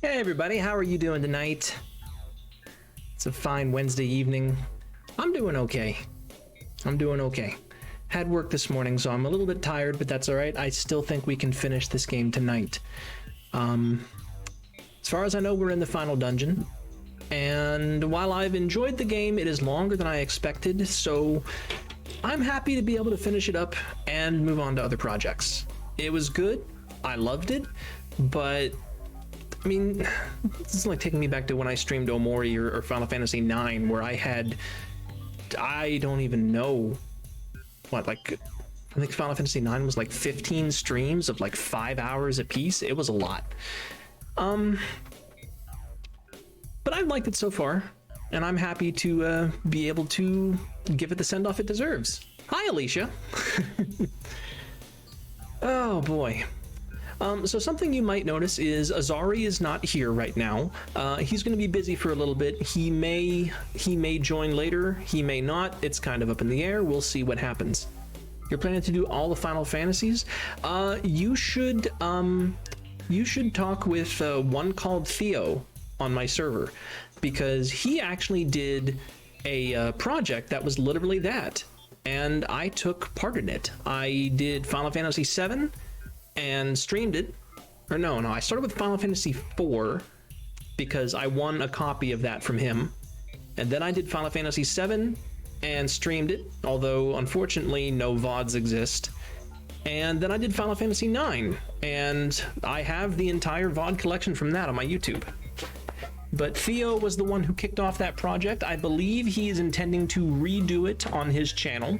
Hey everybody, how are you doing tonight? It's a fine Wednesday evening. I'm doing okay. Had work this morning, so I'm a little bit tired, but that's all right. I still think we can finish this game tonight. As far as I know, we're in the final dungeon. And while I've enjoyed the game, it is longer than I expected, so I'm happy to be able to finish it up and move on to other projects. It was good. I loved it, but I mean, this is like taking me back to when I streamed Omori or Final Fantasy IX, where I don't even know what, like, I think Final Fantasy IX was like 15 streams of like 5 hours a piece. It was a lot. But I've liked it so far, and I'm happy to be able to give it the send-off it deserves. Hi, Alicia. Oh boy. So something you might notice is Azari is not here right now. He's going to be busy for a little bit. He may join later. He may not. It's kind of up in the air. We'll see what happens. You're planning to do all the Final Fantasies? You should talk with one called Theo on my server, because he actually did a project that was literally that, and I took part in it. I did Final Fantasy VII and streamed it. Or no, I started with Final Fantasy IV because I won a copy of that from him. And then I did Final Fantasy VII and streamed it, although unfortunately no VODs exist. And then I did Final Fantasy IX, and I have the entire VOD collection from that on my YouTube. But Theo was the one who kicked off that project. I believe he is intending to redo it on his channel.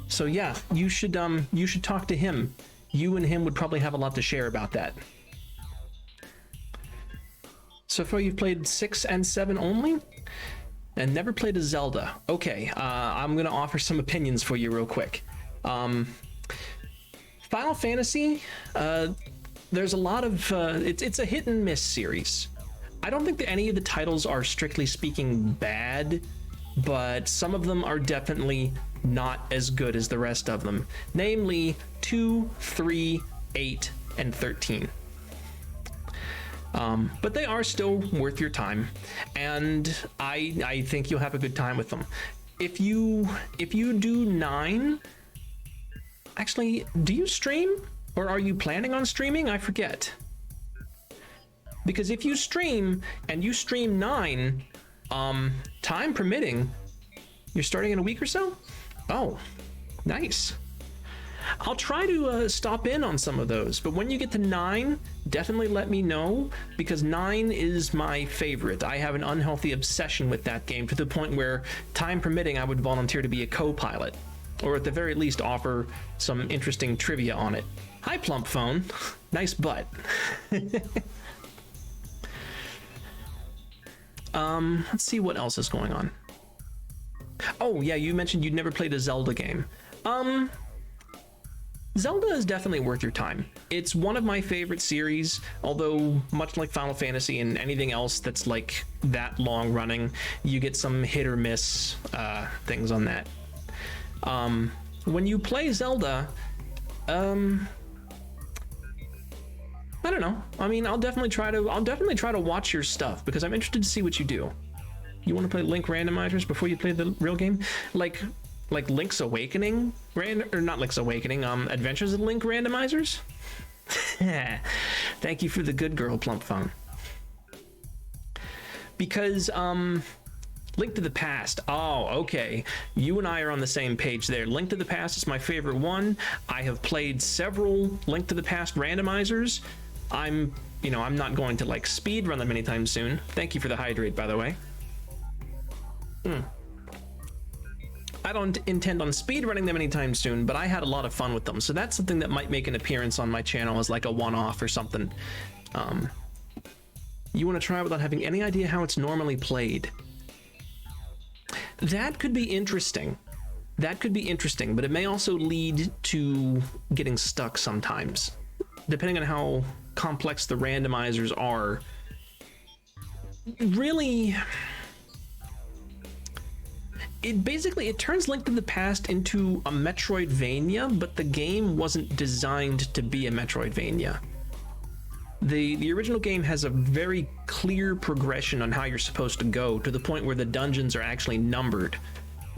So yeah, you should talk to him. You and him would probably have a lot to share about that. So far you've played 6 and 7 only? And never played a Zelda. Okay, I'm gonna offer some opinions for you real quick. Final Fantasy, there's a lot of, it's a hit and miss series. I don't think that any of the titles are strictly speaking bad, but some of them are definitely not as good as the rest of them. Namely, 2, 3, 8, and 13. But they are still worth your time, and I think you'll have a good time with them. If you do 9, actually, do you stream? Or are you planning on streaming? I forget. Because if you stream, and you stream 9, time permitting, you're starting in a week or so? Oh, nice. I'll try to stop in on some of those, but when you get to 9, definitely let me know, because 9 is my favorite. I have an unhealthy obsession with that game, to the point where, time permitting, I would volunteer to be a co-pilot, or at the very least offer some interesting trivia on it. Hi, Plump Phone. Nice butt. Let's see what else is going on. Oh yeah, you mentioned you'd never played a Zelda game. Zelda is definitely worth your time. It's one of my favorite series, although much like Final Fantasy and anything else that's like that long running, you get some hit or miss things on that. When you play Zelda, I don't know. I mean, I'll definitely try to watch your stuff, because I'm interested to see what you do. You want to play Link randomizers before you play the real game? Like Link's Awakening? Or not Link's Awakening, Adventures of Link randomizers? Thank you for the good girl, Plump Phone. Because, Link to the Past. Oh, okay. You and I are on the same page there. Link to the Past is my favorite one. I have played several Link to the Past randomizers. I'm not going to like speed run them anytime soon. Thank you for the hydrate, by the way. I don't intend on speed running them anytime soon, but I had a lot of fun with them, so that's something that might make an appearance on my channel as like a one-off or something. You want to try without having any idea how it's normally played? That could be interesting. That could be interesting, but it may also lead to getting stuck sometimes, depending on how complex the randomizers are. Really, it turns Link to the Past into a Metroidvania, but the game wasn't designed to be a Metroidvania. The original game has a very clear progression on how you're supposed to go, to the point where the dungeons are actually numbered.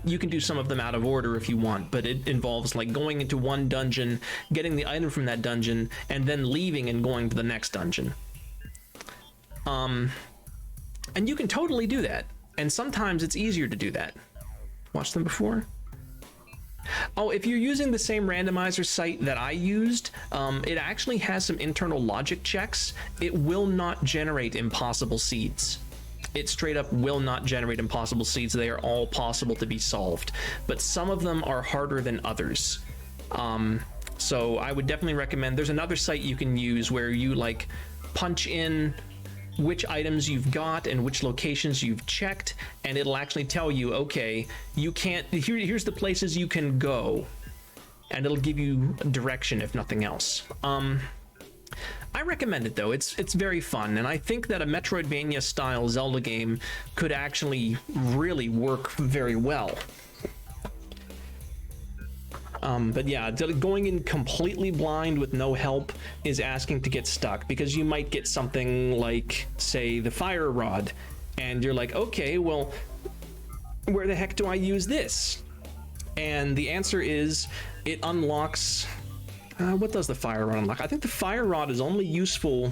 You can do some of them out of order if you want, but it involves like going into one dungeon, getting the item from that dungeon, and then leaving and going to the next dungeon. And you can totally do that, and sometimes it's easier to do that. Watched them before? Oh, if you're using the same randomizer site that I used, it actually has some internal logic checks. It will not generate impossible seeds. It straight up will not generate impossible seeds. They are all possible to be solved, but some of them are harder than others. So I would definitely recommend, there's another site you can use where you like punch in which items you've got and which locations you've checked, and it'll actually tell you, okay, you can't, here's the places you can go, and it'll give you direction if nothing else. I recommend it though. It's very fun, and I think that a Metroidvania style Zelda game could actually really work very well. But yeah, going in completely blind with no help is asking to get stuck, because you might get something like, say, the fire rod, and you're like, okay, well, where the heck do I use this? And the answer is, it unlocks... what does the fire rod unlock? I think the fire rod is only useful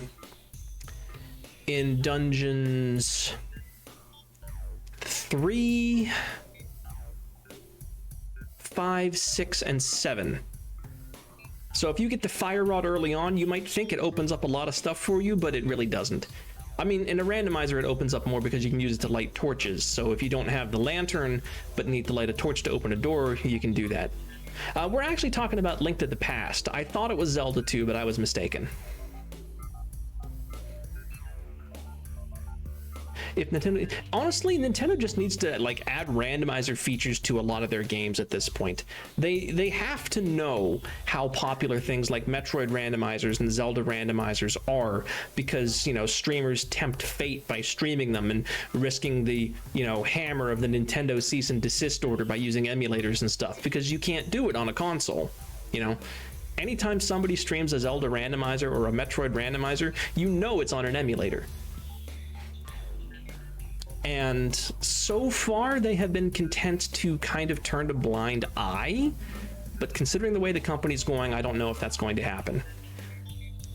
in dungeons 3, 5, 6, and 7. So if you get the fire rod early on, you might think it opens up a lot of stuff for you, but it really doesn't. I mean, in a randomizer, it opens up more because you can use it to light torches. So if you don't have the lantern, but need to light a torch to open a door, you can do that. We're actually talking about Link to the Past. I thought it was Zelda 2, but I was mistaken. If Nintendo, honestly, Nintendo just needs to like add randomizer features to a lot of their games at this point. They have to know how popular things like Metroid randomizers and Zelda randomizers are, because, you know, streamers tempt fate by streaming them and risking the, you know, hammer of the Nintendo cease and desist order by using emulators and stuff, because you can't do it on a console, you know. Anytime somebody streams a Zelda randomizer or a Metroid randomizer, you know it's on an emulator. And so far, they have been content to kind of turn a blind eye, but considering the way the company's going, I don't know if that's going to happen.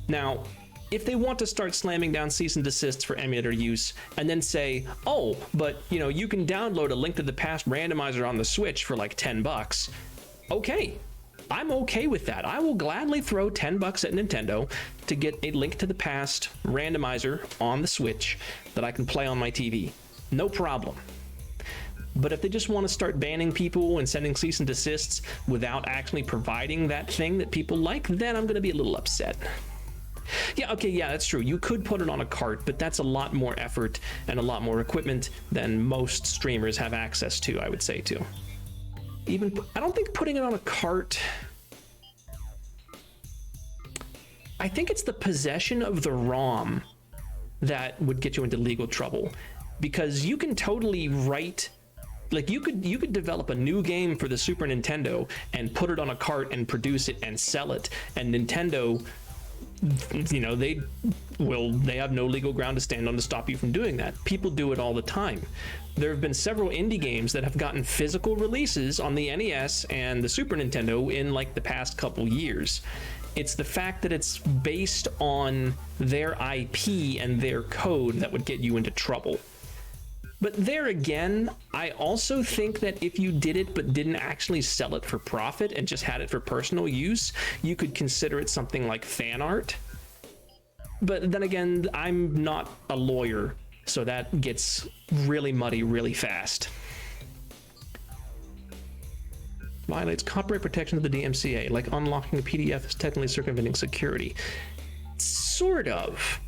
Now, if they want to start slamming down cease and desists for emulator use, and then say, oh, but, you know, you can download a Link to the Past randomizer on the Switch for like $10, okay, I'm okay with that. I will gladly throw $10 at Nintendo to get a Link to the Past randomizer on the Switch that I can play on my TV. No problem. But if they just want to start banning people and sending cease and desists without actually providing that thing that people like, then I'm going to be a little upset. Yeah, okay, yeah, that's true. You could put it on a cart, but that's a lot more effort and a lot more equipment than most streamers have access to, I would say, too. Even, I don't think putting it on a cart... I think it's the possession of the ROM that would get you into legal trouble. Because you can totally write, like you could develop a new game for the Super Nintendo and put it on a cart and produce it and sell it, and Nintendo, you know, they have no legal ground to stand on to stop you from doing that. People do it all the time. There have been several indie games that have gotten physical releases on the NES and the Super Nintendo in like the past couple years. It's the fact that it's based on their IP and their code that would get you into trouble. But there again, I also think that if you did it but didn't actually sell it for profit and just had it for personal use, you could consider it something like fan art. But then again, I'm not a lawyer, so that gets really muddy really fast. Violates copyright protection of the DMCA, like unlocking a PDF is technically circumventing security. Sort of.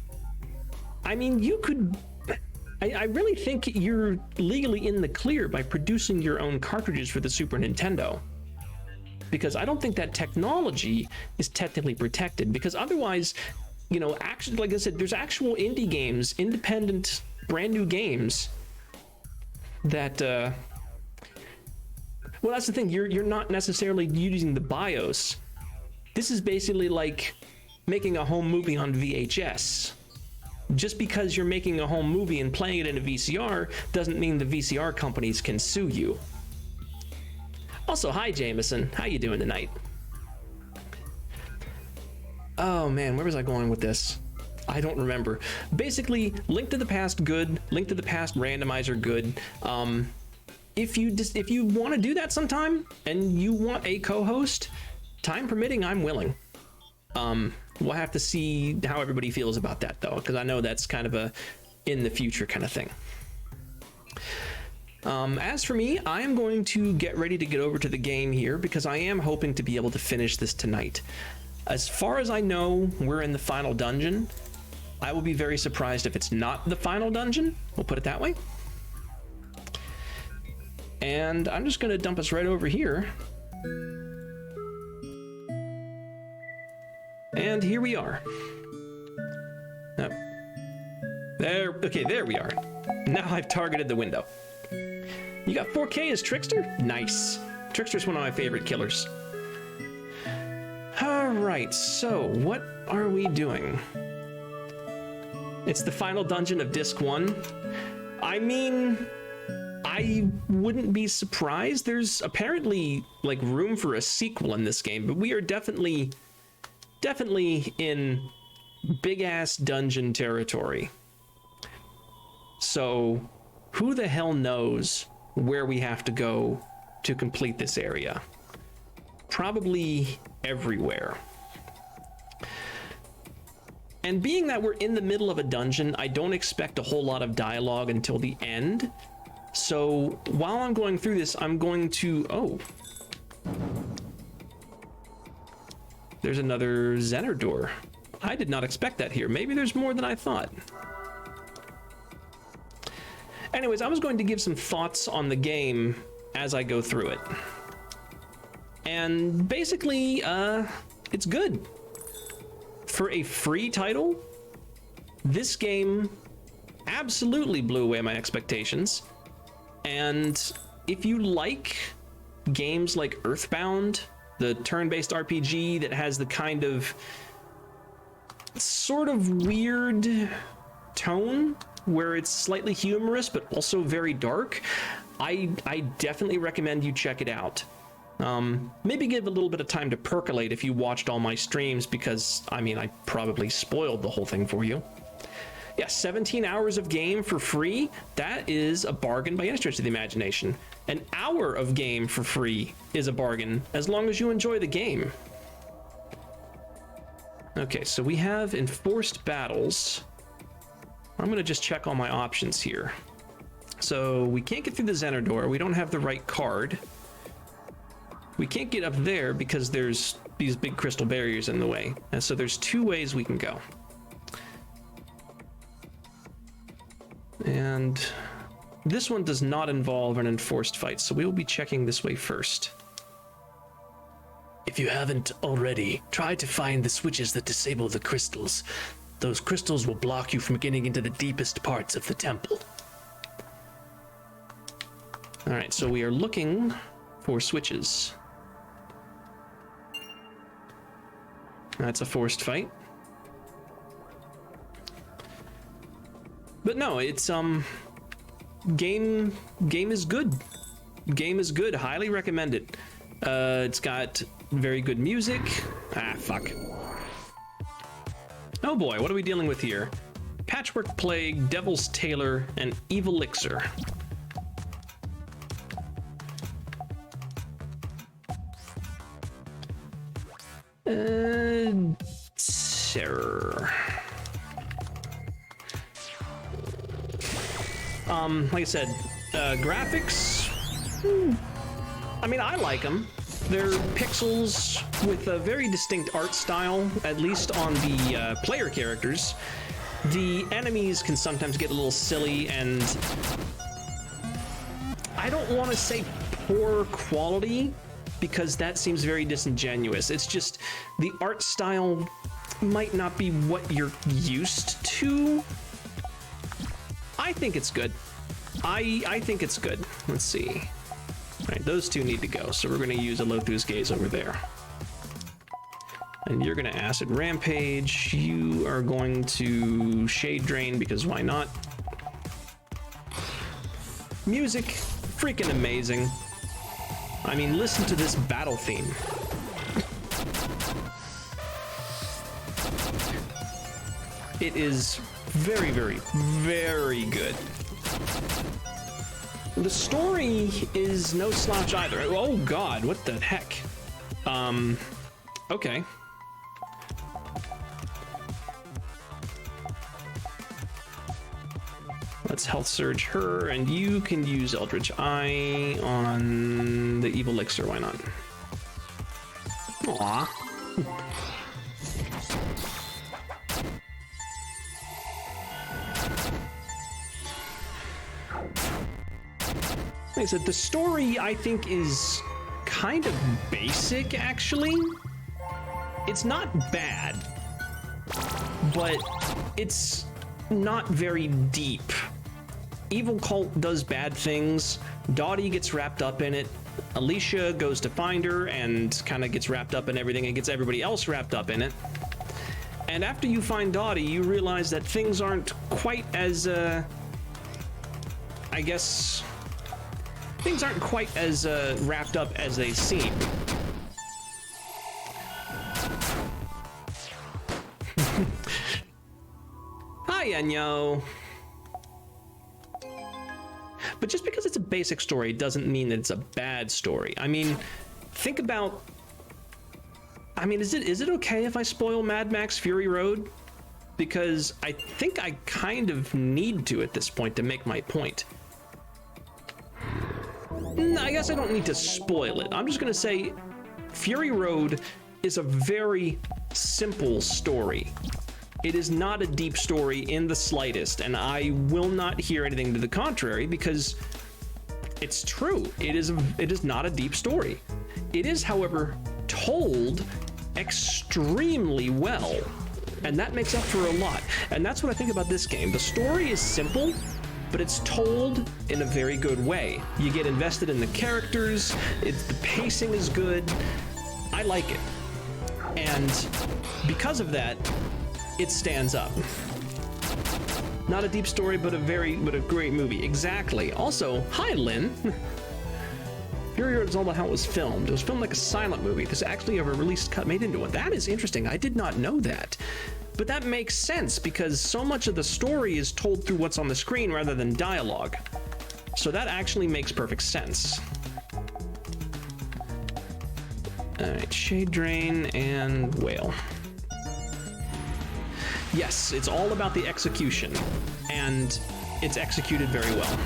I mean, you could... I really think you're legally in the clear by producing your own cartridges for the Super Nintendo. Because I don't think that technology is technically protected, because otherwise, you know, actually, like I said, there's actual indie games, independent, brand new games that, well, that's the thing, you're not necessarily using the BIOS. This is basically like making a home movie on VHS. Just because you're making a home movie and playing it in a VCR doesn't mean the VCR companies can sue you. Also, hi Jameson, how you doing tonight? Oh man, where was I going with this? I don't remember. Basically, Link to the Past good, Link to the Past randomizer good. If you want to do that sometime and you want a co-host, time permitting, I'm willing. We'll have to see how everybody feels about that though, because I know that's kind of a in the future kind of thing. As for me, I am going to get ready to get over to the game here because I am hoping to be able to finish this tonight. As far as I know, we're in the final dungeon. I will be very surprised if it's not the final dungeon. We'll put it that way. And I'm just going to dump us right over here. And here we are. Oh. Okay, there we are. Now I've targeted the window. You got 4K as Trickster? Nice. Trickster's one of my favorite killers. All right, so what are we doing? It's the final dungeon of Disc 1. I mean, I wouldn't be surprised. There's apparently like room for a sequel in this game, but we are definitely in big ass dungeon territory. So who the hell knows where we have to go to complete this area? Probably everywhere. And being that we're in the middle of a dungeon, I don't expect a whole lot of dialogue until the end. So while I'm going through this, I'm going to... Oh. There's another Zener door. I did not expect that here. Maybe there's more than I thought. Anyways, I was going to give some thoughts on the game as I go through it. And basically, it's good. For a free title, this game absolutely blew away my expectations. And if you like games like Earthbound, the turn-based RPG that has the kind of sort of weird tone where it's slightly humorous but also very dark, I definitely recommend you check it out. Maybe give a little bit of time to percolate if you watched all my streams, because I mean, I probably spoiled the whole thing for you. Yeah, 17 hours of game for free. That is a bargain by any stretch of the imagination. An hour of game for free is a bargain, as long as you enjoy the game. Okay, so we have enforced battles. I'm gonna just check all my options here. So we can't get through the Zener door. We don't have the right card. We can't get up there because there's these big crystal barriers in the way. And so there's two ways we can go. And this one does not involve an enforced fight, so we will be checking this way first. If you haven't already, try to find the switches that disable the crystals. Those crystals will block you from getting into the deepest parts of the temple. All right, so we are looking for switches. That's a forced fight. But no, it's game is good. Game is good. Highly recommend it. It's got very good music. Ah, fuck. Oh boy, what are we dealing with here? Patchwork Plague, Devil's Tailor, and Evil Elixir. Terror. Like I said, graphics, I mean, I like them. They're pixels with a very distinct art style, at least on the player characters. The enemies can sometimes get a little silly, and I don't want to say poor quality, because that seems very disingenuous. It's just the art style might not be what you're used to. I think it's good. I think it's good. Let's see. All right, those two need to go, so we're going to use a Lothu's Gaze over there. And you're gonna acid rampage. You are going to shade drain because why not? Music, freaking amazing. I mean, listen to this battle theme. It is very, very, very good. The story is no slouch either. Oh God, what the heck? Okay. Let's health surge her, and you can use Eldritch Eye on the evil elixir, why not? Aww. Like I said, the story I think is kind of basic, actually. It's not bad, but it's not very deep. Evil cult does bad things. Dottie gets wrapped up in it. Alicia goes to find her and kind of gets wrapped up in everything and gets everybody else wrapped up in it. And after you find Dottie, you realize that things aren't quite as, I guess, things aren't quite as wrapped up as they seem. Hi, Enyo. But just because it's a basic story doesn't mean that it's a bad story. I mean, think about... I mean, is it okay if I spoil Mad Max Fury Road? Because I think I kind of need to at this point to make my point. I guess I don't need to spoil it. I'm just gonna say Fury Road is a very simple story. It is not a deep story in the slightest, and I will not hear anything to the contrary because it's true. It is not a deep story. It is, however, told extremely well, and that makes up for a lot. And that's what I think about this game. The story is simple, but it's told in a very good way. You get invested in the characters, the pacing is good. I like it. And because of that, it stands up. Not a deep story, but a great movie. Exactly. Also, hi, Lynn. Fury Road is all about how it was filmed. It was filmed like a silent movie. There's actually a released cut made into it. That is interesting. I did not know that. But that makes sense because so much of the story is told through what's on the screen rather than dialogue. So that actually makes perfect sense. All right, Shade Drain and Whale. Yes, it's all about the execution, and it's executed very well.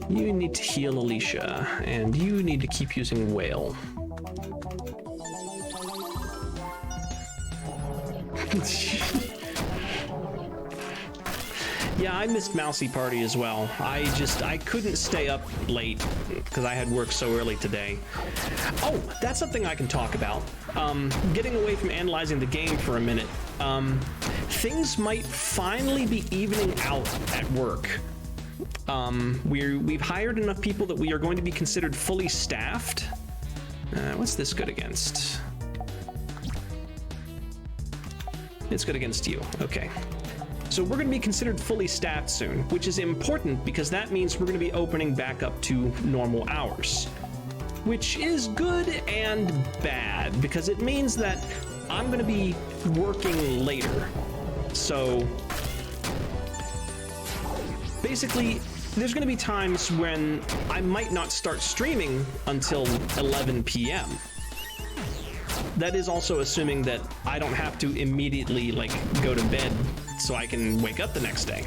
You need to heal Alicia, and you need to keep using Whale. Yeah, I missed Mousy Party as well. I couldn't stay up late because I had work so early today. Oh, that's something I can talk about. Getting away from analyzing the game for a minute. Things might finally be evening out at work. We've hired enough people that we are going to be considered fully staffed. What's this good against? It's good against you. Okay. So we're going to be considered fully staffed soon, which is important because that means we're going to be opening back up to normal hours, which is good and bad because it means that I'm going to be working later. So basically, there's going to be times when I might not start streaming until 11 p.m. That is also assuming that I don't have to immediately, go to bed so I can wake up the next day.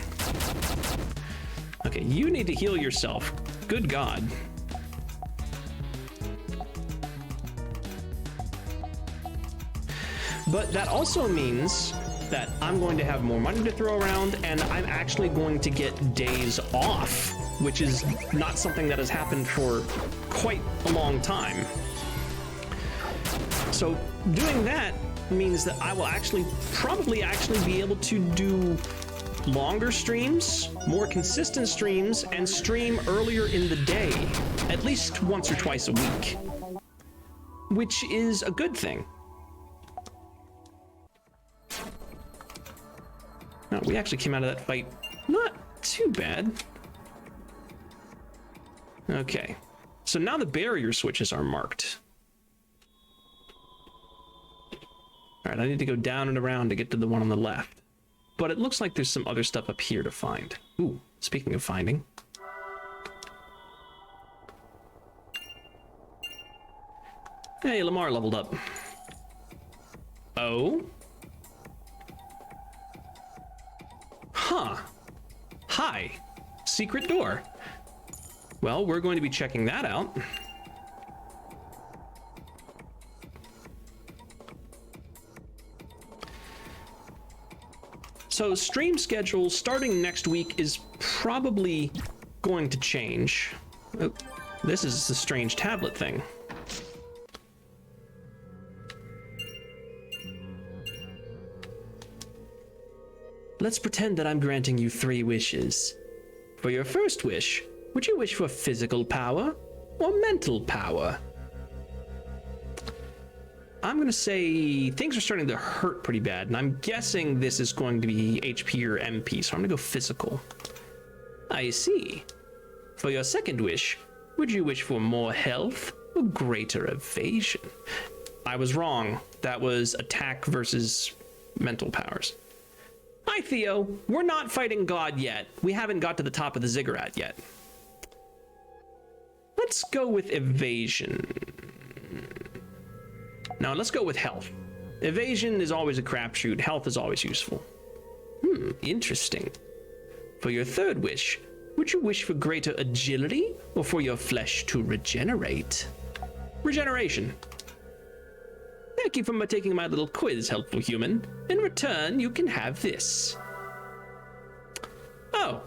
Okay, you need to heal yourself. Good God. But that also means that I'm going to have more money to throw around, and I'm actually going to get days off, which is not something that has happened for quite a long time. So doing that means that I will probably be able to do longer streams, more consistent streams, and stream earlier in the day, at least once or twice a week, which is a good thing. Now, we actually came out of that fight not too bad. Okay, so now the barrier switches are marked. All right, I need to go down and around to get to the one on the left. But it looks like there's some other stuff up here to find. Ooh, speaking of finding. Hey, Lamar leveled up. Oh? Huh. Hi. Secret door. Well, we're going to be checking that out. So stream schedule starting next week is probably going to change. Oh, this is a strange tablet thing. Let's pretend that I'm granting you 3 wishes. For your first wish, would you wish for physical power or mental power? I'm going to say things are starting to hurt pretty bad, and I'm guessing this is going to be HP or MP, so I'm going to go physical. I see. For your second wish, would you wish for more health or greater evasion? I was wrong. That was attack versus mental powers. Hi, Theo. We're not fighting God yet. We haven't got to the top of the ziggurat yet. Let's go with evasion. Now, let's go with health. Evasion is always a crapshoot. Health is always useful. Interesting. For your third wish, would you wish for greater agility or for your flesh to regenerate? Regeneration. Thank you for taking my little quiz, helpful human. In return, you can have this. Oh,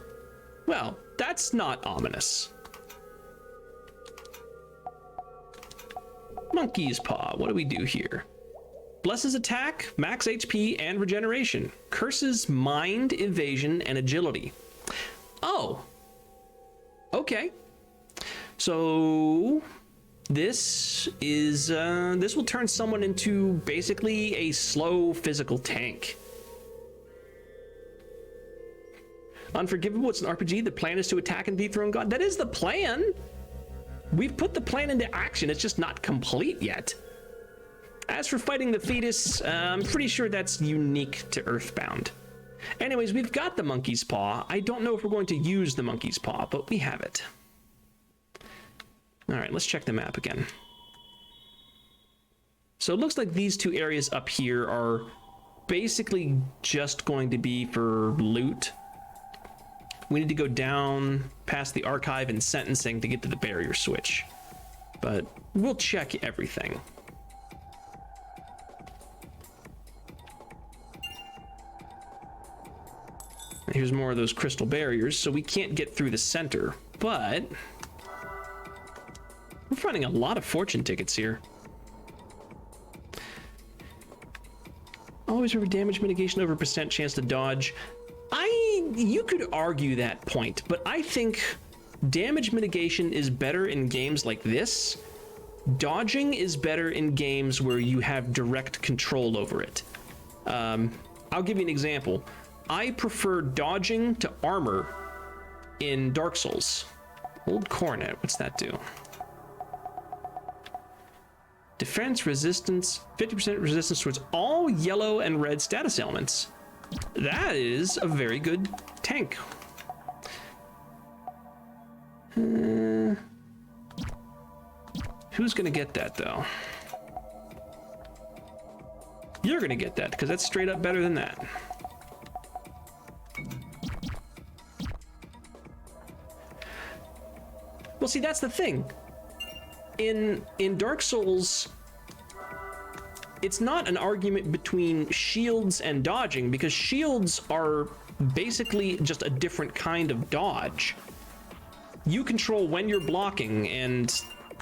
well, that's not ominous. Monkey's Paw, what do we do here? Blesses attack, max HP, and regeneration. Curses mind, evasion, and agility. Oh. Okay. So this is this will turn someone into basically a slow physical tank. Unforgivable, it's an RPG. The plan is to attack and dethrone God. That is the plan. We've put the plan into action. It's just not complete yet. As for fighting the fetus, I'm pretty sure that's unique to Earthbound. Anyways, we've got the Monkey's Paw. I don't know if we're going to use the Monkey's Paw, but we have it. All right, let's check the map again. So it looks like these 2 areas up here are basically just going to be for loot. We need to go down past the archive and sentencing to get to the barrier switch. But we'll check everything. Here's more of those crystal barriers, so we can't get through the center, but we're finding a lot of fortune tickets here. Always remember damage mitigation over % chance to dodge. You could argue that point, but I think damage mitigation is better in games like this. Dodging is better in games where you have direct control over it. I'll give you an example. I prefer dodging to armor in Dark Souls. Old Coronet, what's that do? Defense, resistance, 50% resistance towards all yellow and red status elements. That is a very good tank. Who's gonna get that though? You're gonna get that because that's straight up better than that. Well, see, that's the thing. In Dark Souls, it's not an argument between shields and dodging, because shields are basically just a different kind of dodge. You control when you're blocking, and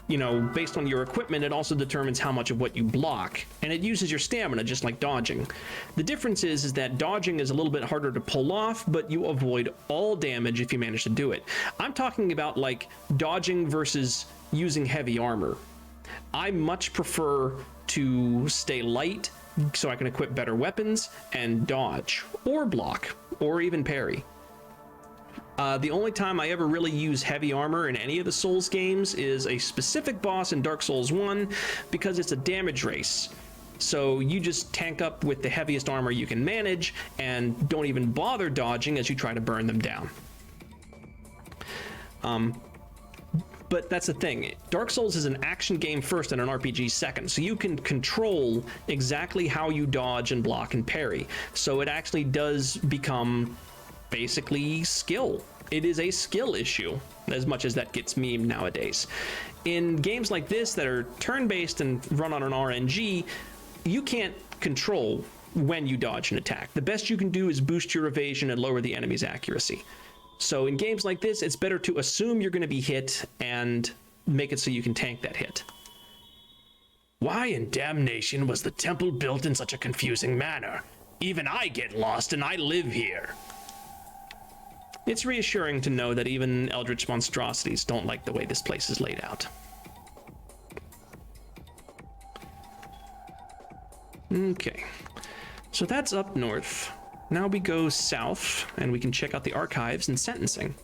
you know, based on your equipment, it also determines how much of what you block, and it uses your stamina just like dodging. The difference is that dodging is a little bit harder to pull off, but you avoid all damage if you manage to do it. I'm talking about like dodging versus using heavy armor. I much prefer to stay light so I can equip better weapons and dodge or block or even parry. The only time I ever really use heavy armor in any of the Souls games is a specific boss in Dark Souls 1, because it's a damage race. So you just tank up with the heaviest armor you can manage and don't even bother dodging as you try to burn them down. But that's the thing. Dark Souls is an action game first and an RPG second, so you can control exactly how you dodge and block and parry. So it actually does become basically skill. It is a skill issue, as much as that gets memed nowadays. In games like this that are turn-based and run on an RNG, you can't control when you dodge an attack. The best you can do is boost your evasion and lower the enemy's accuracy. So in games like this, it's better to assume you're going to be hit and make it so you can tank that hit. Why in damnation was the temple built in such a confusing manner? Even I get lost and I live here. It's reassuring to know that even eldritch monstrosities don't like the way this place is laid out. Okay, so that's up north. Now we go south, and we can check out the archives and sentencing.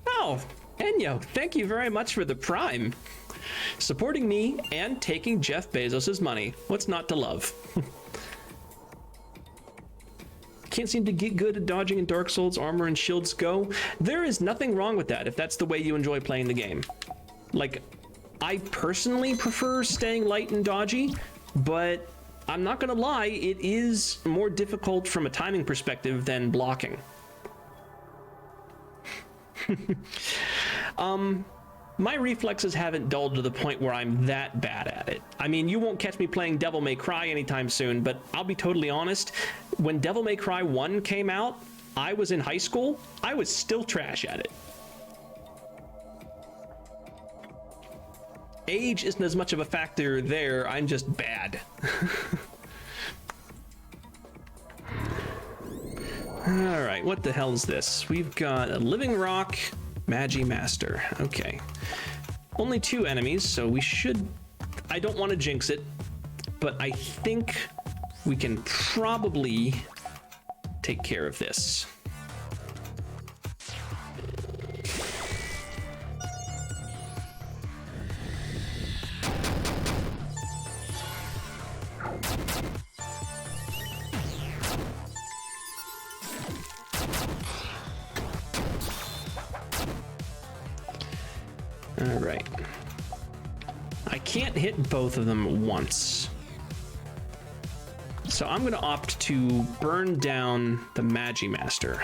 Oh, Enyo, thank you very much for the Prime. Supporting me and taking Jeff Bezos' money. What's not to love? Can't seem to get good at dodging in Dark Souls. Armor and shields go. There is nothing wrong with that if that's the way you enjoy playing the game. Like, I personally prefer staying light and dodgy, but I'm not gonna lie, it is more difficult from a timing perspective than blocking. My reflexes haven't dulled to the point where I'm that bad at it. I mean, you won't catch me playing Devil May Cry anytime soon, but I'll be totally honest, when Devil May Cry 1 came out, I was in high school, I was still trash at it. Age isn't as much of a factor there, I'm just bad. Alright, what the hell is this? We've got a Living Rock, Magi Master. Okay. Only 2 enemies, so we should... I don't want to jinx it, but I think we can probably take care of this. All right. I can't hit both of them at once. So I'm going to opt to burn down the Magi Master.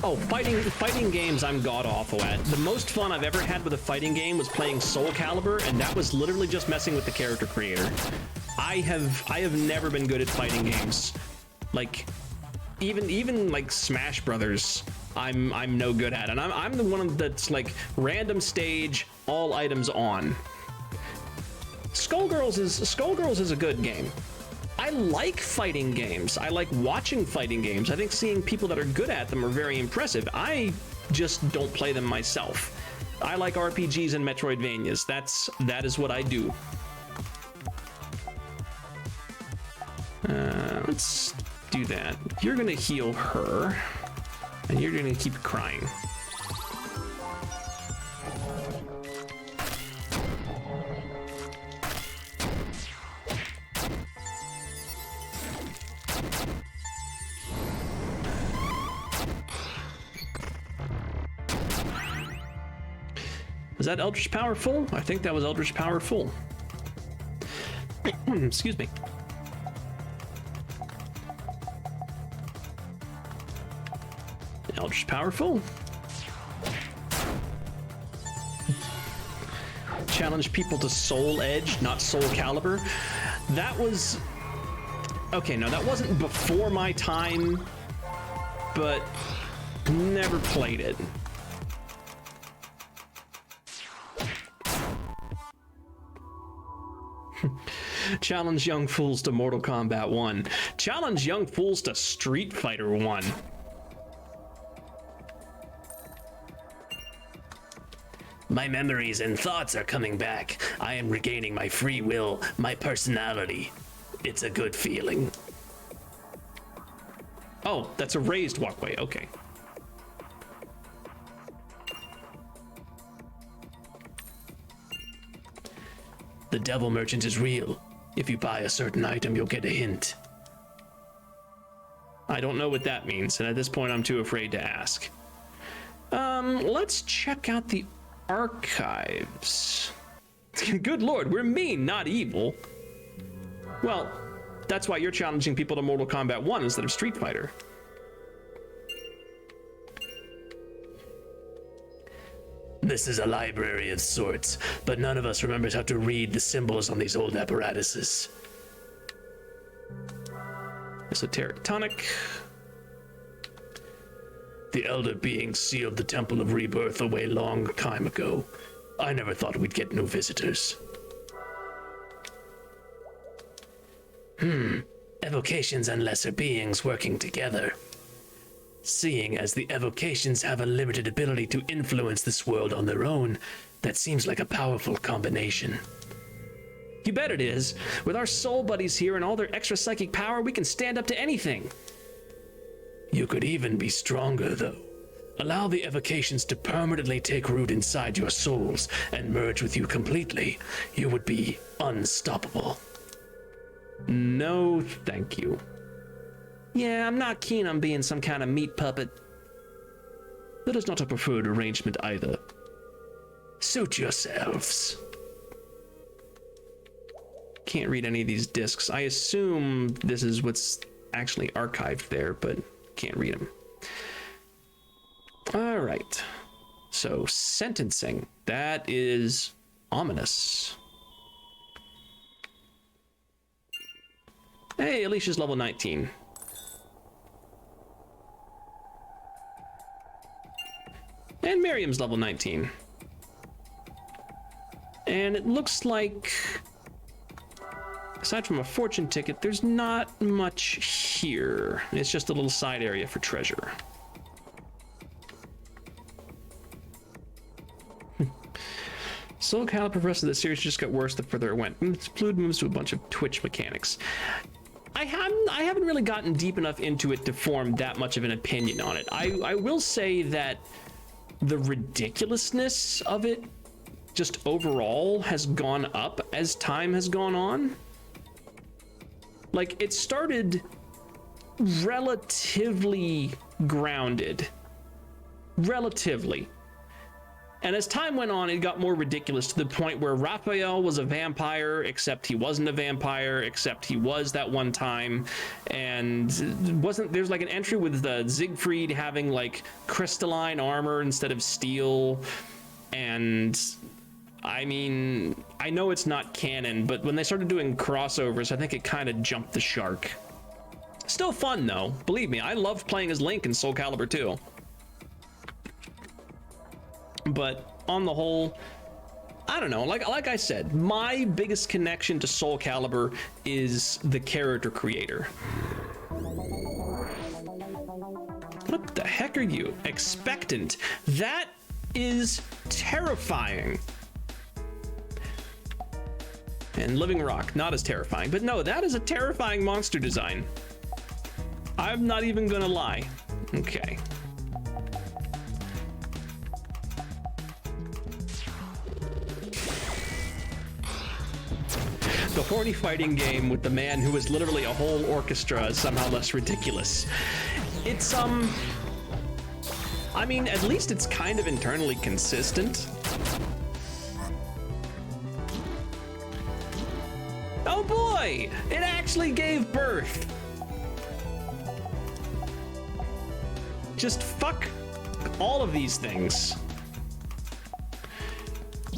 Oh, fighting games I'm god-awful at. The most fun I've ever had with a fighting game was playing Soul Calibur, and that was literally just messing with the character creator. I have never been good at fighting games. Like, even like Smash Brothers, I'm no good at, and I'm the one that's like random stage, all items on. Skullgirls is a good game. I like fighting games. I like watching fighting games. I think seeing people that are good at them are very impressive. I just don't play them myself. I like RPGs and Metroidvanias. That is what I do. Let's do that. You're gonna heal her, and you're gonna keep crying. Is that Eldritch Power full? I think that was Eldritch Power full. Excuse me. Eldritch Powerful. Challenge people to Soul Edge, not Soul Caliber. That was... Okay, no, that wasn't before my time, but never played it. Challenge young fools to Mortal Kombat 1. Challenge young fools to Street Fighter 1. My memories and thoughts are coming back. I am regaining my free will, my personality. It's a good feeling. Oh, that's a raised walkway. Okay. The devil merchant is real. If you buy a certain item, you'll get a hint. I don't know what that means, and at this point I'm too afraid to ask. Let's check out the archives. Good lord, we're mean, not evil. Well, that's why you're challenging people to Mortal Kombat 1 instead of Street Fighter. This is a library of sorts, but none of us remembers how to read the symbols on these old apparatuses. Esoteric tonic. The elder beings sealed the Temple of Rebirth away long time ago. I never thought we'd get new visitors. Evocations and lesser beings working together. Seeing as the evocations have a limited ability to influence this world on their own, that seems like a powerful combination. You bet it is. With our soul buddies here and all their extra psychic power, we can stand up to anything. You could even be stronger, though. Allow the evocations to permanently take root inside your souls and merge with you completely. You would be unstoppable. No, thank you. Yeah, I'm not keen on being some kind of meat puppet. That is not a preferred arrangement either. Suit yourselves. Can't read any of these discs. I assume this is what's actually archived there, but can't read them. All right. So, sentencing. That is ominous. Hey, Alicia's level 19. And Miriam's level 19. And it looks like, aside from a fortune ticket, there's not much here. It's just a little side area for treasure. Soul Calibur for the rest of the series just got worse the further it went. Fluid moves to a bunch of Twitch mechanics. I haven't really gotten deep enough into it to form that much of an opinion on it. I will say that the ridiculousness of it just overall has gone up as time has gone on. Like, it started relatively grounded. Relatively. And as time went on, it got more ridiculous to the point where Raphael was a vampire, except he wasn't a vampire, except he was that one time. And there's like an entry with Siegfried having like crystalline armor instead of steel. And I mean, I know it's not canon, but when they started doing crossovers, I think it kind of jumped the shark. Still fun though, believe me, I loved playing as Link in Soul Calibur 2. But on the whole, I don't know, like I said, my biggest connection to Soul Calibur is the character creator. What the heck are you? Expectant. That is terrifying. And Living Rock, not as terrifying, but no, that is a terrifying monster design. I'm not even gonna lie. Okay. The horny fighting game with the man who is literally a whole orchestra is somehow less ridiculous. It's, I mean, at least it's kind of internally consistent. Oh boy! It actually gave birth! Just fuck all of these things.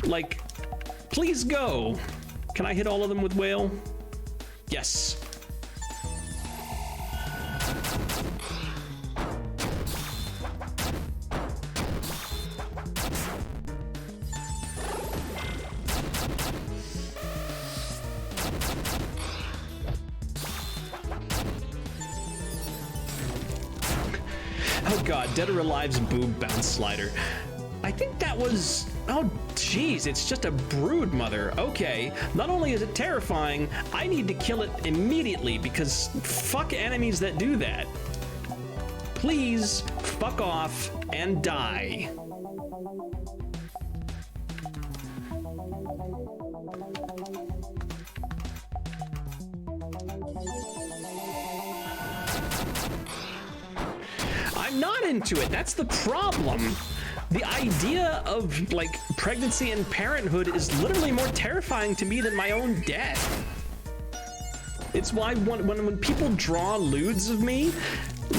Like, please go. Can I hit all of them with whale? Yes. Oh god, Dead or Alive's boob bounce slider. I think that was... Oh, jeez, it's just a brood mother. Okay, not only is it terrifying, I need to kill it immediately because fuck enemies that do that. Please, fuck off and die. I'm not into it, that's the problem. The idea of, like, pregnancy and parenthood is literally more terrifying to me than my own death. It's why when people draw lewds of me,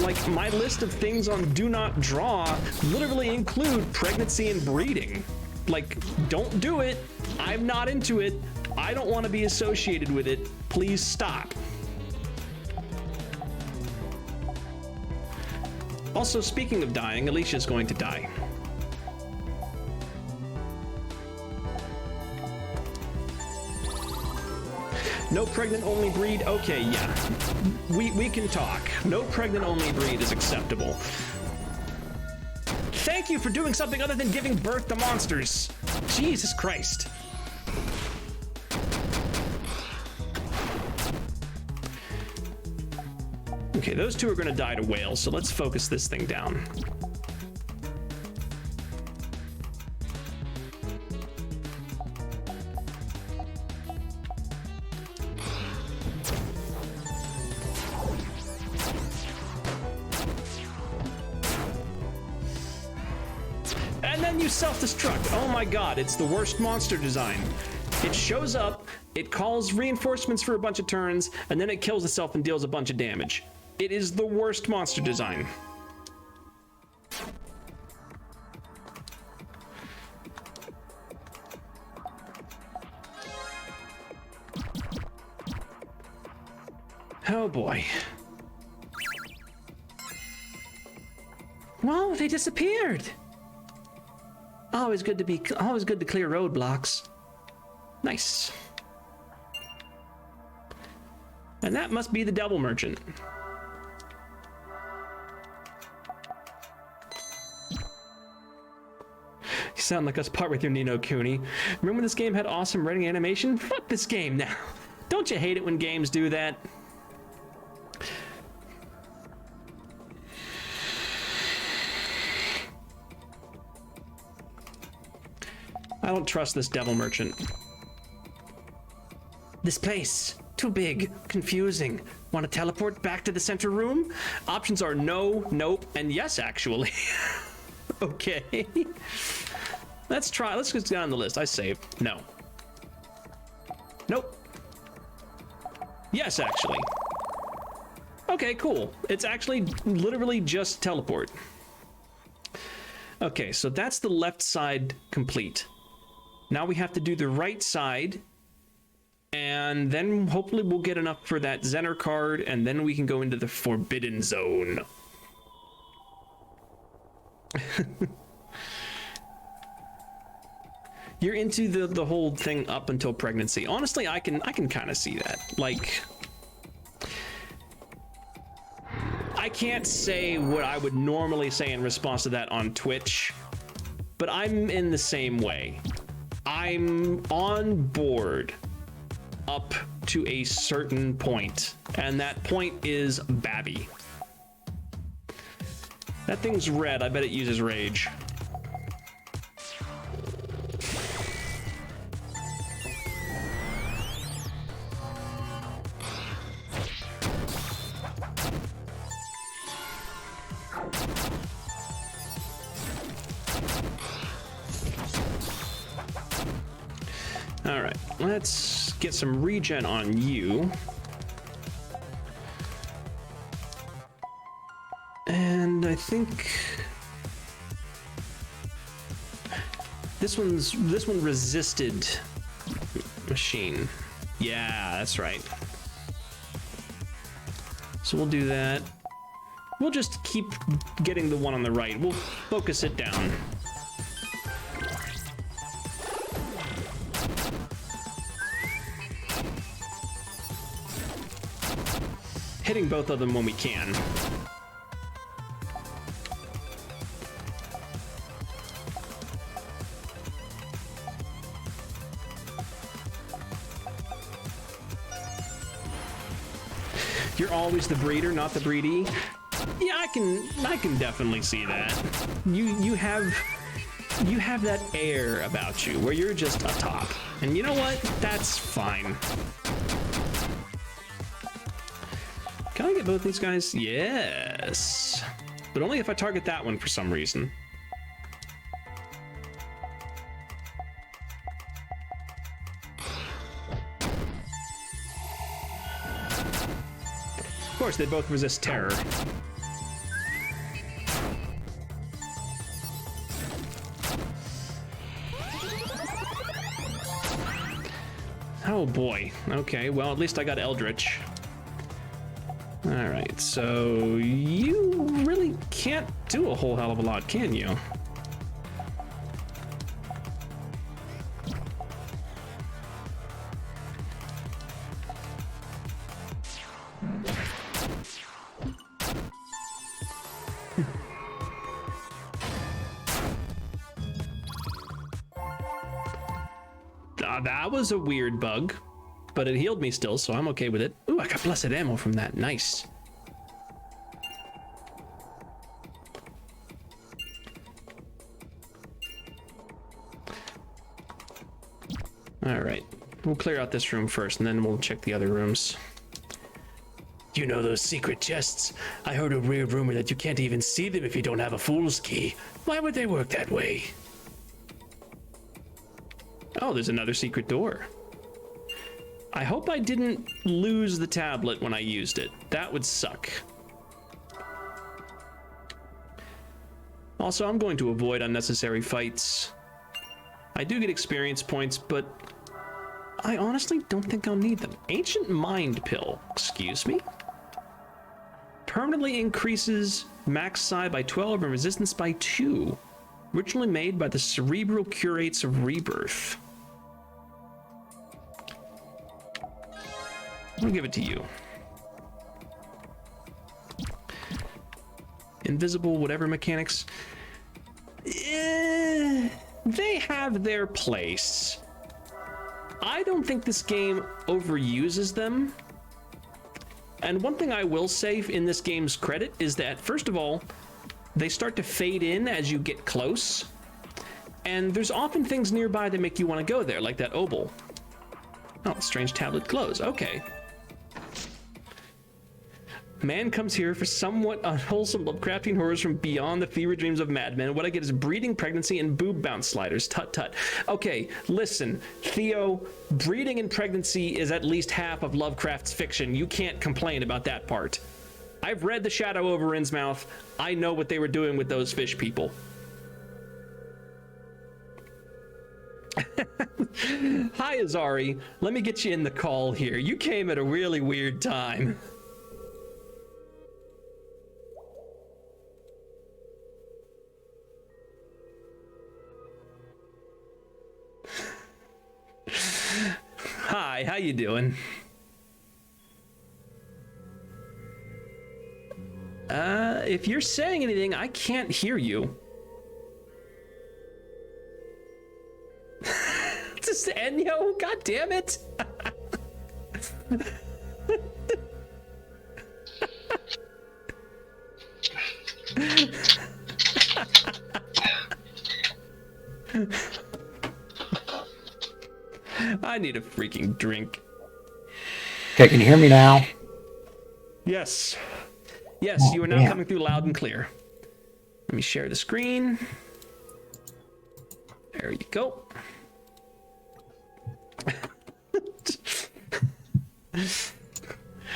like, my list of things on do not draw literally include pregnancy and breeding. Like, don't do it. I'm not into it. I don't want to be associated with it. Please stop. Also, speaking of dying, Alicia's going to die. No pregnant only breed? Okay, yeah. We can talk. No pregnant only breed is acceptable. Thank you for doing something other than giving birth to monsters. Jesus Christ. Okay, those two are gonna die to whales, so let's focus this thing down. And then you self-destruct. Oh my god, it's the worst monster design. It shows up, it calls reinforcements for a bunch of turns, and then it kills itself and deals a bunch of damage. It is the worst monster design. Oh boy. Well, they disappeared. Always good to clear roadblocks. Nice. And that must be the Devil Merchant. You sound like us part with your Nino Kuni. Remember when this game had awesome writing animation? Fuck this game now. Don't you hate it when games do that? I don't trust this Devil Merchant. This place, too big, confusing. Want to teleport back to the center room? Options are no, nope, and yes, actually. Okay. Let's try, let's just get on the list. I save. No. Nope. Yes, actually. Okay, cool. It's actually literally just teleport. Okay, so that's the left side complete. Now we have to do the right side, and then hopefully we'll get enough for that Zener card, and then we can go into the Forbidden Zone. You're into the whole thing up until pregnancy. Honestly, I can kind of see that. Like, I can't say what I would normally say in response to that on Twitch, but I'm in the same way. I'm on board up to a certain point, and that point is Babby. That thing's red. I bet it uses rage. All right, let's get some regen on you. And I I think this one resisted machine. Yeah, that's right. So we'll do that. We'll just keep getting the one on the right. We'll focus it down. Hitting both of them when we can. You're always the breeder, not the breedee. Yeah, I can definitely see that. You have that air about you where you're just a top. And you know what? That's fine. Can I get both these guys? Yes. But only if I target that one for some reason. Of course, they both resist terror. Oh boy. Okay, well, at least I got Eldritch. Alright, so you really can't do a whole hell of a lot, can you? That was a weird bug, but it healed me still, so I'm okay with it. Ooh, I got blessed ammo from that. Nice. All right, we'll clear out this room first, and then we'll check the other rooms. You know those secret chests? I heard a weird rumor that you can't even see them if you don't have a fool's key. Why would they work that way? Oh, there's another secret door. I hope I didn't lose the tablet when I used it. That would suck. Also, I'm going to avoid unnecessary fights. I do get experience points, but I honestly don't think I'll need them. Ancient Mind Pill, excuse me? Permanently increases max psi by 12 and resistance by 2. Originally made by the Cerebral Curates of Rebirth. I'll give it to you. Invisible, whatever mechanics. They have their place. I don't think this game overuses them. And one thing I will say in this game's credit is that, first of all, they start to fade in as you get close. And there's often things nearby that make you want to go there, like that obol. Oh, strange tablet glows. Okay. Man comes here for somewhat unwholesome Lovecraftian horrors from beyond the fever dreams of madmen. What I get is breeding, pregnancy, and boob bounce sliders. Tut tut. Okay, listen, Theo, breeding and pregnancy is at least half of Lovecraft's fiction. You can't complain about that part. I've read The Shadow over Innsmouth. I know what they were doing with those fish people. Hi, Azari. Let me get you in the call here. You came at a really weird time. Hi, how you doing? If you're saying anything, I can't hear you. Just Enyo? God damn it! I need a freaking drink. Okay, can you hear me now? Yes. Yes, you are now coming through loud and clear. Let me share the screen. There you go.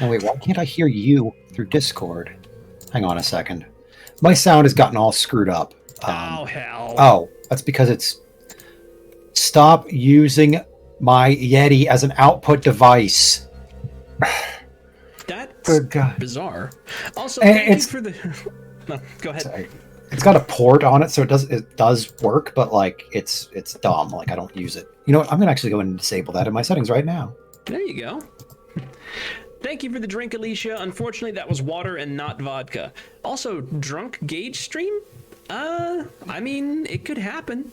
Oh wait, why can't I hear you through Discord? Hang on a second. My sound has gotten all screwed up. Oh, hell. Oh, that's because it's... Stop using my Yeti as an output device. That's Good God. bizarre. Also, thank you for the... No, go ahead. Sorry. It's got a port on it, so it does work, but like it's dumb. Like I don't use it. You know what? I'm gonna actually go in and disable that in my settings right now. There you go. Thank you for the drink, Alicia. Unfortunately, that was water and not vodka. Also, drunk Gage stream? I mean, it could happen.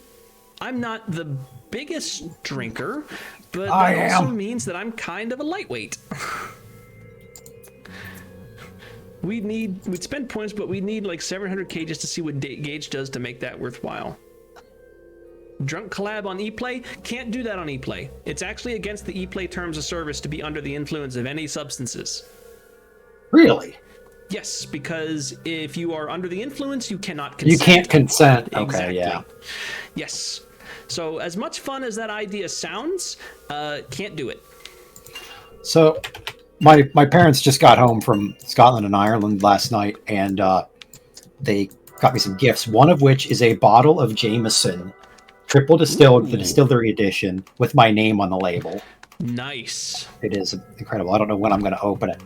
I'm not the biggest drinker, but that also means that I'm kind of a lightweight. We'd spend points, but we'd need like 700k just to see what Gage does to make that worthwhile. Drunk collab on ePlay? Can't do that on ePlay. It's actually against the ePlay terms of service to be under the influence of any substances. Really? Yes, because if you are under the influence, you cannot consent. You can't consent. Okay, Exactly. yeah. Yes. So as much fun as that idea sounds, can't do it. So my parents just got home from Scotland and Ireland last night, and they got me some gifts, one of which is a bottle of Jameson, triple distilled, the distillery edition, with my name on the label. Nice. It is incredible. I don't know when I'm going to open it.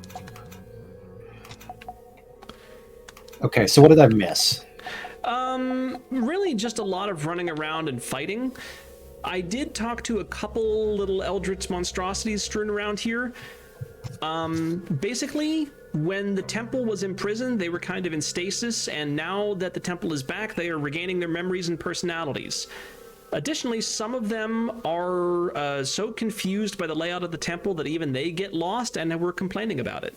Okay, so what did I miss? Really just a lot of running around and fighting. I did talk to a couple little eldritch monstrosities strewn around here. Basically, when the temple was imprisoned, they were kind of in stasis, and now that the temple is back, they are regaining their memories and personalities. Additionally, some of them are so confused by the layout of the temple that even they get lost, and we're complaining about it.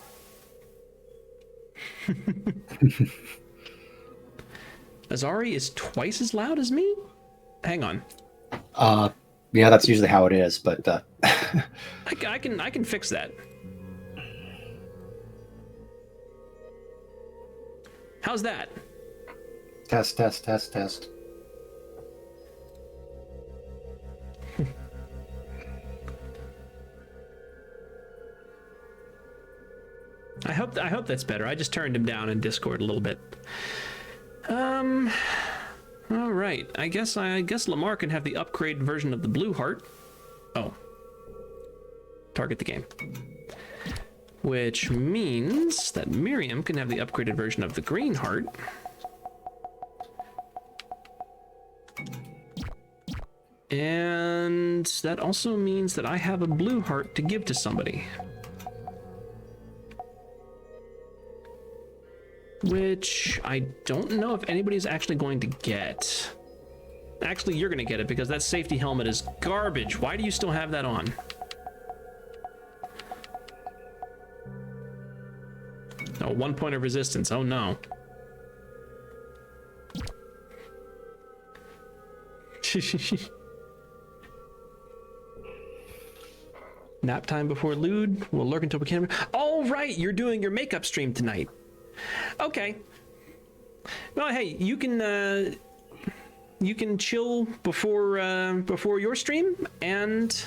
Azari is twice as loud as me? Hang on. Yeah, that's usually how it is, but I can fix that. How's that? Test. I hope that's better. I just turned him down in Discord a little bit. All right. I guess Lamar can have the upgraded version of the blue heart. Oh. Target the game. Which means that Miriam can have the upgraded version of the green heart. And that also means that I have a blue heart to give to somebody. Which I don't know if anybody's actually going to get. Actually, you're going to get it because that safety helmet is garbage. Why do you still have that on? Oh, 1 point of resistance. Oh, no. Nap time before lewd. We'll lurk until we can. Oh, right. You're doing your makeup stream tonight. Okay. Well, hey, you can chill before your stream, and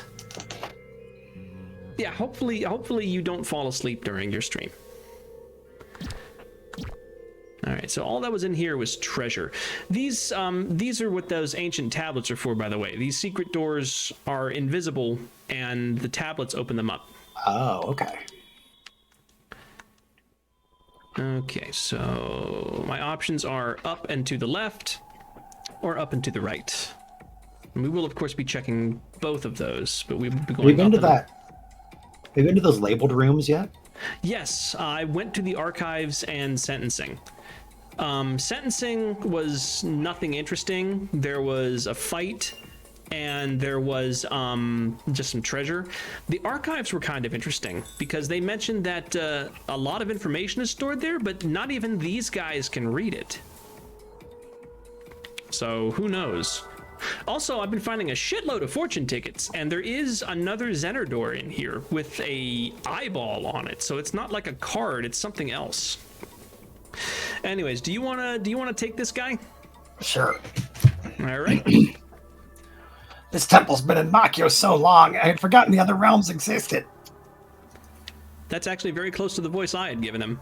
yeah, hopefully you don't fall asleep during your stream. All right, so all that was in here was treasure. These are what those ancient tablets are for, by the way. These secret doors are invisible, and the tablets open them up. Oh, okay. Okay, so my options are up and to the left, or up and to the right. And we will, of course, be checking both of those, but we will be going up. Have you been to those labeled rooms yet? Yes, I went to the archives and sentencing. Sentencing was nothing interesting. There was a fight, and there was just some treasure. The archives were kind of interesting because they mentioned that a lot of information is stored there, but not even these guys can read it. So who knows? Also, I've been finding a shitload of fortune tickets, and there is another Zener door in here with a eyeball on it. So it's not like a card; it's something else. Anyways, do you wanna take this guy? Sure. All right. This temple's been in Makio so long, I had forgotten the other realms existed. That's actually very close to the voice I had given him.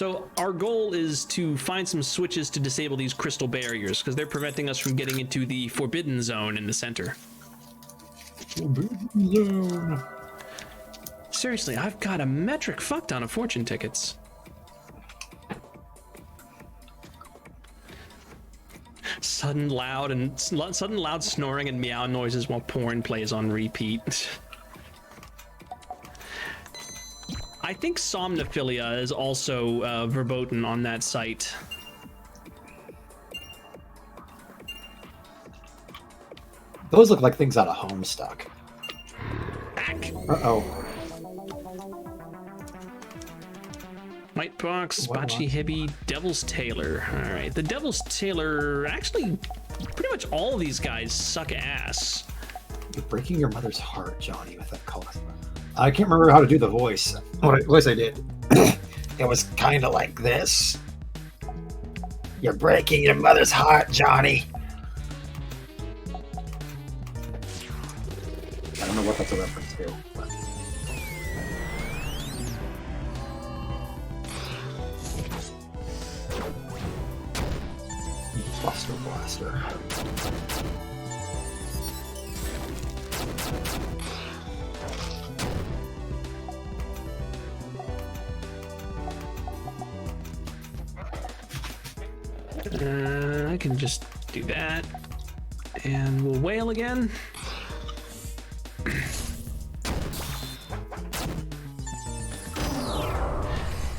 So our goal is to find some switches to disable these crystal barriers because they're preventing us from getting into the forbidden zone in the center. Forbidden zone. Seriously, I've got a metric fuck ton of fortune tickets. Sudden loud snoring and meow noises while porn plays on repeat. I think somnophilia is also verboten on that site. Those look like things out of Homestuck. Back. Uh-oh. White Box, What? Bachi Hibby, Devil's Tailor. All right, the Devil's Tailor, actually, pretty much all of these guys suck ass. You're breaking your mother's heart, Johnny, with that call. I can't remember how to do the voice. What voice I did? It was kind of like this. You're breaking your mother's heart, Johnny. I don't know what that's a reference to. But... Buster Blaster. I can just do that. And we'll wail again.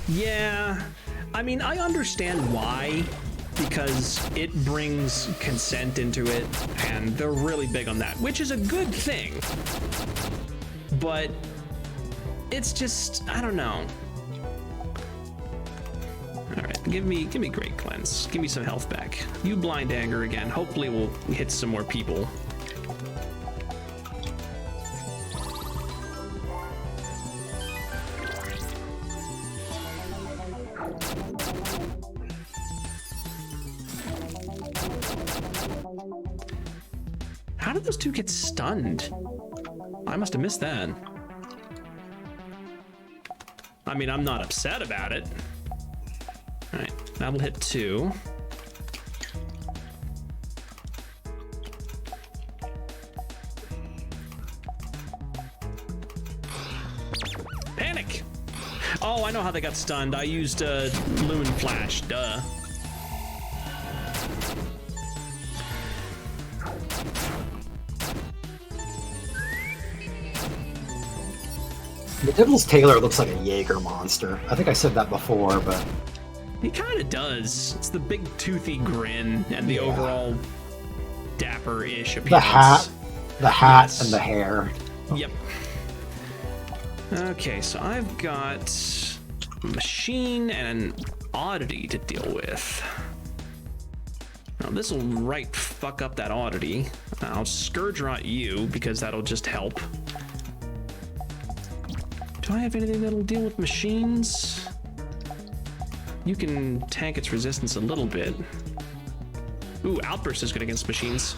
Yeah, I mean, I understand why, because it brings consent into it, and they're really big on that, which is a good thing. But it's just, I don't know. All right, give me Great Cleanse. Give me some health back. You Blind Anger again. Hopefully we'll hit some more people. How did those two get stunned? I must have missed that. I mean, I'm not upset about it. All right, that'll hit 2. Panic! Oh, I know how they got stunned. I used Loon Flash, duh. The Devil's Tailor looks like a Jaeger monster. I think I said that before, but... He kind of does. It's the big toothy grin and the overall dapper-ish appearance. The hat Yes. and the hair. Yep. Okay, so I've got a machine and an oddity to deal with. Now this will right fuck up that oddity. I'll Scourge Rot you because that'll just help. Do I have anything that'll deal with machines? You can tank its resistance a little bit. Ooh, Outburst is good against machines.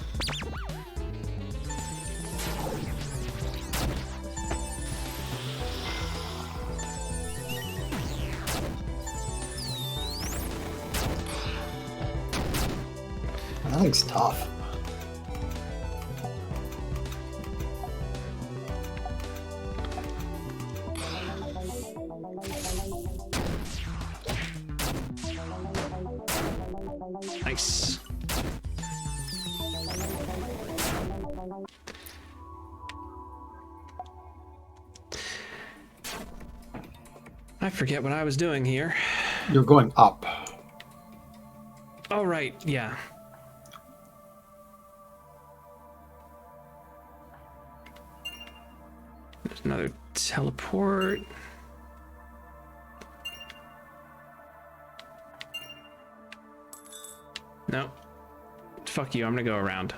That thing's tough. Nice. I forget what I was doing here. You're going up. Oh, right, yeah. There's another teleport. No. Fuck you, I'm gonna go around.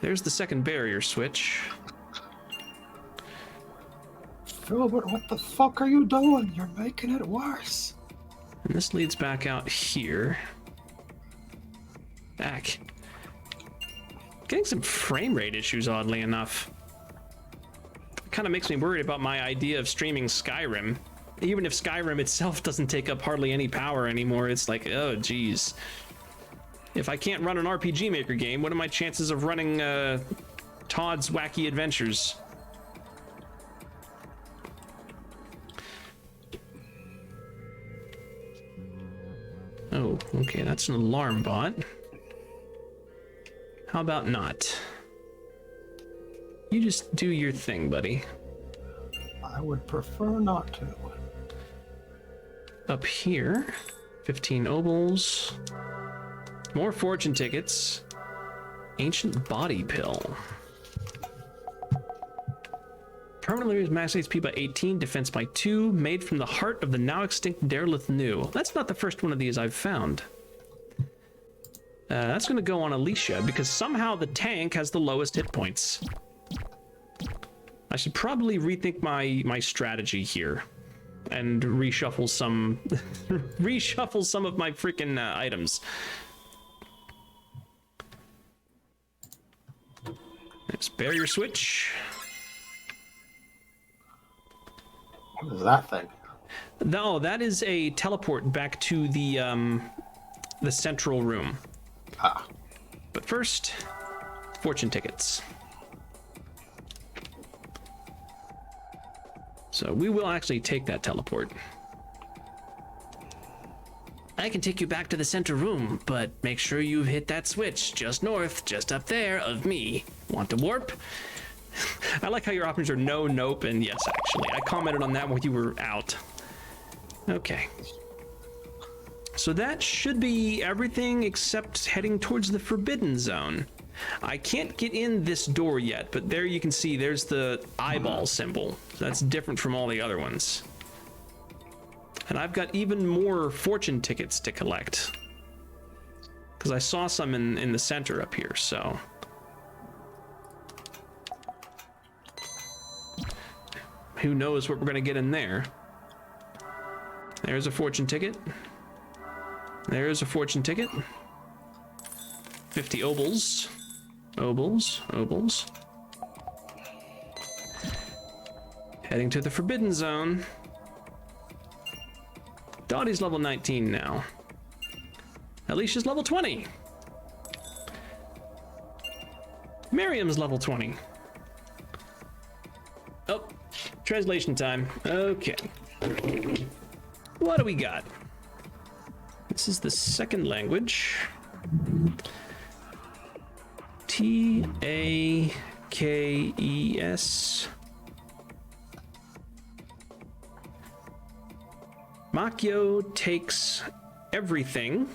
There's the second barrier switch. Filbert, what the fuck are you doing? You're making it worse. And this leads back out here. Back. Getting some frame rate issues, oddly enough. Kind of makes me worried about my idea of streaming Skyrim. Even if Skyrim itself doesn't take up hardly any power anymore, it's like, oh, geez. If I can't run an RPG Maker game, what are my chances of running Todd's Wacky Adventures? Oh, okay, that's an alarm bot. How about not? You just do your thing, buddy. I would prefer not to. Up here, 15 obols. More fortune tickets. Ancient body pill. Permanently reduces max HP by 18, defense by 2, made from the heart of the now extinct Derlith Nu. That's not the first one of these I've found. That's going to go on Alicia, because somehow the tank has the lowest hit points. I should probably rethink my strategy here. And reshuffle some... reshuffle some of my freaking items. There's barrier switch. What is that thing? No, that is a teleport back to the central room. Ah. But first, fortune tickets. So we will actually take that teleport. I can take you back to the center room, but make sure you hit that switch just north, just up there of me. Want to warp? I like how your options are no, nope, and yes, actually. I commented on that when you were out. Okay. So that should be everything except heading towards the Forbidden Zone. I can't get in this door yet, but there you can see there's the eyeball symbol. So that's different from all the other ones. And I've got even more fortune tickets to collect. Because I saw some in the center up here, so... who knows what we're going to get in there. There's a fortune ticket. There's a fortune ticket. 50 obols. Obols, obols. Heading to the Forbidden Zone. Dottie's level 19 now. Alicia's level 20. Miriam's level 20. Oh, translation time. Okay. What do we got? This is the second language. Takes. Makyo takes everything.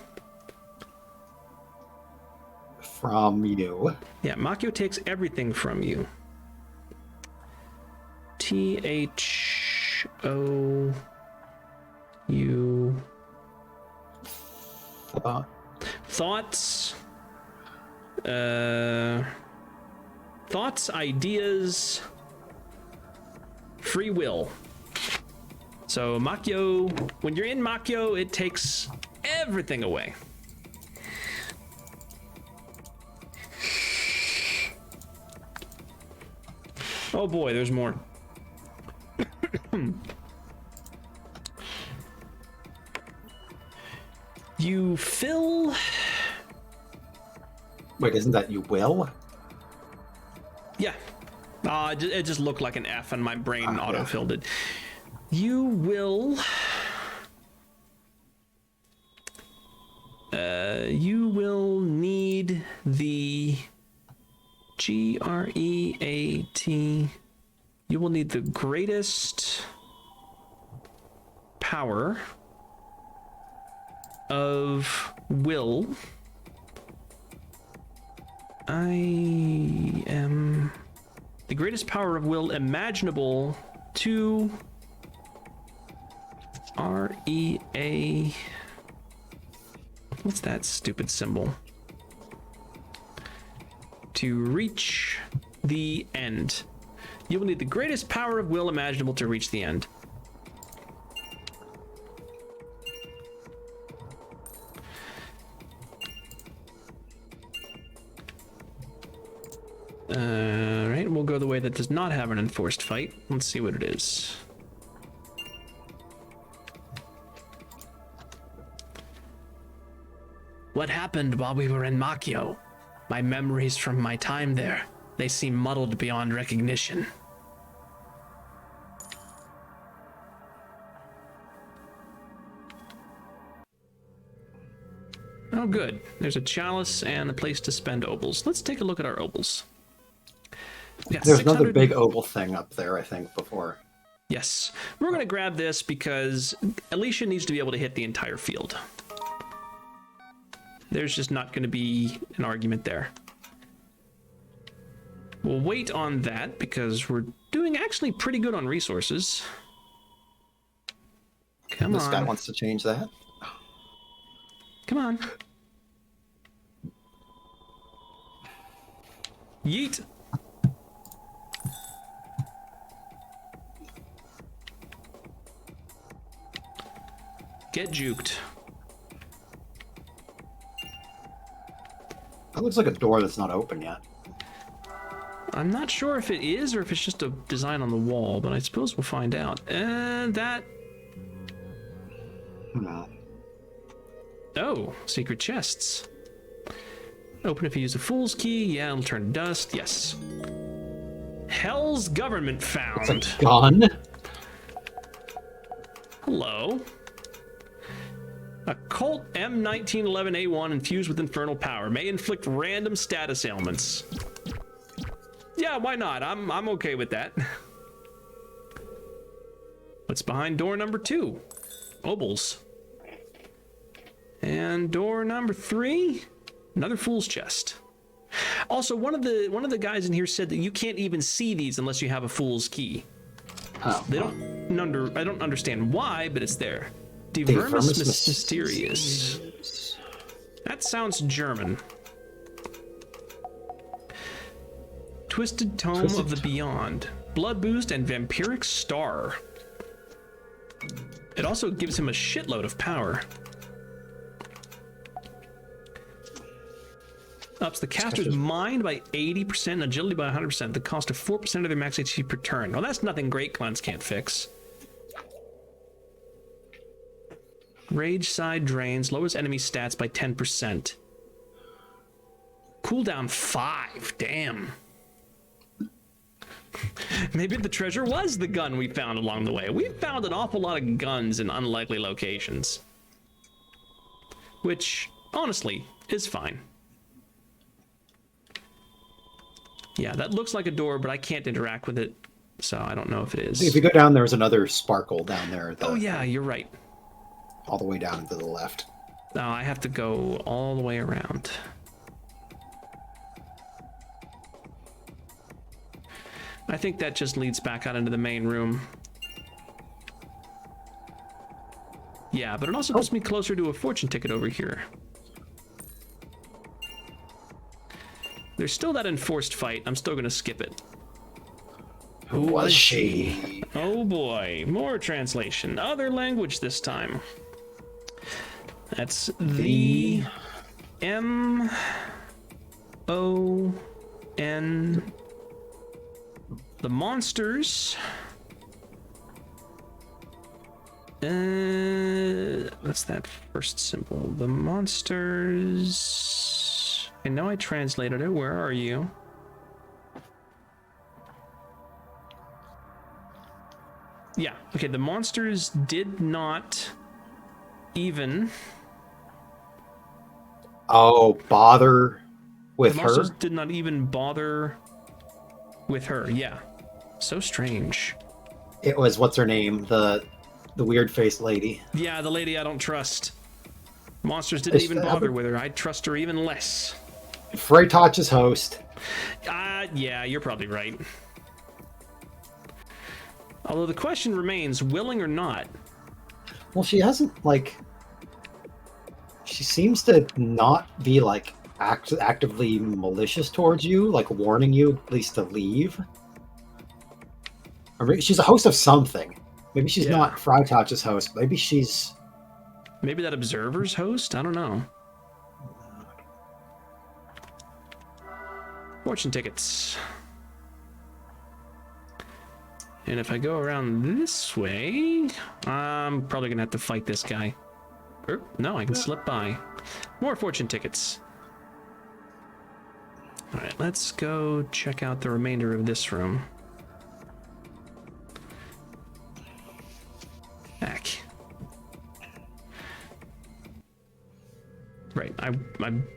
From you. Yeah, Makyo takes everything from you. THOU. Thoughts. Thoughts, ideas, free will. So Makyo, when you're in Makyo, it takes everything away. Oh boy, there's more. You fill... Wait, isn't that you will? Yeah. It just looked like an F and my brain auto-filled it. You will... you will need the GREAT. You will need the greatest power of will. I am the greatest power of will imaginable to REA. What's that stupid symbol? To reach the end. You will need the greatest power of will imaginable to reach the end. Alright, we'll go the way that does not have an enforced fight. Let's see what it is. what happened while we were in Makio. My memories from my time there, they seem muddled beyond recognition. Oh, good. There's a chalice and a place to spend obols. Let's take a look at our obols. There's another big obol thing up there, I think, before. Yes. We're going to grab this because Alicia needs to be able to hit the entire field. There's just not going to be an argument there. We'll wait on that because we're doing actually pretty good on resources. Come on. This guy wants to change that. Come on. Yeet. Get juked. That looks like a door that's not open yet. I'm not sure if it is or if it's just a design on the wall, but I suppose we'll find out. And that... No. Oh, secret chests. Open if you use a fool's key. Yeah, it'll turn to dust. Yes. Hell's government found. It's a gun? Hello. A Colt M1911A1 infused with infernal power may inflict random status ailments. Yeah, why not? I'm okay with that. What's behind door number 2? Obols. And door number 3, another fool's chest. Also, one of the guys in here said that you can't even see these unless you have a fool's key. Oh. I don't understand why, but it's there. De Vermis Mysterious. That sounds German. Twisted Tome of the Beyond. Blood Boost and Vampiric Star. It also gives him a shitload of power. Ups the caster's mind by 80%, agility by 100%, the cost of 4% of their max HP per turn. Well, that's nothing Great Cleanse can't fix. Rage side drains, lowers enemy stats by 10%. Cooldown 5, damn. Maybe the treasure was the gun we found along the way. We found an awful lot of guns in unlikely locations. Which, honestly, is fine. Yeah, that looks like a door, but I can't interact with it, so I don't know if it is. If you go down, there's another sparkle down there. Oh yeah, you're right. All the way down to the left. No, I have to go all the way around. I think that just leads back out into the main room. Yeah, but it also puts me closer to a fortune ticket over here. There's still that enforced fight. I'm still gonna skip it. Who was she? Oh boy, more translation. Other language this time. That's the M-O-N. The monsters. What's that first symbol? The monsters. I know I translated it. Where are you? Yeah, okay, the monsters did not even... Oh, bother with the her? monsters did not even bother with her, yeah. So strange. It was, what's her name? The weird-faced lady. Yeah, the lady I don't trust. Monsters didn't even bother with her. I'd trust her even less. Freytach's host. Yeah, you're probably right. Although the question remains, willing or not? Well, she hasn't, like... She seems to not be, like, actively malicious towards you, like, warning you at least to leave. Or maybe she's a host of something. Maybe she's not Freytach's host. Maybe she's... Maybe that Observer's host? I don't know. Fortune tickets. And if I go around this way, I'm probably gonna have to fight this guy. No, I can slip by. More fortune tickets. All right, let's go check out the remainder of this room. Back. Right, I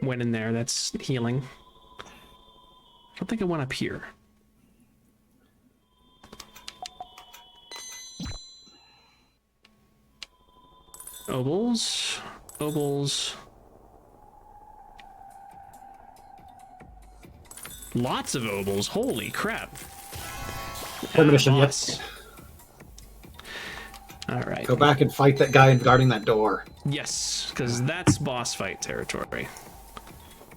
went in there. That's healing. I don't think I went up here. Obols. Obols. Lots of obols. Holy crap. Premonition, Lots. yes. All right. Go back and fight that guy guarding that door. Yes, because that's boss fight territory.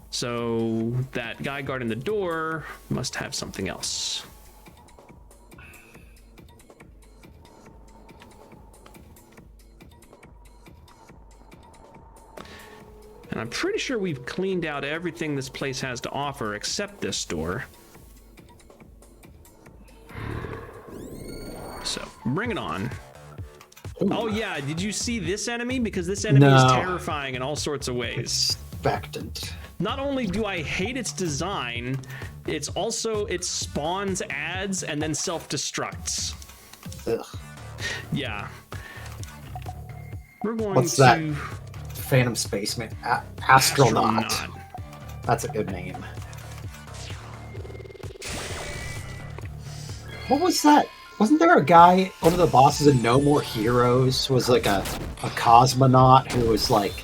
So that guy guarding the door must have something else. And I'm pretty sure we've cleaned out everything this place has to offer except this door. So bring it on. Ooh. Oh yeah, did you see this enemy? Because this enemy is No. terrifying in all sorts of ways. Expectant. Not only do I hate its design, it's also, it spawns ads and then self-destructs. Ugh. Yeah. We're going What's to... that? Phantom Spaceman. Astronaut. Astronaut. That's a good name. What was that? Wasn't there a guy, one of the bosses in No More Heroes, was like a cosmonaut who was like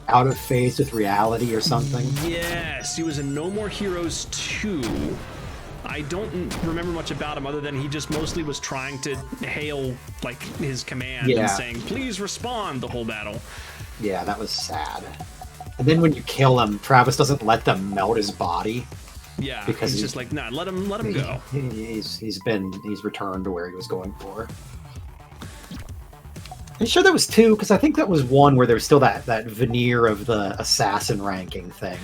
out of phase with reality or something? Yes, he was in No More Heroes 2. I don't remember much about him other than he just mostly was trying to hail like his command and saying, please respond the whole battle. Yeah, that was sad. And then when you kill him, Travis doesn't let them melt his body. Yeah, Because he's he- just like, nah, let him go. He's returned to where he was going for. I'm sure that was 2, because I think that was 1 where there was still that veneer of the assassin ranking thing.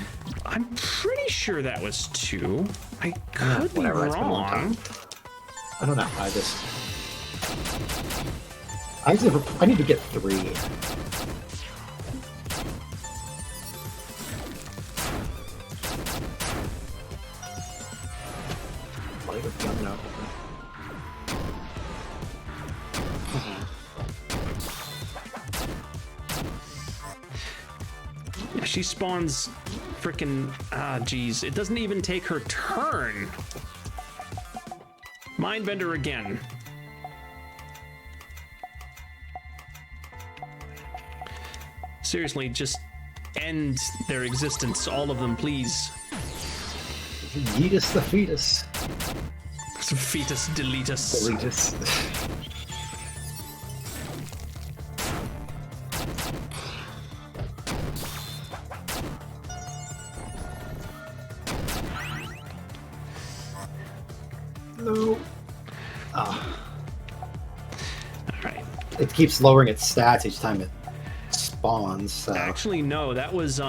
I'm pretty sure that was 2. I could be Whatever, it's been a long wrong. time. I don't know. I need to get 3. Light of gun, no. Yeah, she spawns freaking geez. It doesn't even take her turn. Mindbender again. Seriously, just end their existence, all of them, please. Yeetus the fetus. Fetus deletus. Deletus. No. Ah. Alright. It keeps lowering its stats each time it spawns. So. Actually, no, that was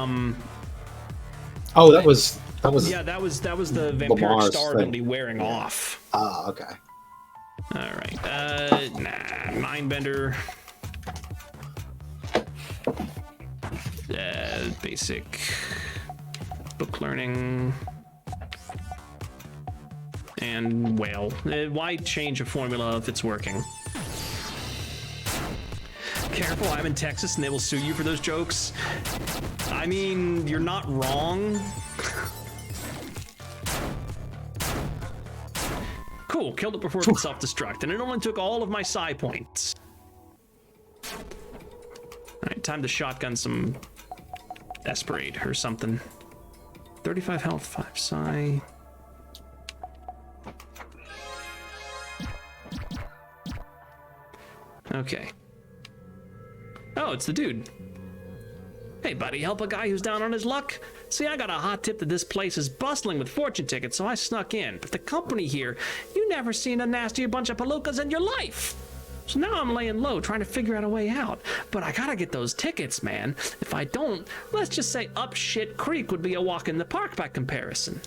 Oh, that was yeah, that was the vampiric Lamar's star thing. ability wearing off. Ah, okay. Alright. Nah, Mindbender. Basic book learning. And whale. Why change a formula if it's working? Careful, I'm in Texas and they will sue you for those jokes. I mean, you're not wrong. Cool, killed it before it could self-destruct, and it only took all of my psi points. Alright, time to shotgun some Esperate or something. 35 health, 5 psi. Okay. Oh, it's the dude. Hey, buddy, help a guy who's down on his luck? See, I got a hot tip that this place is bustling with fortune tickets, so I snuck in. But the company here, you never seen a nastier bunch of palookas in your life. So now I'm laying low, trying to figure out a way out. But I gotta get those tickets, man. If I don't, let's just say up shit creek would be a walk in the park by comparison.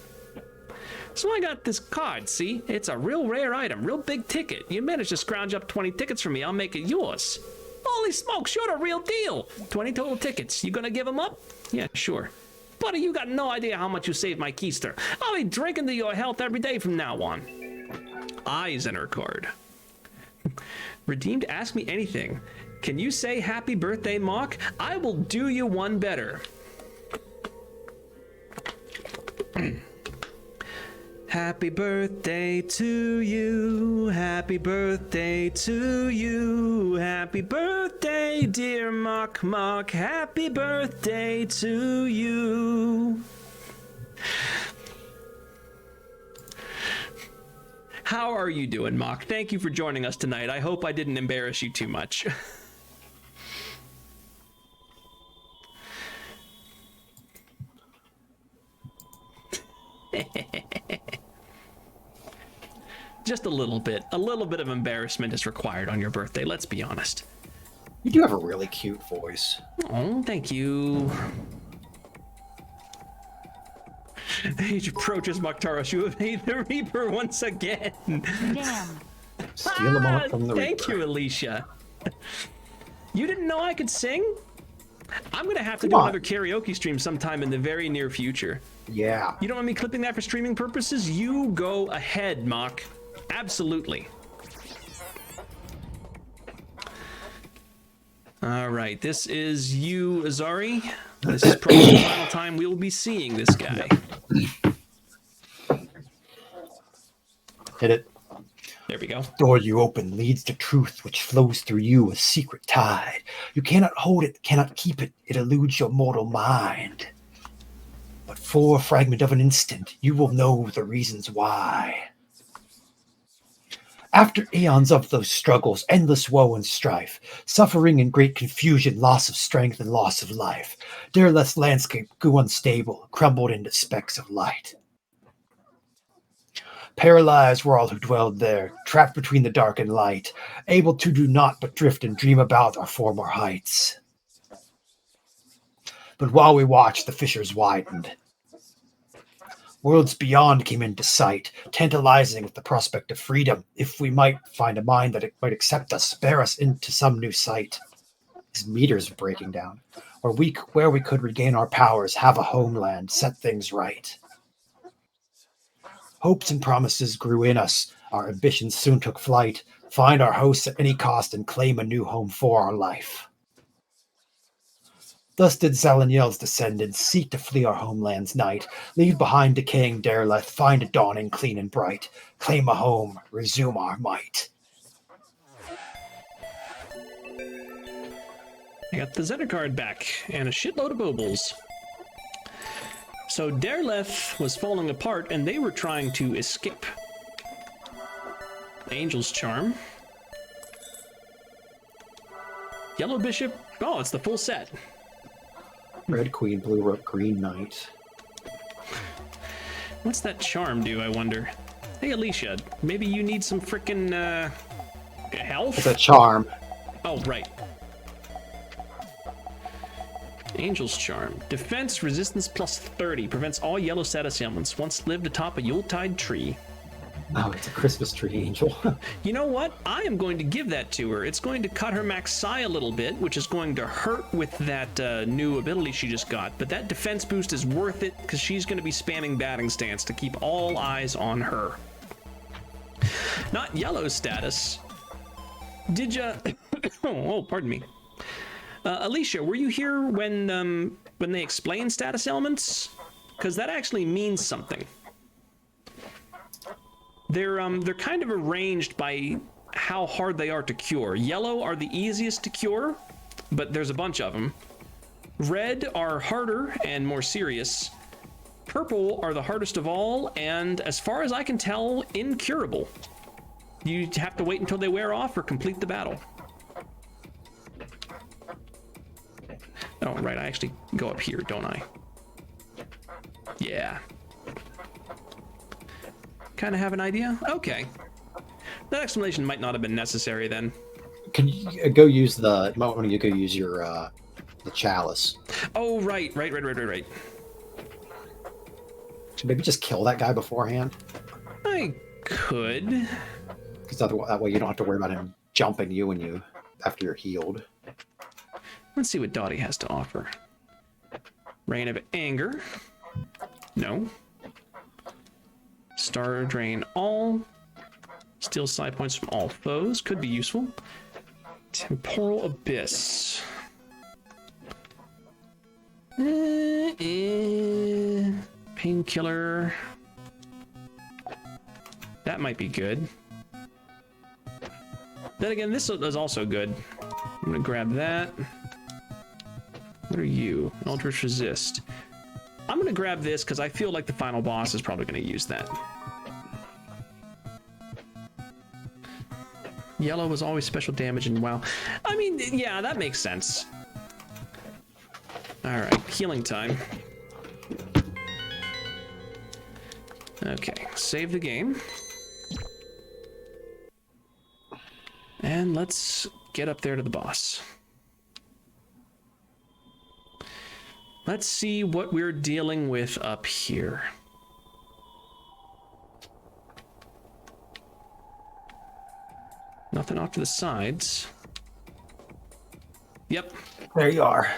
So I got this card, see? It's a real rare item, real big ticket. You manage to scrounge up 20 tickets for me, I'll make it yours. Holy smokes, you're the real deal. 20 total tickets. You gonna give them up? Yeah, sure. Buddy, you got no idea how much you saved my keister. I'll be drinking to your health every day from now on. Eisner card. Redeemed Ask Me Anything. Can you say happy birthday, Mock? I will do you one better. Happy birthday to you. Happy birthday to you. Happy birthday, dear Mock Mock. Happy birthday to you. How are you doing, Mock? Thank you for joining us tonight. I hope I didn't embarrass you too much. Just a little bit of embarrassment is required on your birthday, let's be honest. You do have a really cute voice. Oh, thank you. Age approaches Maktaros. You have made the Reaper once again. Damn. Steal them all from the Thank Reaper. you, Alicia. You didn't know I could sing? I'm gonna have to Come do on. another karaoke stream sometime in the very near future. Yeah. You don't want me clipping that for streaming purposes? You go ahead, Mock. Absolutely. All right, this is you, Azari. This is probably the final time we will be seeing this guy. Hit it. There we go. Door you open leads to truth which flows through you, a secret tide. You cannot hold it, cannot keep it. It eludes your mortal mind. But for a fragment of an instant, you will know the reasons why. After eons of those struggles, endless woe and strife, suffering and great confusion, loss of strength and loss of life, Derleth's landscape grew unstable, crumbled into specks of light. Paralyzed were all who dwelled there, trapped between the dark and light, able to do naught but drift and dream about our former heights. But while we watched, the fissures widened. Worlds beyond came into sight, tantalizing with the prospect of freedom, if we might find a mind that it might accept us, bear us into some new sight. His meters are breaking down, where we could regain our powers, have a homeland, set things right. Hopes and promises grew in us, our ambitions soon took flight, find our hosts at any cost and claim a new home for our life. Thus did Zalaniel's descendants seek to flee our homeland's night, leave behind decaying Derleth, find a dawning clean and bright, claim a home, resume our might. I got the Zeta card back and a shitload of baubles. So Derleth was falling apart and they were trying to escape. Angel's Charm. Yellow Bishop. Oh, it's the full set. Red Queen, Blue Rook, Green Knight. What's that charm do, I wonder? Hey, Alicia, maybe you need some frickin' health? It's a charm. Oh, right. Angel's Charm. Defense, resistance plus 30. Prevents all yellow status ailments. Once lived atop a Yuletide tree. Oh, it's a Christmas tree angel. You know what? I am going to give that to her. It's going to cut her max psi a little bit, which is going to hurt with that new ability she just got. But that defense boost is worth it because she's going to be spamming batting stance to keep all eyes on her. Not yellow status. Did ya? Oh, pardon me. Alicia, were you here when they explained status elements? Because that actually means something. They're kind of arranged by how hard they are to cure. Yellow are the easiest to cure, but there's a bunch of them. Red are harder and more serious. Purple are the hardest of all, and as far as I can tell, incurable. You have to wait until they wear off or complete the battle. Oh, right, I actually go up here, don't I? Yeah. Kind of have an idea? Okay. That explanation might not have been necessary then. Can you go use the? You might want to go use your the chalice. Oh, right. So maybe just kill that guy beforehand, I could. because that way you don't have to worry about him jumping you when you after you're healed. Let's see what Dottie has to offer. Reign of Anger. No. Star Drain All. Steal side points from all foes. Could be useful. Temporal Abyss. Painkiller. That might be good. Then again, this is also good. I'm gonna grab that. What are you? Eldritch Resist. I'm gonna grab this because I feel like the final boss is probably gonna use that. Yellow was always special damage and WoW. I mean, yeah, that makes sense. All right, healing time. Okay, save the game. And let's get up there to the boss. Let's see what we're dealing with up here. Nothing off to the sides. Yep. There you are.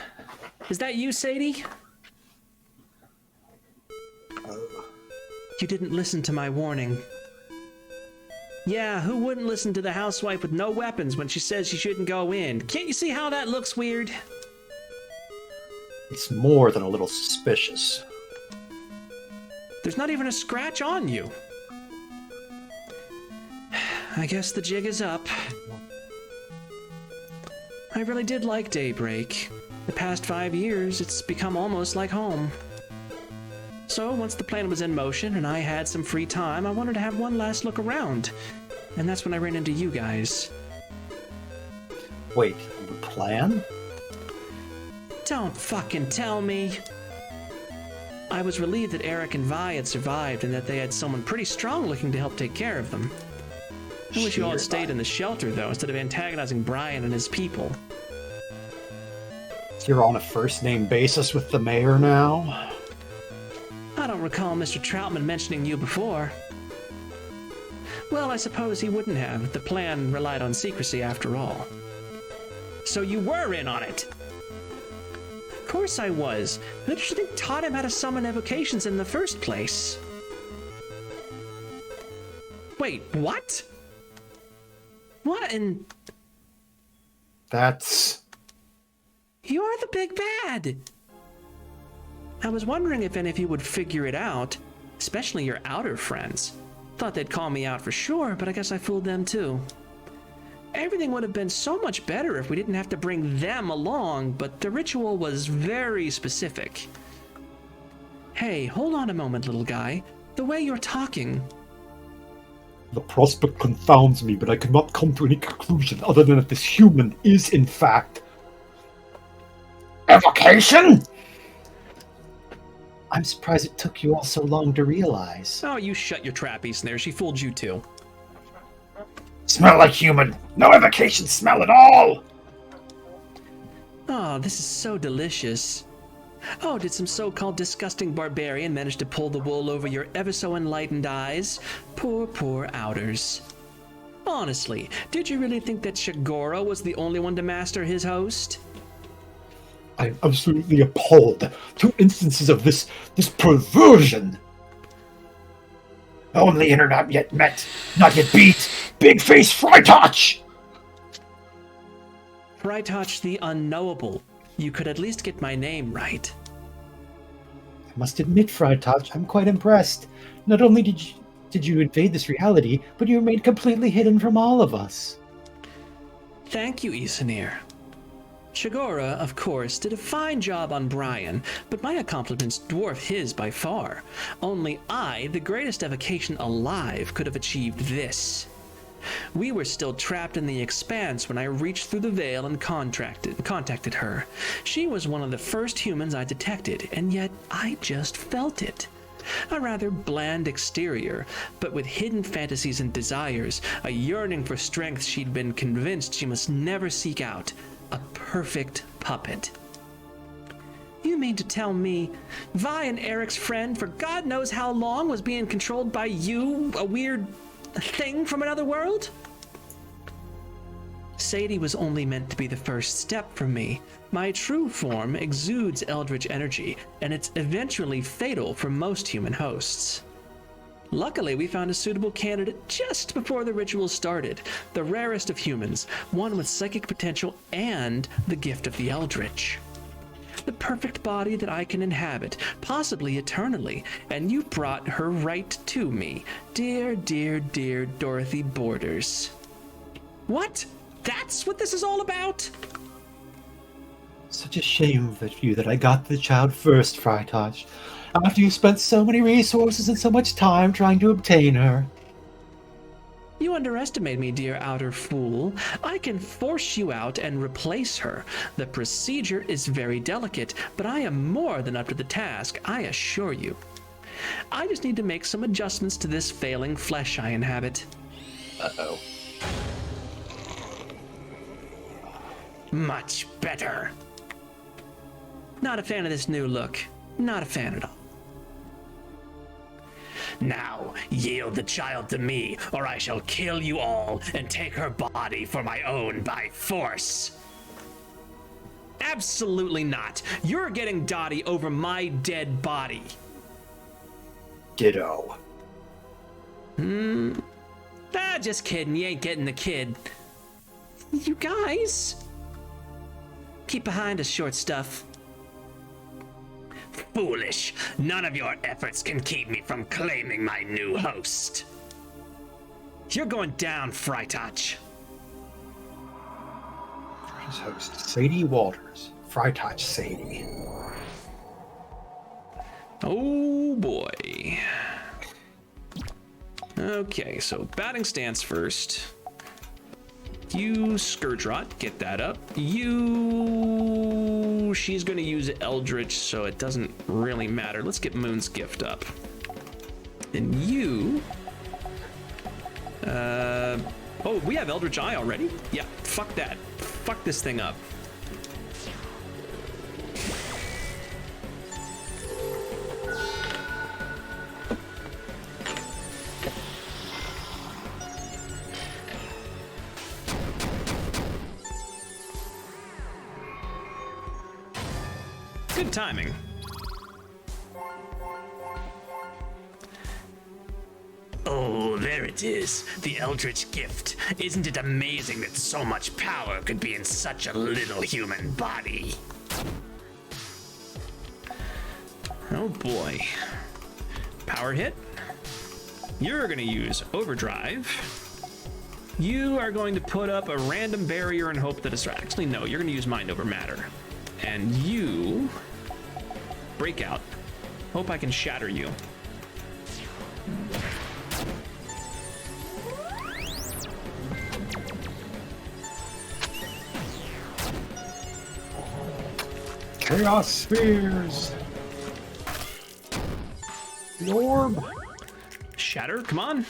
Is that you, Sadie? You didn't listen to my warning. Yeah, who wouldn't listen to the housewife with no weapons when she says she shouldn't go in? Can't you see how that looks weird? It's more than a little suspicious. There's not even a scratch on you. I guess the jig is up. I really did like Daybreak. The past 5 years, it's become almost like home. So once the plan was in motion and I had some free time, I wanted to have one last look around. And that's when I ran into you guys. Wait, the plan? Don't fucking tell me. I was relieved that Eric and Vi had survived and that they had someone pretty strong looking to help take care of them. I wish you all had stayed in the shelter, though, instead of antagonizing Brian and his people. You're on a first-name basis with the mayor now? I don't recall Mr. Troutman mentioning you before. Well, I suppose he wouldn't have. The plan relied on secrecy after all. So you were in on it? Of course I was. Who did you think taught him how to summon evocations in the first place? Wait, what? What in... That's... You're the big bad! I was wondering if any of you would figure it out, especially your outer friends. Thought they'd call me out for sure, but I guess I fooled them too. Everything would have been so much better if we didn't have to bring them along, but the ritual was very specific. Hey, hold on a moment, little guy. The way you're talking... The prospect confounds me, but I cannot come to any conclusion other than that this human is, in fact... Evocation? I'm surprised it took you all so long to realize. Oh, you shut your trappies there. She fooled you too. Smell like human. No evocation smell at all. Oh, this is so delicious. Oh, did some so-called disgusting barbarian manage to pull the wool over your ever-so-enlightened eyes? Poor, poor outers. Honestly, did you really think that Shigoro was the only one to master his host? I'm absolutely appalled. 2 instances of this perversion. Only internet yet met, not yet beat. Big face Freitouch! Freitouch the Unknowable. You could at least get my name right. I must admit, Freitouch, I'm quite impressed. Not only did you invade this reality, but you remained completely hidden from all of us. Thank you, Isanir. Shigora, of course, did a fine job on Brian, but my accomplishments dwarf his by far. Only I, the greatest evocation alive, could have achieved this. We were still trapped in the expanse when I reached through the veil and contacted her. She was one of the first humans I detected, and yet I just felt it. A rather bland exterior, but with hidden fantasies and desires, a yearning for strength she'd been convinced she must never seek out. A perfect puppet. You mean to tell me Vi and Eric's friend for God knows how long was being controlled by you, a weird thing from another world? Sadie was only meant to be the first step for me. My true form exudes eldritch energy, and it's eventually fatal for most human hosts. Luckily, we found a suitable candidate just before the ritual started, the rarest of humans, one with psychic potential and the gift of the eldritch. The perfect body that I can inhabit, possibly eternally, and you brought her right to me, dear, dear, dear Dorothy Borders. What? That's what this is all about? Such a shame for you that I got the child first, Freitag. After you spent so many resources and so much time trying to obtain her. You underestimate me, dear outer fool. I can force you out and replace her. The procedure is very delicate, but I am more than up to the task, I assure you. I just need to make some adjustments to this failing flesh I inhabit. Uh-oh. Much better. Not a fan of this new look. Not a fan at all. Now, yield the child to me, or I shall kill you all and take her body for my own by force. Absolutely not. You're getting Dottie over my dead body. Ditto. Just kidding. You ain't getting the kid. You guys? Keep behind us, short stuff. Foolish. None of your efforts can keep me from claiming my new host. You're going down, Freitag. His host, Sadie Walters. Freitag Sadie. Oh boy. Okay, so batting stance first. You, Skurdrot, get that up. You... She's going to use Eldritch, so it doesn't really matter. Let's get Moon's Gift up. And you... Oh, we have Eldritch Eye already? Yeah, fuck that. Fuck this thing up. Good timing. Oh, there it is. The Eldritch Gift. Isn't it amazing that so much power could be in such a little human body? Oh boy. Power hit. You're gonna use Overdrive. You are going to put up a random barrier and hope that it's... Actually, no, you're gonna use Mind Over Matter. And you... Breakout. Hope I can shatter you. Chaos Spheres. The orb. Shatter, come on.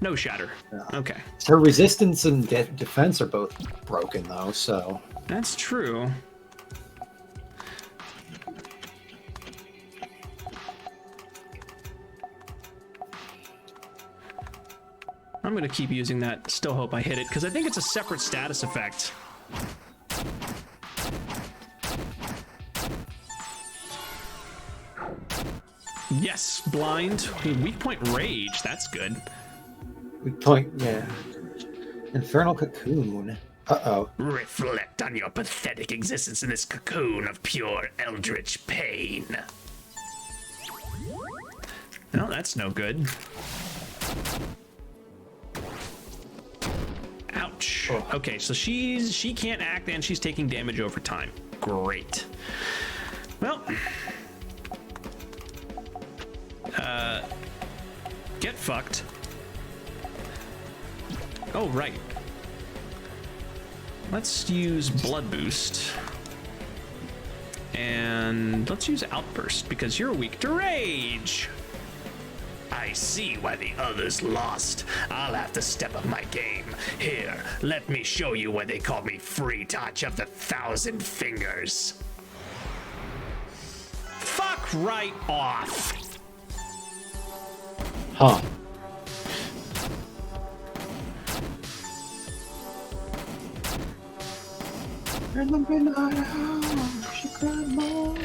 No shatter. Yeah. Okay. Her resistance and defense are both broken, though, so... That's true. I'm going to keep using that. Still hope I hit it, because I think it's a separate status effect. Yes, blind. Weak point rage. That's good. Weak point, yeah. Infernal Cocoon. Uh-oh. Reflect on your pathetic existence in this cocoon of pure eldritch pain. No, that's no good. Ouch. Oh. Okay, so she can't act and she's taking damage over time. Great. Well, get fucked. Oh, right. Let's use Blood Boost. And let's use Outburst, because you're weak to Rage. I see why the others lost. I'll have to step up my game. Here, let me show you why they call me Freitag of the Thousand Fingers. Fuck right off. Huh. In the midnight hour, she cried more.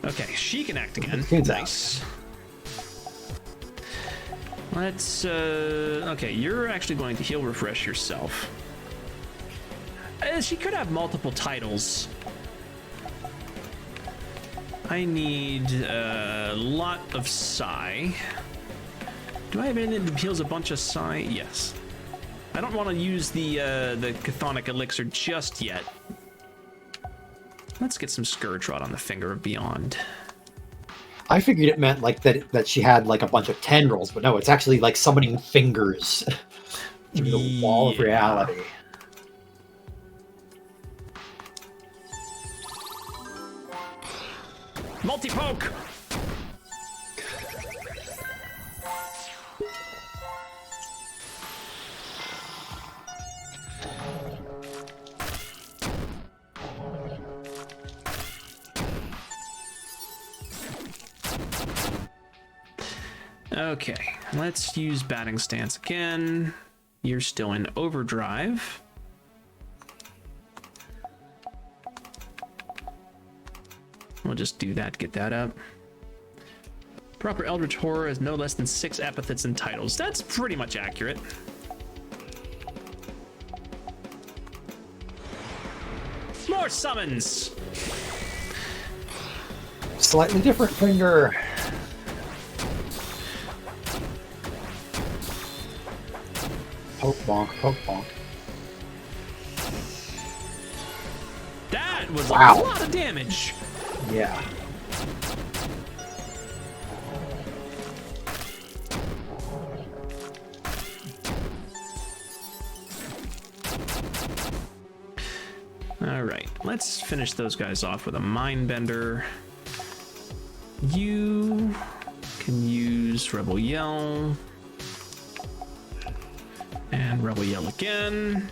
Okay, she can act again. Kids Nice. Let's, okay, you're actually going to heal refresh yourself. She could have multiple titles. I need a lot of psi. Do I have anything that heals a bunch of psi? Yes. I don't want to use the chthonic elixir just yet. Let's get some Scourge Rod on the Finger of Beyond. I figured it meant like that she had like a bunch of tendrils, but no, it's actually like summoning fingers through the wall of reality. Multi-poke! Okay, let's use batting stance again. You're still in overdrive. We'll just do that, get that up. Proper Eldritch Horror has no less than 6 epithets and titles. That's pretty much accurate. More summons! Slightly different finger. Poke bonk, poke bonk. That was Wow. a lot of damage. Yeah. All right, let's finish those guys off with a Mindbender. You can use Rebel Yell. And Rebel Yell again.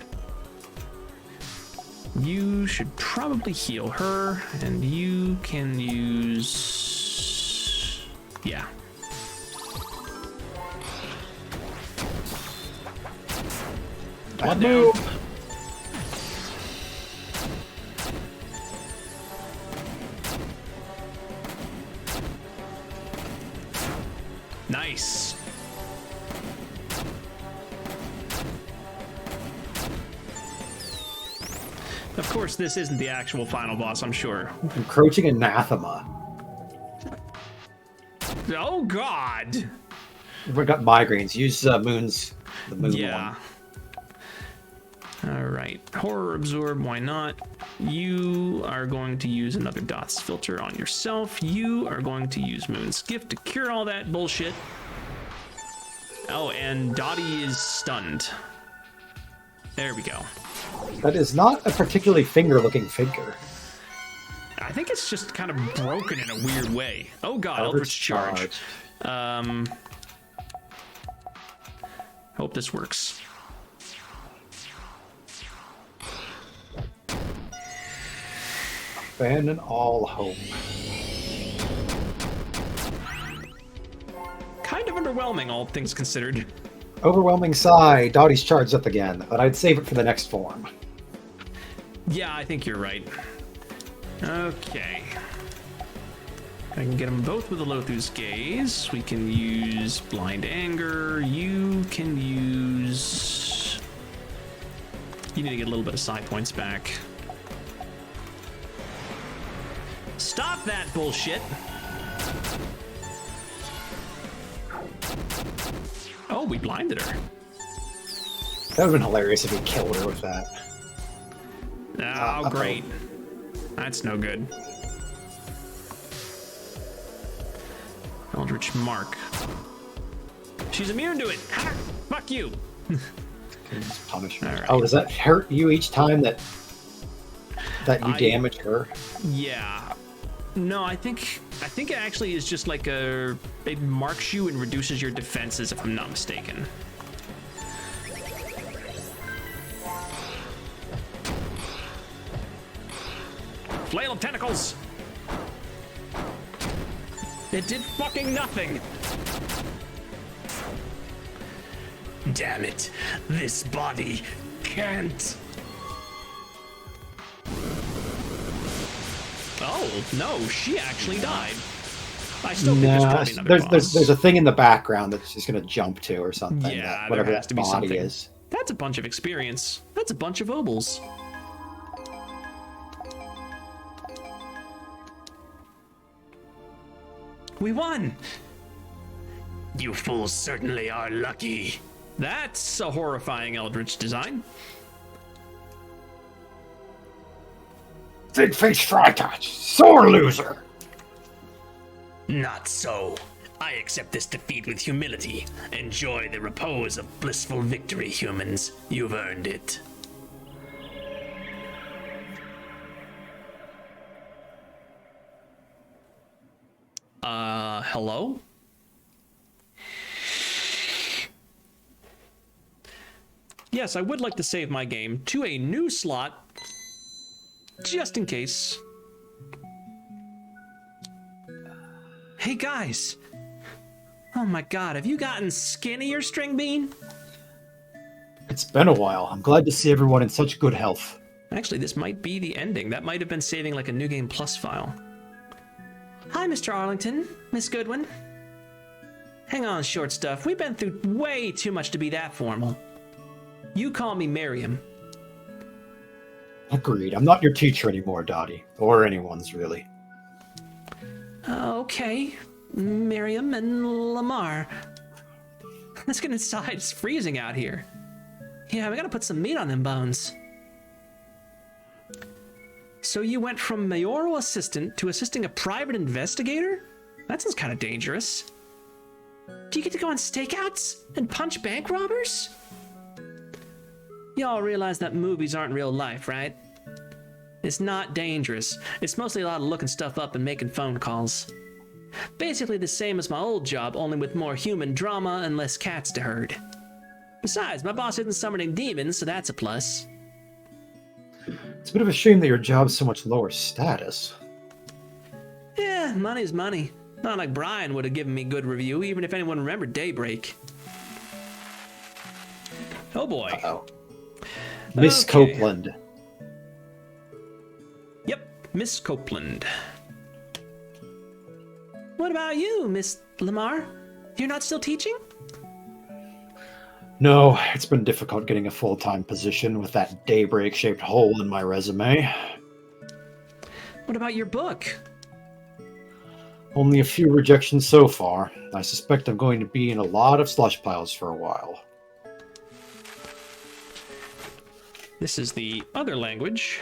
You should probably heal her, and you can use... yeah. Bad move. Nice. Of course, this isn't the actual final boss, I'm sure. Encroaching anathema. Oh, God! We've got migraines. Use the moon Yeah. All right. Horror Absorb, why not? You are going to use another Dots filter on yourself. You are going to use Moon's Gift to cure all that bullshit. Oh, and Dottie is stunned. There we go. That is not a particularly finger-looking figure. I think it's just kind of broken in a weird way. Oh god, Eldritch Charge. Hope this works. Abandon all hope. Kind of underwhelming, all things considered. Overwhelming sigh. Dottie's charged up again, but I'd save it for the next form. Yeah, I think you're right. Okay. I can get them both with a Lothu's Gaze. We can use Blind Anger. You can use... You need to get a little bit of side points back. Stop that bullshit! Oh, we blinded her. That would have been hilarious if he killed her with that. Oh, great. That's no good. Eldritch Mark. She's immune to it. Ha! Fuck you. Punishment. Right. Oh, does that hurt you each time that you damage her? Yeah. No, I think it actually is just like it marks you and reduces your defenses, if I'm not mistaken. Flail of Tentacles! It did fucking nothing! Damn it. This body can't. Oh, no, she actually died. I still think there's probably another boss. There's a thing in the background that's just going to jump to or something. Yeah, whatever there has that to be body something. is. That's a bunch of experience. That's a bunch of obols. We won! You fools certainly are lucky. That's a horrifying eldritch design. Big face striker, sore loser. Not so. I accept this defeat with humility. Enjoy the repose of blissful victory, humans. You've earned it. Hello? Yes, I would like to save my game to a new slot, just in case. Hey guys! Oh my god, have you gotten skinnier, String Bean? It's been a while. I'm glad to see everyone in such good health. Actually, this might be the ending. That might have been saving like a New Game Plus file. Hi, Mr. Arlington. Miss Goodwin. Hang on, short stuff. We've been through way too much to be that formal. You call me Miriam. Agreed. I'm not your teacher anymore, Dottie. Or anyone's, really. Okay. Miriam and Lamar. Let's get inside. It's freezing out here. Yeah, we gotta put some meat on them bones. So you went from mayoral assistant to assisting a private investigator? That sounds kind of dangerous. Do you get to go on stakeouts and punch bank robbers? Y'all realize that movies aren't real life, right? It's not dangerous. It's mostly a lot of looking stuff up and making phone calls. Basically the same as my old job, only with more human drama and less cats to herd. Besides, my boss isn't summoning demons, so that's a plus. It's a bit of a shame that your job's so much lower status. Yeah, money's money. Not like Brian would have given me good review, even if anyone remembered Daybreak. Oh boy. Uh-oh. Miss Okay. Copeland. Yep, Miss Copeland. What about you, Miss Lamar? You're not still teaching? No, it's been difficult getting a full-time position with that daybreak-shaped hole in my resume. What about your book? Only a few rejections so far. I suspect I'm going to be in a lot of slush piles for a while. This is the other language.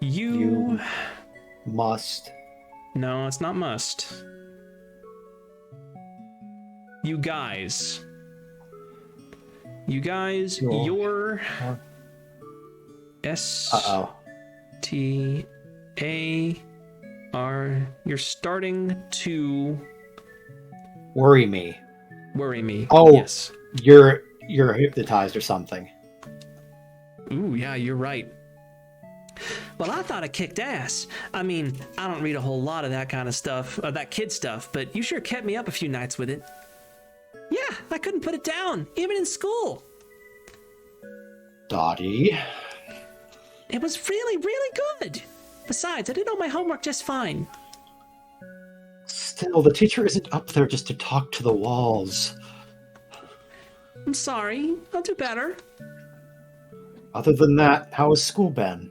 You... Must. No, it's not must. You guys. You guys, Sure. your... Uh-oh. S-T-A-R... You're starting to... Worry me. worry me. Oh. Yes. You're hypnotized or something. Ooh, yeah, you're right. Well, I thought I kicked ass. I mean, I don't read a whole lot of that kind of stuff, that kid stuff, but you sure kept me up a few nights with it. Yeah, I couldn't put it down, even in school. Dottie. It was really, really good. Besides, I did all my homework just fine. Still, the teacher isn't up there just to talk to the walls. I'm sorry. I'll do better. Other than that, how has school been?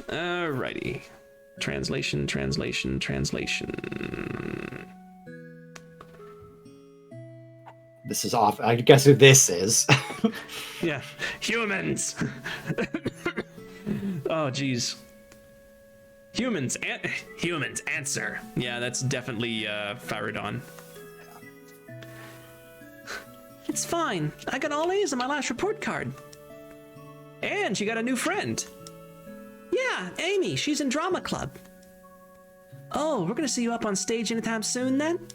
Alrighty. Translation. This is off. I guess who this is. Yeah. Humans. Oh, geez. Humans, answer. Yeah, that's definitely Faradon. It's fine. I got all A's on my last report card. And she got a new friend. Yeah, Amy. She's in drama club. Oh, we're gonna see you up on stage anytime soon then?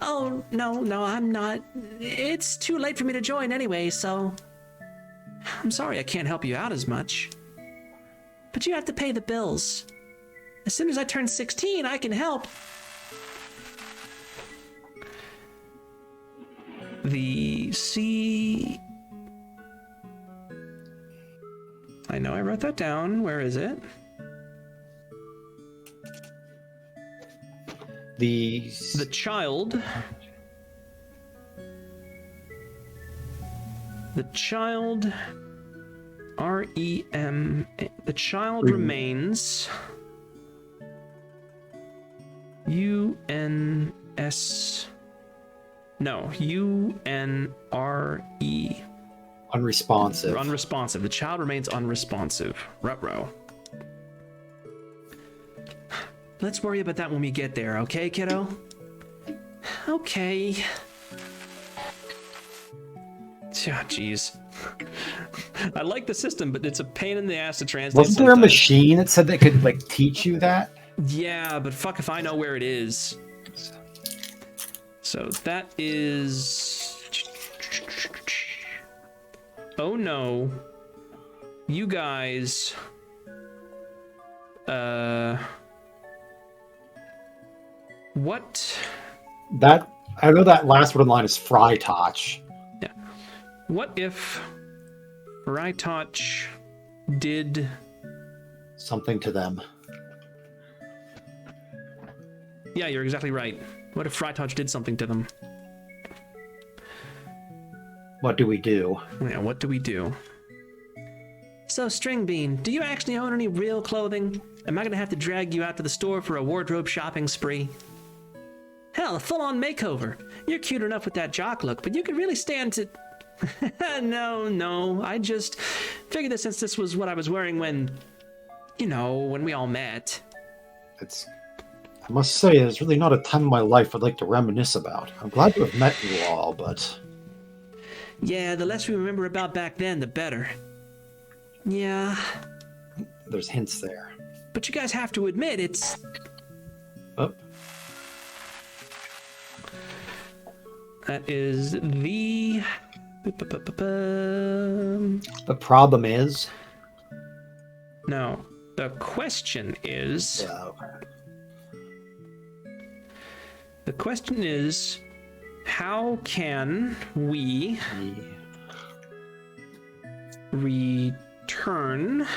Oh, no, I'm not. It's too late for me to join anyway, so... I'm sorry I can't help you out as much. But you have to pay the bills. As soon as I turn 16, I can help. The C... I know I wrote that down. Where is it? The child. The child. R-E-M. The child remains. U-N-S. No, U-N-R-E. unresponsive. Unresponsive. The child remains unresponsive. Ruh-roh. Let's worry about that when we get there, okay, kiddo? Okay. Jeez. I like the system, but it's a pain in the ass to translate. Wasn't there a machine that said that could like teach you that? Yeah, but fuck if I know where it is. So that is... Oh no. You guys... What? That... I know that last word line is Freitouch. Yeah. What if Freitouch did... something to them? Yeah, you're exactly right. What if Freitouch did something to them? What do we do? Yeah, what do we do? So, Stringbean, do you actually own any real clothing? Am I gonna have to drag you out to the store for a wardrobe shopping spree? Hell, a full-on makeover. You're cute enough with that jock look, but you could really stand to... No, I just figured that since this was what I was wearing when... You know, when we all met. I must say, there's really not a time in my life I'd like to reminisce about. I'm glad to have met you all, but... Yeah, the less we remember about back then, the better. Yeah. There's hints there. But you guys have to admit, it's... Oh. That is the... The problem is... No. The question is... Yeah, okay. The question is, how can we return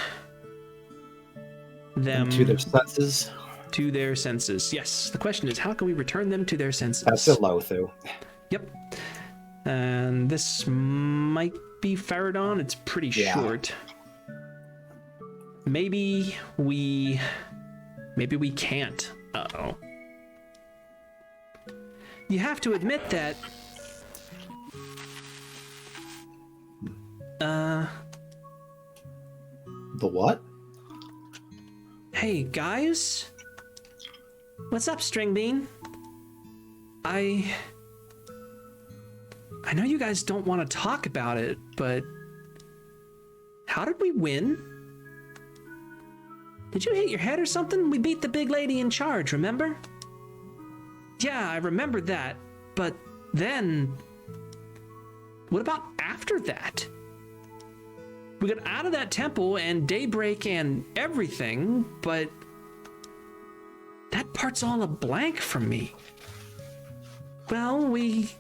them to their senses? To their senses. Yes. The question is, how can we return them to their senses? That's a Lothu. Yep. And this might be Faradon. It's pretty short. Maybe we can't. Uh-oh. You have to admit that... The what? Hey, guys? What's up, Stringbean? I know you guys don't want to talk about it, but... How did we win? Did you hit your head or something? We beat the big lady in charge, remember? Yeah, I remember that, but then... What about after that? We got out of that temple and Daybreak and everything, but... That part's all a blank from me. Well, we...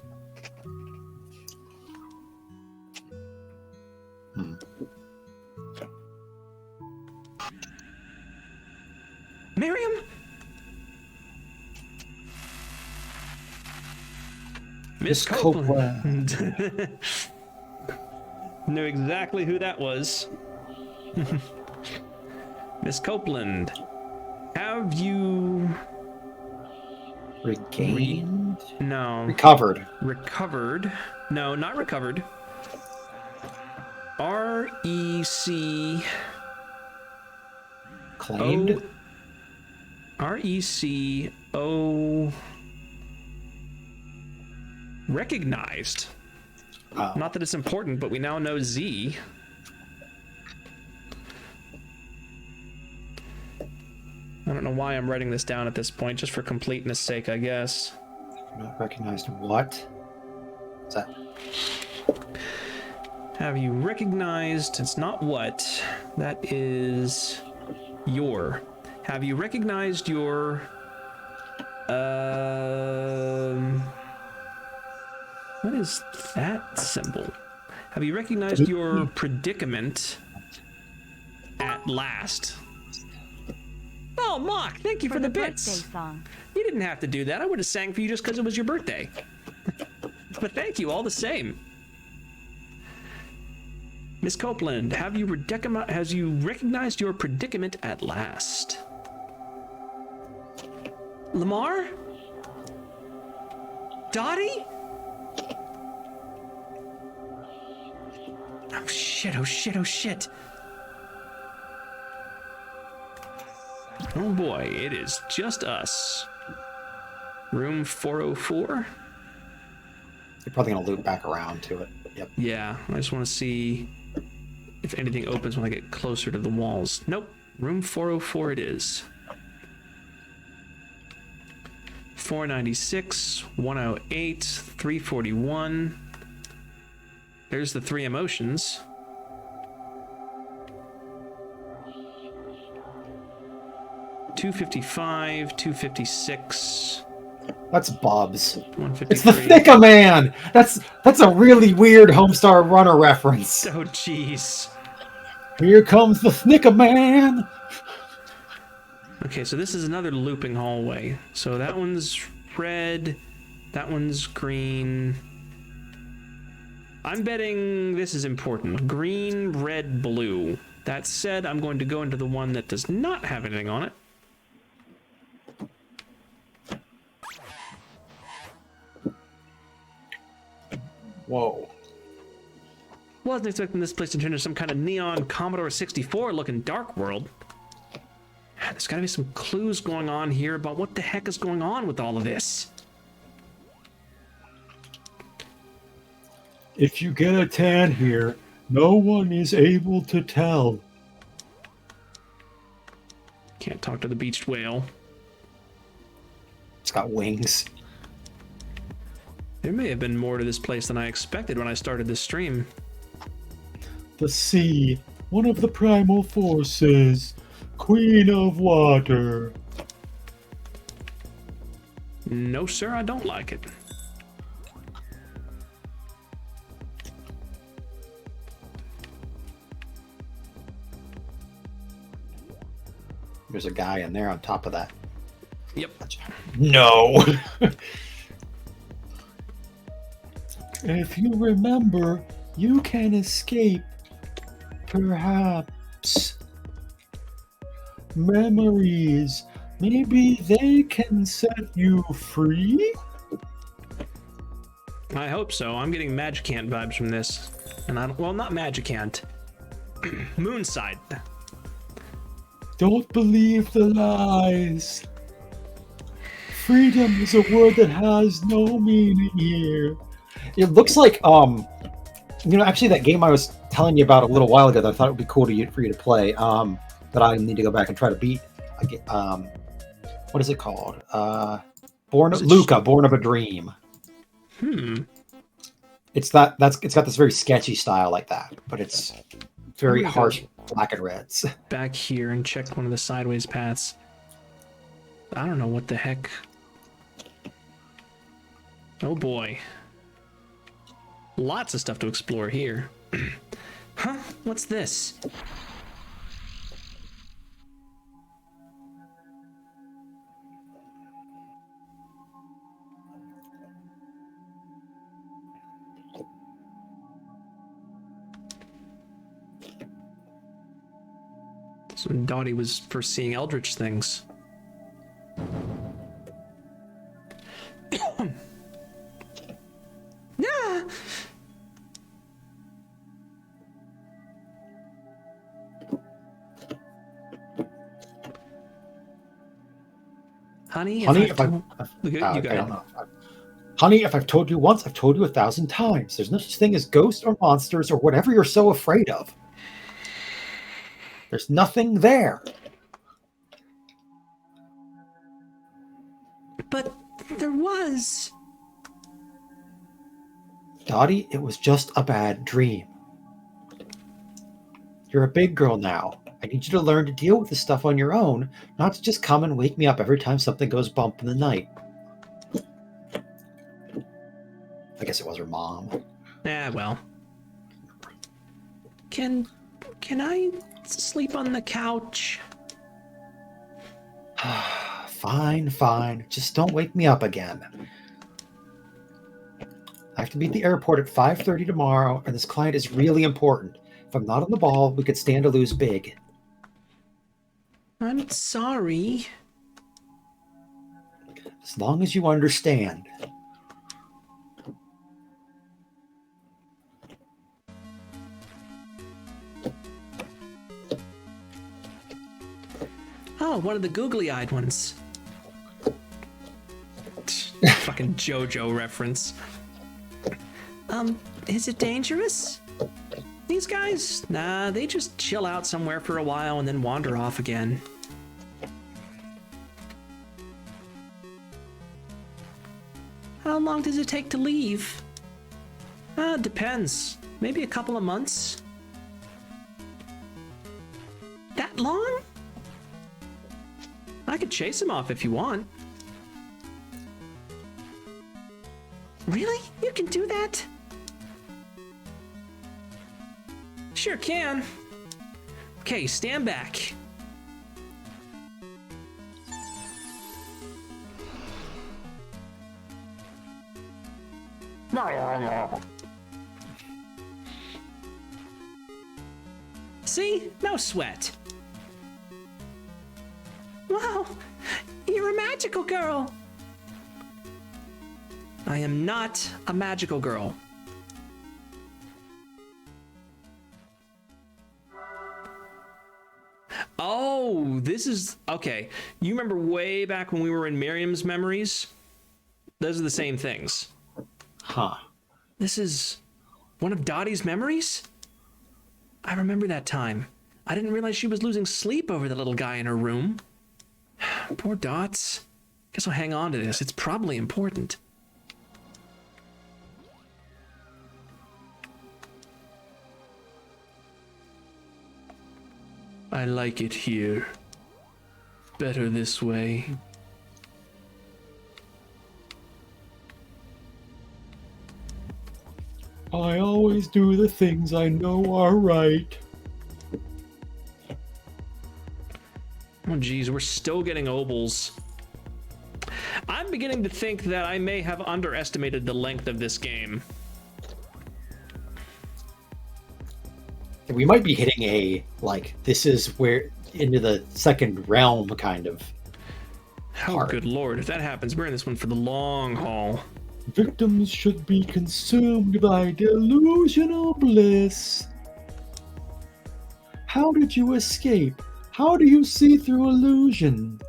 Miriam? Miss Copeland. Knew exactly who that was. Miss Copeland, have you... Regained? No. Recovered. Recovered. No, not recovered. R-E-C... Claimed? R-E-C-O... Recognized. Oh. Not that it's important, but we now know Z. I don't know why I'm writing this down at this point, just for completeness sake, I guess. Not recognized what? What's that? Have you recognized? It's not what. That is your. Have you recognized your What is that symbol? Have you recognized your predicament at last? Oh, Mock, thank you for the bits. Song. You didn't have to do that. I would have sang for you just because it was your birthday. But thank you all the same. Miss Copeland, has you recognized your predicament at last? Lamar? Dottie? Oh shit, oh shit, oh shit. Oh boy, it is just us. Room 404? You're probably going to loop back around to it. Yep. Yeah, I just want to see if anything opens when I get closer to the walls. Nope, room 404 it is. 496, 108, 341. There's the three emotions. $255, $256. That's Bob's. $153. It's the Thicka Man. That's a really weird Homestar Runner reference. Oh jeez. Here comes the Thicka Man. Okay, so this is another looping hallway. So that one's red, that one's green. I'm betting this is important. Green, red, blue. That said, I'm going to go into the one that does not have anything on it. Whoa. Wasn't expecting this place to turn into some kind of neon Commodore 64 looking dark world. There's gotta be some clues going on here about what the heck is going on with all of this. If you get a tan here, no one is able to tell. Can't talk to the beached whale. It's got wings. There may have been more to this place than I expected when I started this stream. The sea, one of the primal forces, queen of water. No, sir, I don't like it. There's a guy in there on top of that. Yep. No. If you remember, you can escape. Perhaps. Memories. Maybe they can set you free? I hope so. I'm getting Magicant vibes from this. And well, not Magicant. Moonside. Don't believe the lies. Freedom is a word that has no meaning here. It looks like actually that game I was telling you about a little while ago that I thought it would be cool for you to play. That I need to go back and try to beat. What is it called? Born of a Dream. It's got this very sketchy style like that, but it's very harsh black and reds. Back here and check one of the sideways paths. I don't know what the heck. Oh boy. Lots of stuff to explore here. Huh? What's this? So Dottie was first seeing eldritch things. Yeah. Honey, Honey, if I don't know. Honey, if I've told you once, I've told you 1,000 times. There's no such thing as ghosts or monsters or whatever you're so afraid of. There's nothing there. But there was. Dottie, it was just a bad dream. You're a big girl now. I need you to learn to deal with this stuff on your own, not to just come and wake me up every time something goes bump in the night. I guess it was her mom. Well. Can I sleep on the couch? Fine, fine. Just don't wake me up again. I have to be at the airport at 5:30 tomorrow, and this client is really important. If I'm not on the ball, we could stand to lose big. I'm sorry. As long as you understand. Oh, one of the googly-eyed ones. Fucking JoJo reference. Is it dangerous? These guys? Nah, they just chill out somewhere for a while and then wander off again. How long does it take to leave? Depends. Maybe a couple of months. That long? I could chase him off if you want. Really? You can do that? Sure can. Okay, stand back. See? No sweat. Wow, you're a magical girl. I am not a magical girl. Oh, this is okay. You remember way back when we were in Miriam's memories? Those are the same things. Huh. This is one of Dottie's memories? I remember that time. I didn't realize she was losing sleep over the little guy in her room. Poor Dots. Guess I'll hang on to this. It's probably important. I like it here. Better this way. I always do the things I know are right. Oh geez, we're still getting obols. I'm beginning to think that I may have underestimated the length of this game. We might be hitting a, like, this is where, into the second realm kind of Oh, part. good lord. If that happens, we're in this one for the long haul. Victims should be consumed by delusional bliss. How did you escape? How do you see through illusion?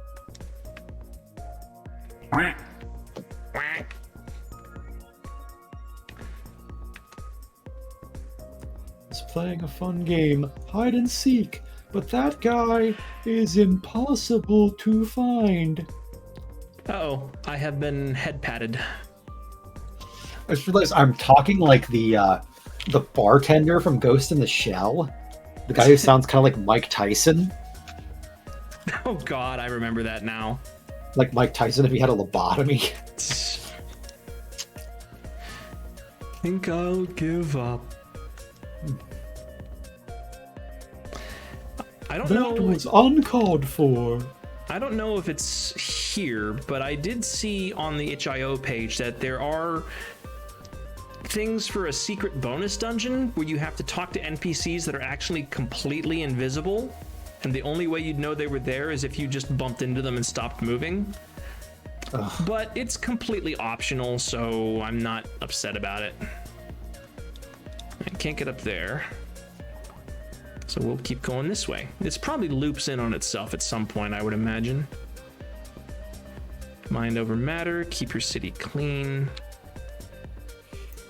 It's playing a fun game, hide and seek, but that guy is impossible to find. Uh-oh, I have been head patted. I just realized I'm talking like the bartender from Ghost in the Shell. The guy who sounds kind of like Mike Tyson. Oh god, I remember that now. Like Mike Tyson if he had a lobotomy. Think I'll give up. I don't know. That was uncalled for. I don't know if it's here, but I did see on the itch.io page that there are things for a secret bonus dungeon where you have to talk to NPCs that are actually completely invisible, and the only way you'd know they were there is if you just bumped into them and stopped moving. Ugh. But it's completely optional, so I'm not upset about it. I can't get up there. So we'll keep going this way. This probably loops in on itself at some point, I would imagine. Mind over matter, keep your city clean.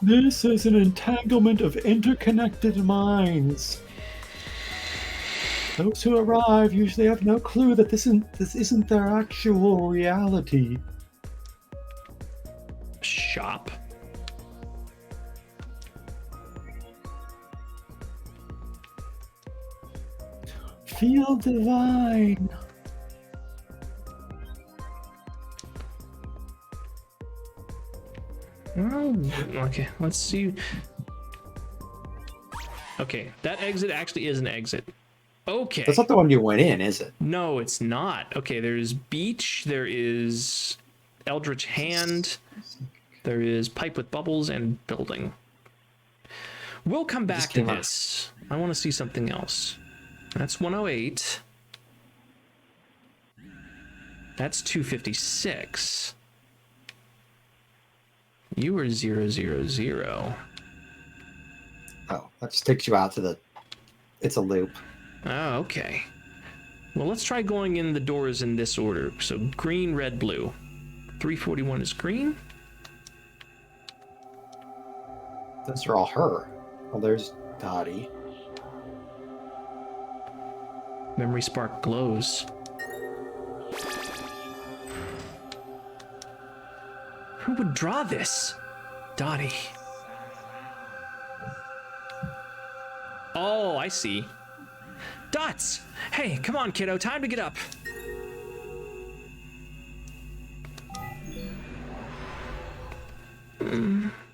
This is an entanglement of interconnected minds. Those who arrive usually have no clue that this isn't their actual reality. Shop. Feel divine. Oh, Okay, let's see. Okay, that exit actually is an exit. Okay. That's not the one you went in, is it? No, it's not. Okay, there's beach, there is Eldritch Hand, there is pipe with bubbles, and building. We'll come back to this. I want to see something else. That's 108. That's 256. You were 000. Oh, that just takes you out to the... It's a loop. Oh, okay. Well, let's try going in the doors in this order. So green, red, blue. 341 is green. Those are all her. Well, there's Dottie. Memory spark glows. Who would draw this? Dottie. Oh, I see. Dots! Hey, come on, kiddo. Time to get up.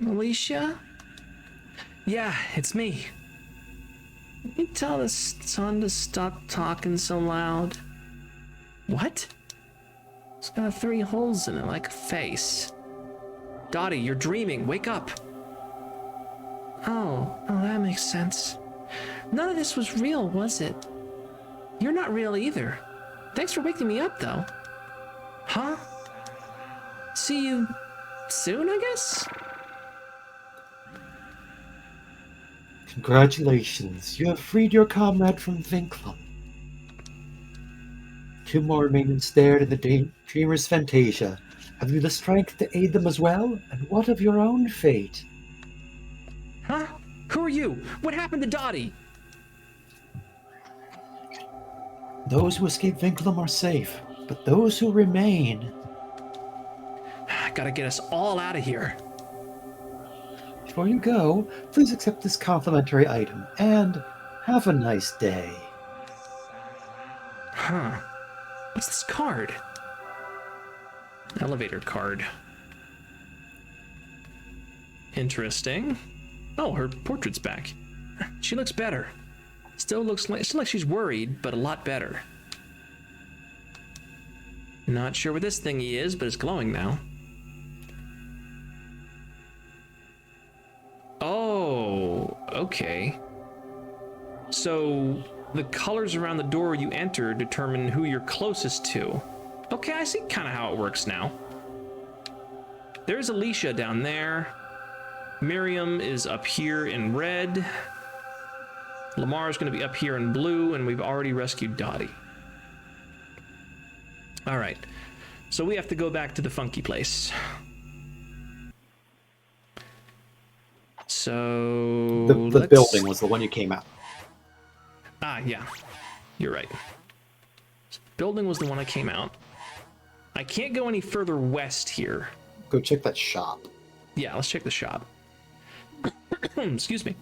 Alicia? Yeah, it's me. Can you tell the son to stop talking so loud? What? It's got 3 holes in it like a face. Dottie, you're dreaming. Wake up. Oh, that makes sense. None of this was real, was it? You're not real either. Thanks for waking me up, though. Huh? See you soon, I guess? Congratulations, you have freed your comrade from Vinklum. 2 more remain ensnared in the Dreamer's Fantasia. Have you the strength to aid them as well? And what of your own fate? Huh? Who are you? What happened to Dottie? Those who escape Vinklum are safe, but those who remain... Gotta get us all out of here. Before you go, please accept this complimentary item, and have a nice day. Huh. What's this card? Elevator card. Interesting. Oh, her portrait's back. She looks better. Still looks like she's worried, but a lot better. Not sure what this thingy is, but it's glowing now. Oh, okay. So the colors around the door you enter determine who you're closest to. Okay, I see kind of how it works now. There's Alicia down there. Miriam is up here in red. Lamar's going to be up here in blue, and we've already rescued Dottie. All right, so we have to go back to the funky place. So The building was the one you came out. Ah, yeah, you're right. Building was the one I came out. I can't go any further west here. Go check that shop. Yeah, let's check the shop. Excuse me.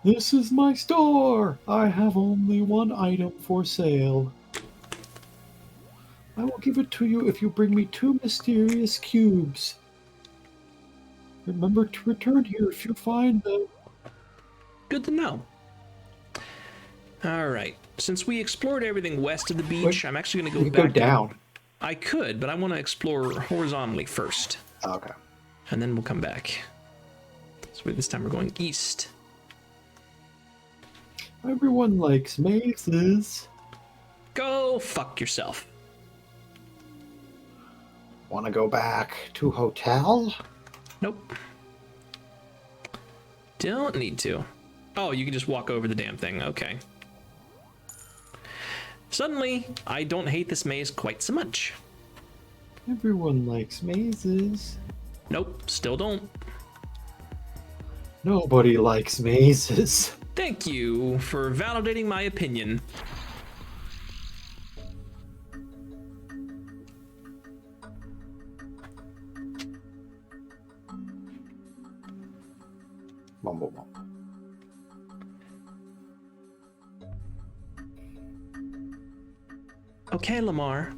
This is my store! I have only 1 item for sale. I will give it to you if you bring me 2 mysterious cubes. Remember to return here if you find them. Good to know. All right. Since we explored everything west of the beach, Wait, I'm actually going You to could go go back. down. I could, but I want to explore horizontally first, Oh, okay. and then we'll come back. So this time we're going east. Everyone likes mazes. Go fuck yourself. Want to go back to hotel? Nope. Don't need to. Oh, you can just walk over the damn thing. Okay. Suddenly, I don't hate this maze quite so much. Everyone likes mazes. Nope, still don't. Nobody likes mazes. Thank you for validating my opinion. Mumble mumble. Okay, Lamar.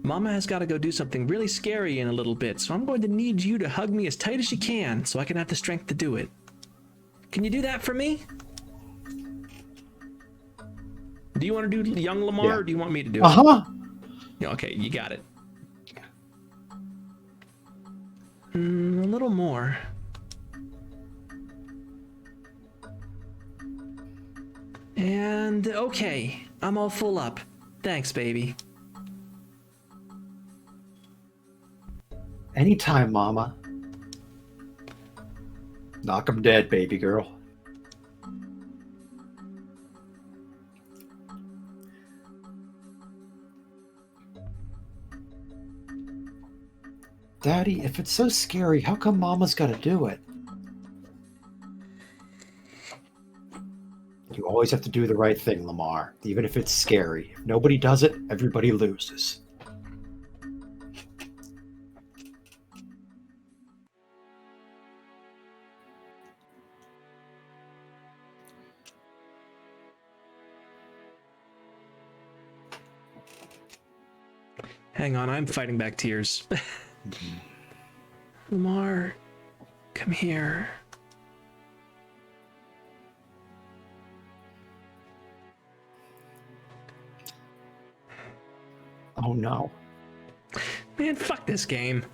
Mama has got to go do something really scary in a little bit, so I'm going to need you to hug me as tight as you can so I can have the strength to do it. Can you do that for me? Do you want to do young Lamar, or do you want me to do it? Uh-huh. Yeah, okay, you got it. A little more. And okay, I'm all full up. Thanks, baby. Anytime, Mama. Knock 'em dead, baby girl. Daddy, if it's so scary, how come Mama's gotta do it? You always have to do the right thing, Lamar, even if it's scary. If nobody does it, everybody loses. Hang on, I'm fighting back tears. Lamar, come here. Oh no. Man, fuck this game.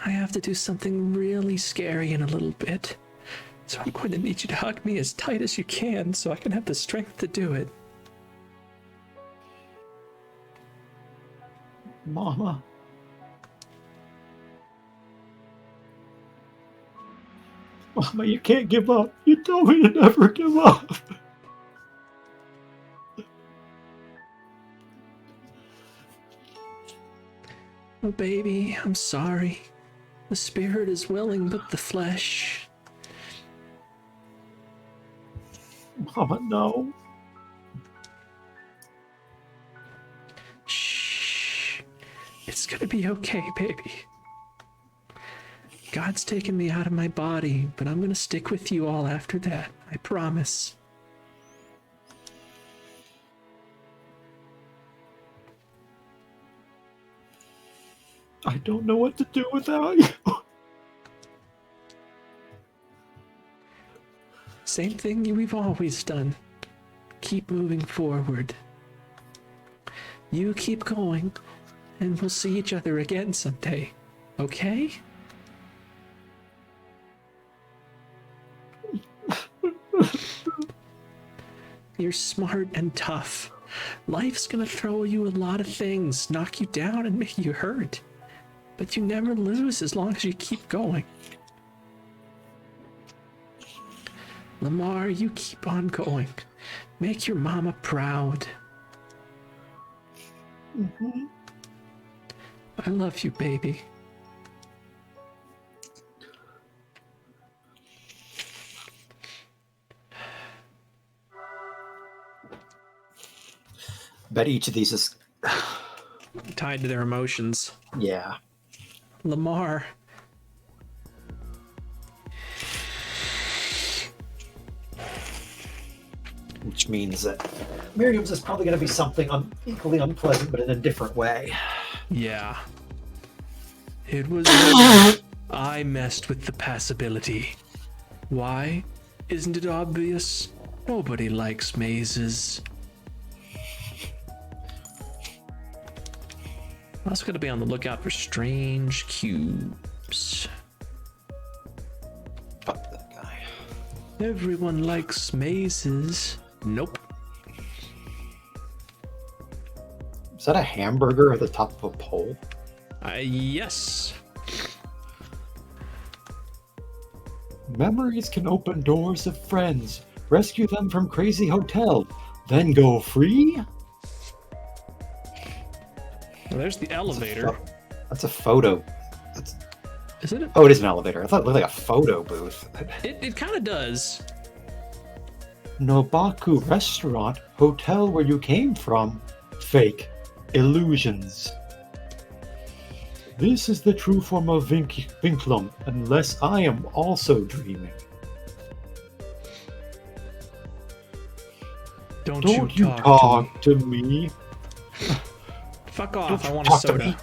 I have to do something really scary in a little bit. So I'm going to need you to hug me as tight as you can so I can have the strength to do it. Mama. Mama, you can't give up. You told me to never give up. Oh, baby, I'm sorry. The spirit is willing, but the flesh... Mama, no. Shh. It's gonna be okay, baby. God's taken me out of my body, but I'm gonna stick with you all after that. I promise. I don't know what to do without you. Same thing we've always done. Keep moving forward. You keep going, and we'll see each other again someday. Okay? You're smart and tough. Life's gonna throw you a lot of things, knock you down and make you hurt. But you never lose as long as you keep going. Lamar, you keep on going. Make your mama proud. Mm-hmm. I love you, baby. Bet each of these is... Tied to their emotions. Yeah. Lamar. Which means that Miriam's is probably going to be something equally unpleasant, but in a different way. Yeah. It was... I messed with the passability. Why? Isn't it obvious? Nobody likes mazes. I'm also going to be on the lookout for strange cubes. Fuck that guy. Everyone likes mazes. Nope. Is that a hamburger at the top of a pole? Yes. Memories can open doors of friends. Rescue them from crazy hotel. Then go free? Well, there's the elevator. That's a photo. Is it? Oh, it is an elevator. I thought it looked like a photo booth. It kind of does. Nobaku restaurant, hotel where you came from. Fake. Illusions. This is the true form of Vinklum, unless I am also dreaming. Don't Don't you you talk talk to me. Fuck off, Don't I you want a talk to soda. me.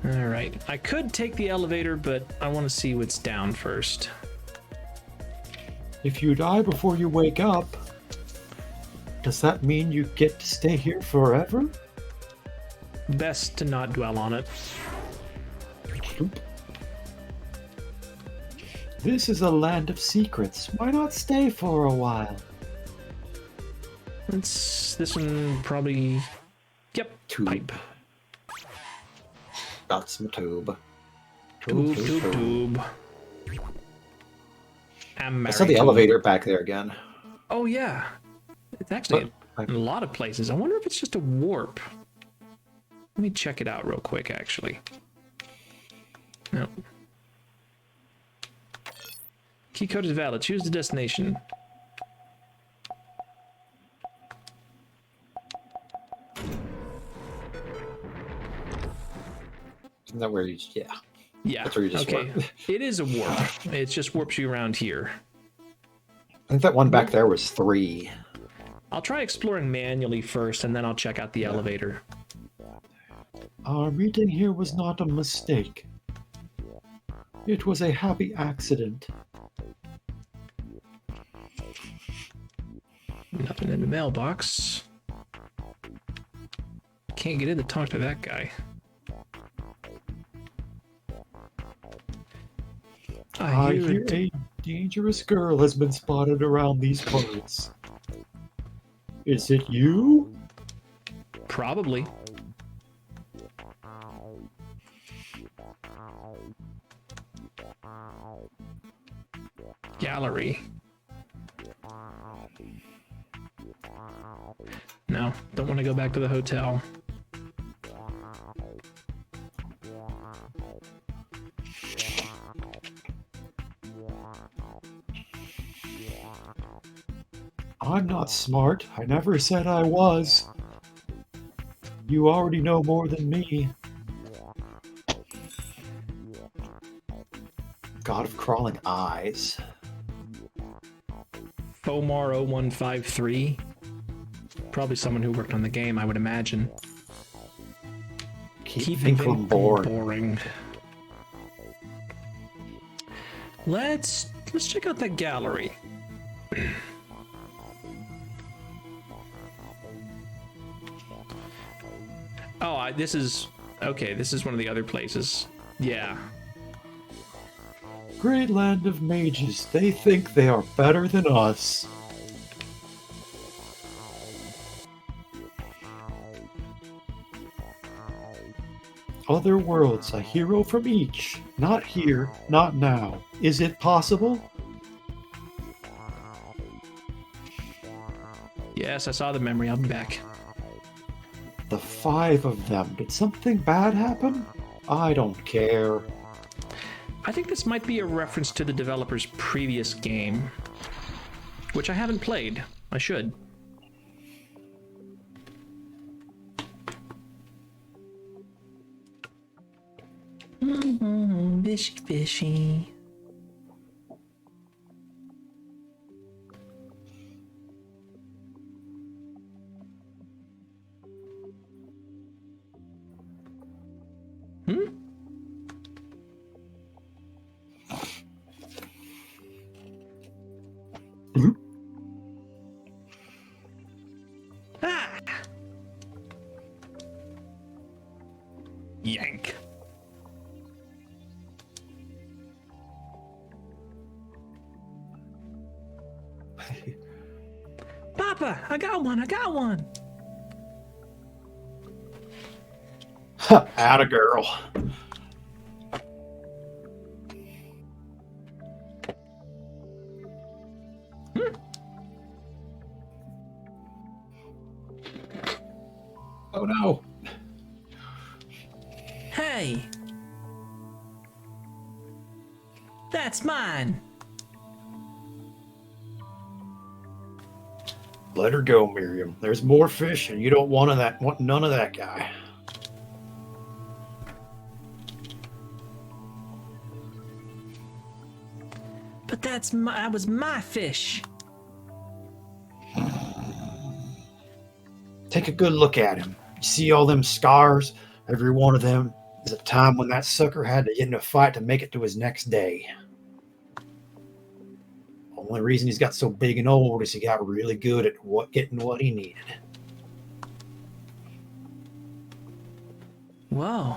Alright, I could take the elevator, but I want to see what's down first. If you die before you wake up, does that mean you get to stay here forever? Best to not dwell on it. This is a land of secrets. Why not stay for a while? This one probably... Yep, Tube. pipe. That's my tube. Tube. I'm I married saw the to elevator back there again. Oh yeah, it's actually But in a lot of places. I wonder if it's just a warp. Let me check it out real quick, actually. No. Key code is valid. Choose the destination. Isn't that where you? Yeah. Yeah. That's where you just okay. warp. It is a warp. It just warps you around here. I think that one back there was 3. I'll try exploring manually first, and then I'll check out the elevator. Our meeting here was not a mistake. It was a happy accident. Nothing in the mailbox. Can't get in to talk to that guy. I hear a dangerous girl has been spotted around these parts. Is it you? Probably. Gallery. No, don't want to go back to the hotel. I'm not smart. I never said I was. You already know more than me. God of crawling eyes. Fomar0153. Probably someone who worked on the game, I would imagine. Keep Finkel bored. Boring. Let's check out that gallery. Oh, this is okay. This is one of the other places. Yeah. Great land of mages. They think they are better than us. Other worlds, a hero from each. Not here, not now. Is it possible? Yes, I saw the memory. I'll be back. The 5 of them. Did something bad happen? I don't care. I think this might be a reference to the developer's previous game, which I haven't played. I should. Fishy, fishy. Ah! Yank. Papa, I got one. Atta girl. Oh no. Hey. That's mine. Let her go, Miriam. There's more fish, and you don't want none of that guy. But that was my fish. Take a good look at him. You see all them scars? Every one of them is a time when that sucker had to get in a fight to make it to his next day. Only reason he's got so big and old is he got really good at getting what he needed. Whoa.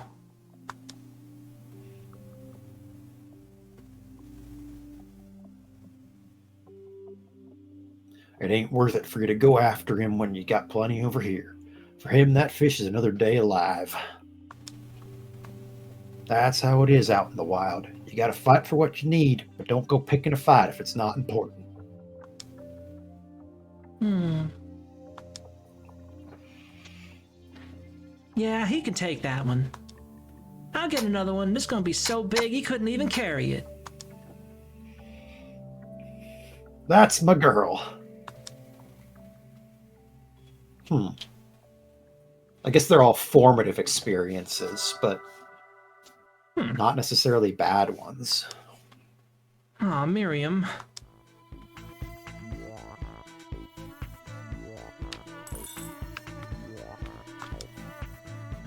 It ain't worth it for you to go after him when you got plenty over here. For him, that fish is another day alive. That's how it is out in the wild. You gotta fight for what you need, but don't go picking a fight if it's not important. Yeah, he can take that one. I'll get another one. This is gonna be so big he couldn't even carry it. That's my girl. I guess they're all formative experiences, but not necessarily bad ones. Aw, Miriam.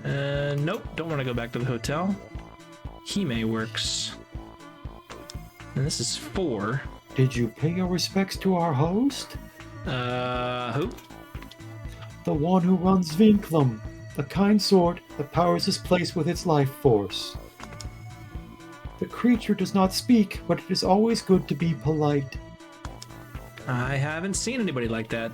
Nope, don't want to go back to the hotel. Hime works. And this is 4. Did you pay your respects to our host? Who? The one who runs Vinklum, the kind sort that powers this place with its life force. The creature does not speak, but it is always good to be polite. I haven't seen anybody like that.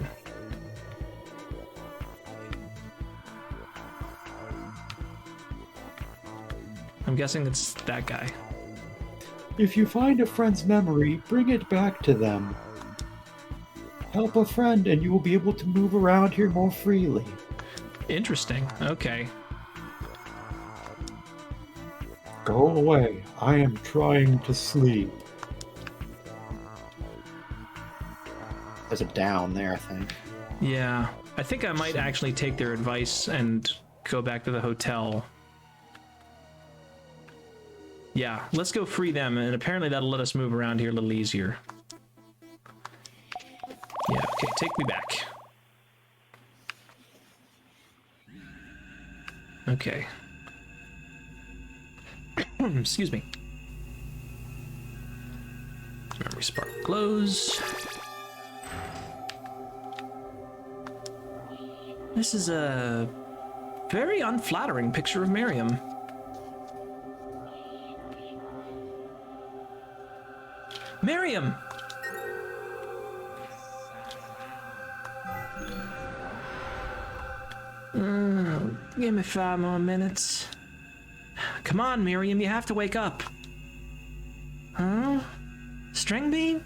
I'm guessing it's that guy. If you find a friend's memory, bring it back to them. Help a friend and you will be able to move around here more freely. Interesting. Okay. Go away. I am trying to sleep. There's a down there, I think. Yeah. I think I might actually take their advice and go back to the hotel. Yeah, let's go free them, and apparently that'll let us move around here a little easier. Yeah, okay, take me back. Okay. Excuse me. Memory spark close. This is a very unflattering picture of Miriam. Miriam! Give me 5 more minutes. Come on, Miriam, you have to wake up. Huh? String bean?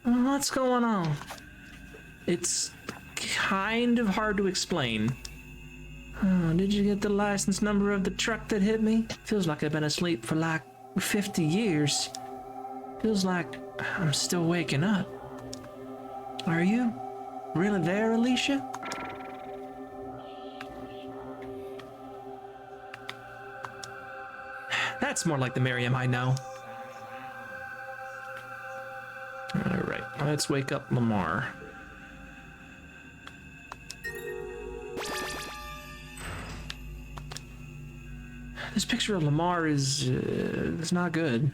What's going on? It's kind of hard to explain. Oh, did you get the license number of the truck that hit me? Feels like I've been asleep for like 50 years. Feels like I'm still waking up. Are you really there, Alicia? That's more like the Miriam I know. Alright, let's wake up Lamar. This picture of Lamar is not good.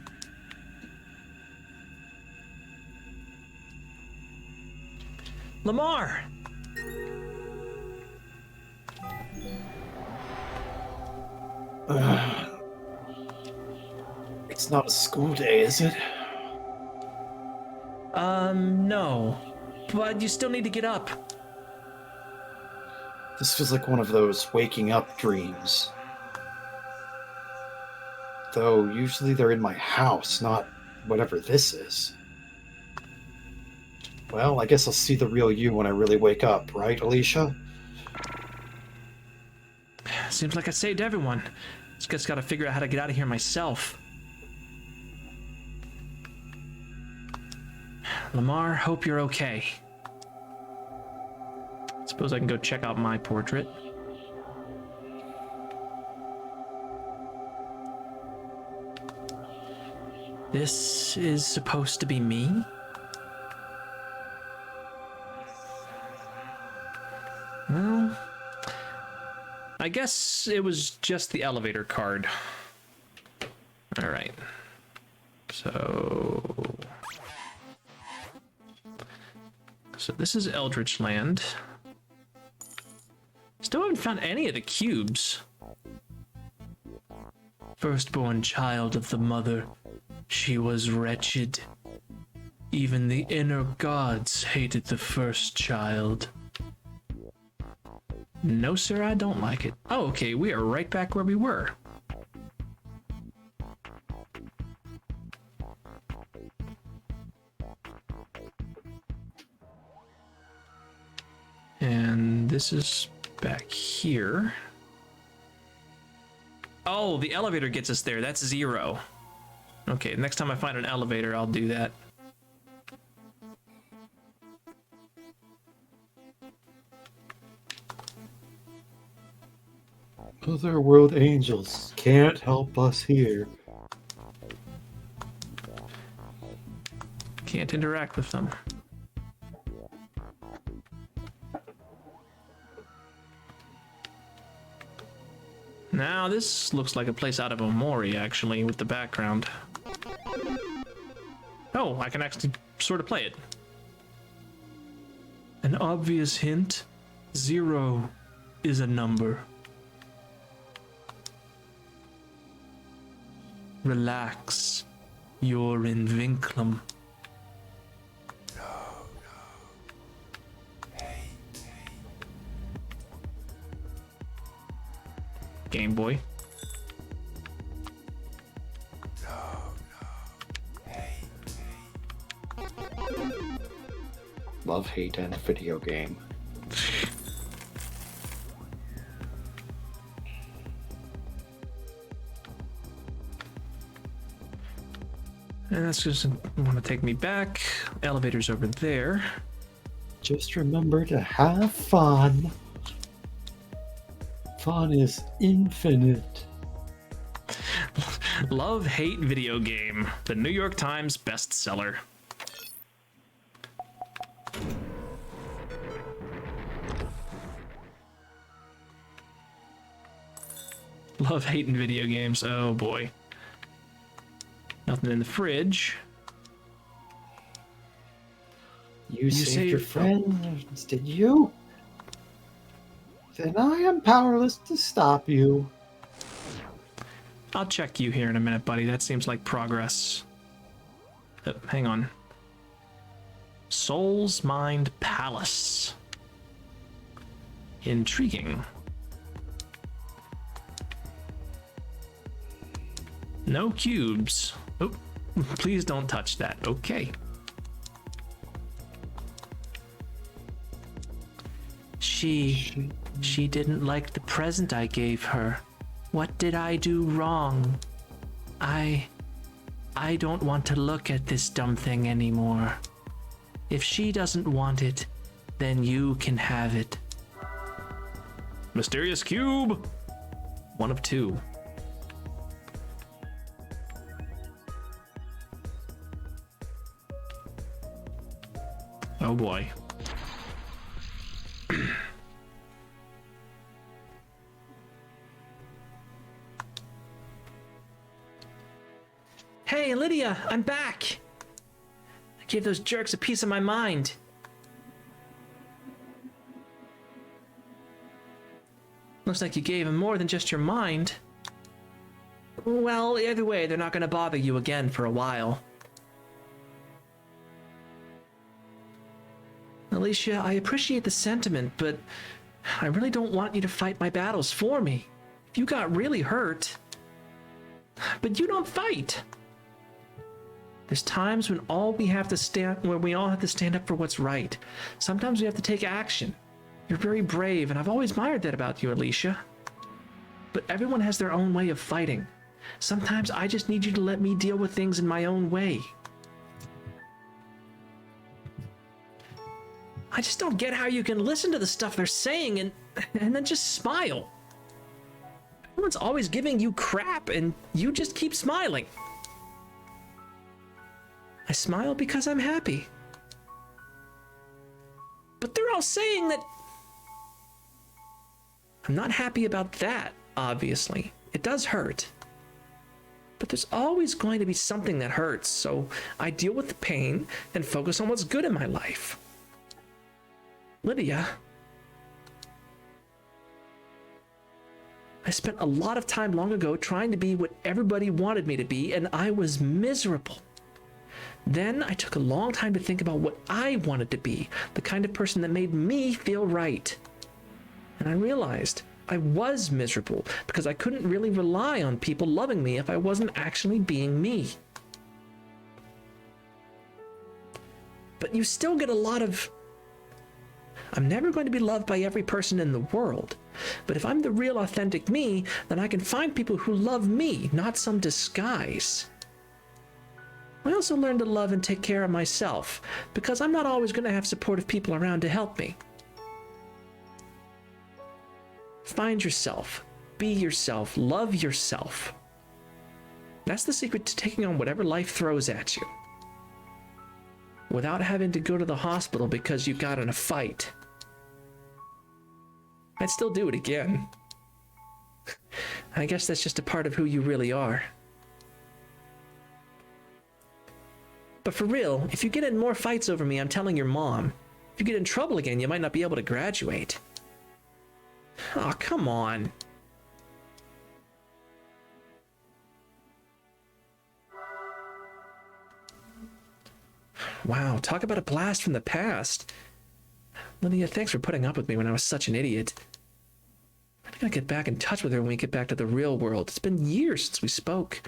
Lamar! It's not a school day, is it? No. But you still need to get up. This feels like one of those waking up dreams. Though usually they're in my house, not whatever this is. Well, I guess I'll see the real you when I really wake up, right, Alicia? Seems like I saved everyone. Just gotta figure out how to get out of here myself. Lamar, hope you're okay. Suppose I can go check out my portrait. This is supposed to be me? Well, I guess it was just the elevator card. All right. So this is Eldritch Land. Still haven't found any of the cubes. Firstborn child of the mother, she was wretched. Even the inner gods hated the first child. No, sir, I don't like it. Oh, okay, we are right back where we were. And this is back here. Oh, the elevator gets us there. That's 0. Okay, next time I find an elevator, I'll do that. Otherworld angels can't help us here. Can't interact with them. Now, this looks like a place out of Omori, actually, with the background. Oh, I can actually sort of play it. An obvious hint, 0 is a number. Relax, you're in Vinklum. Game Boy. Love, hate, and video game. And that's just want to take me back. Elevator's over there. Just remember to have fun. Fun is infinite. Love, hate, video game. The New York Times bestseller. Love, hate, and video games. Oh boy. Nothing in the fridge. You saved your friends, did you? Then I am powerless to stop you. I'll check you here in a minute, buddy. That seems like progress. Hang on. Soul's Mind Palace. Intriguing. No cubes. Oh, please don't touch that. Okay. She didn't like the present I gave her. What did I do wrong? I don't want to look at this dumb thing anymore. If she doesn't want it, then you can have it. Mysterious cube! 1 of 2. Oh boy. Hey, Lydia, I'm back! I gave those jerks a piece of my mind. Looks like you gave them more than just your mind. Well, either way, they're not gonna bother you again for a while. Alicia, I appreciate the sentiment, but I really don't want you to fight my battles for me. If you got really hurt... But you don't fight! There's times when we all have to stand up for what's right. Sometimes we have to take action. You're very brave, and I've always admired that about you, Alicia. But everyone has their own way of fighting. Sometimes I just need you to let me deal with things in my own way. I just don't get how you can listen to the stuff they're saying and then just smile. Everyone's always giving you crap, and you just keep smiling. I smile because I'm happy. But they're all saying that I'm not happy about that, obviously. It does hurt. But there's always going to be something that hurts, so I deal with the pain and focus on what's good in my life. Lydia, I spent a lot of time long ago trying to be what everybody wanted me to be, and I was miserable. Then I took a long time to think about what I wanted to be, the kind of person that made me feel right. And I realized I was miserable because I couldn't really rely on people loving me if I wasn't actually being me. But you still get a lot of, I'm never going to be loved by every person in the world. But if I'm the real authentic me, then I can find people who love me, not some disguise. I also learned to love and take care of myself, because I'm not always going to have supportive people around to help me. Find yourself, be yourself, love yourself. That's the secret to taking on whatever life throws at you, without having to go to the hospital because you got in a fight. I'd still do it again. I guess that's just a part of who you really are. But for real, if you get in more fights over me, I'm telling your mom. If you get in trouble again, you might not be able to graduate. Oh, come on. Wow, talk about a blast from the past. Lydia, thanks for putting up with me when I was such an idiot. I'm gonna get back in touch with her when we get back to the real world. It's been years since we spoke.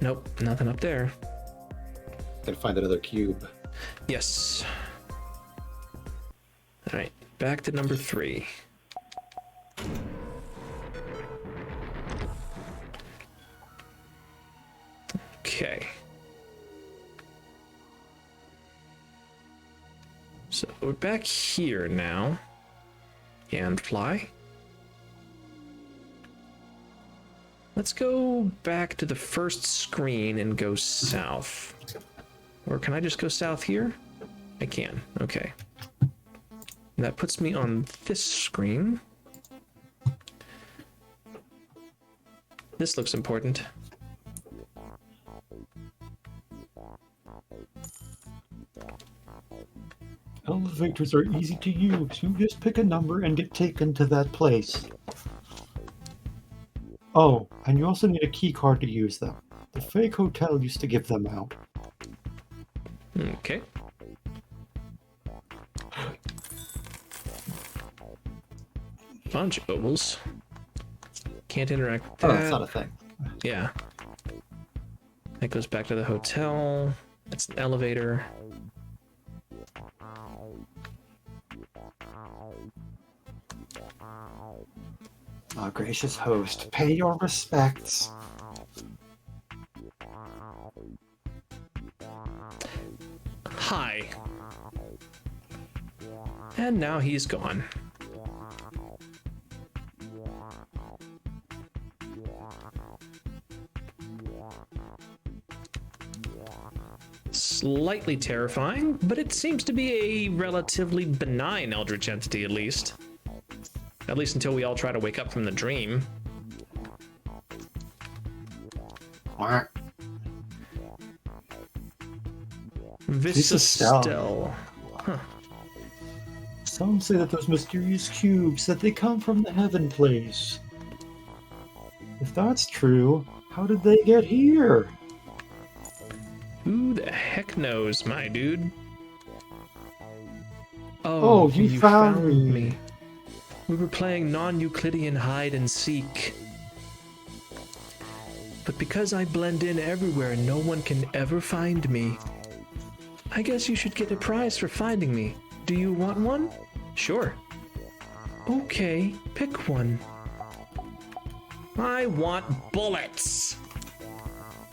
Nope, nothing up there. Gotta find another cube. Yes. All right, back to number 3. Okay. So we're back here now. And fly. Let's go back to the first screen and go south. Or can I just go south here? I can. Okay. And that puts me on this screen. This looks important. Elevators are easy to use. You just pick a number and get taken to that place. Oh, and you also need a key card to use them. The fake hotel used to give them out. Okay. Bunch of ovals. Can't interact with that. Oh, that's not a thing. Yeah. That goes back to the hotel. That's an elevator. Oh, gracious host, pay your respects. Hi. And now he's gone. Slightly terrifying, but it seems to be a relatively benign eldritch entity, at least. At least until we all try to wake up from the dream. Visistel. Huh. Some say that those mysterious cubes, that they come from the heaven place. If that's true, how did they get here? Who the heck knows, my dude? Oh, you found me. We were playing non-Euclidean hide and seek. But because I blend in everywhere, no one can ever find me. I guess you should get a prize for finding me. Do you want one? Sure. Okay, pick one. I want bullets.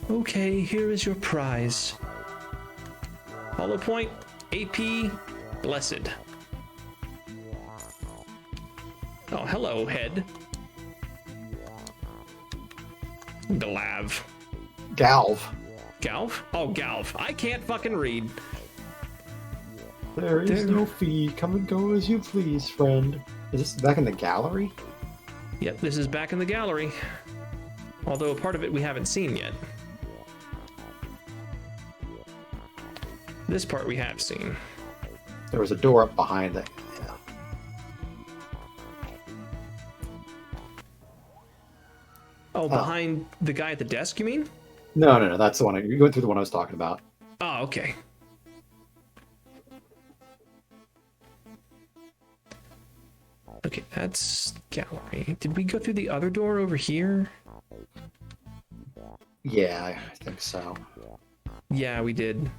Okay, here is your prize. Hollow point, AP, blessed. Oh, hello, head. Glav. Galv. Galv? Oh, Galv. I can't fucking read. There is no fee. Come and go as you please, friend. Is this back in the gallery? Yep, this is back in the gallery. Although a part of it we haven't seen yet. This part we have seen. There was a door up behind it. Yeah. Oh, behind the guy at the desk, you mean? No. That's the one. You're going through the one I was talking about. Oh, okay. Okay, that's gallery. Did we go through the other door over here? Yeah, I think so. Yeah, we did.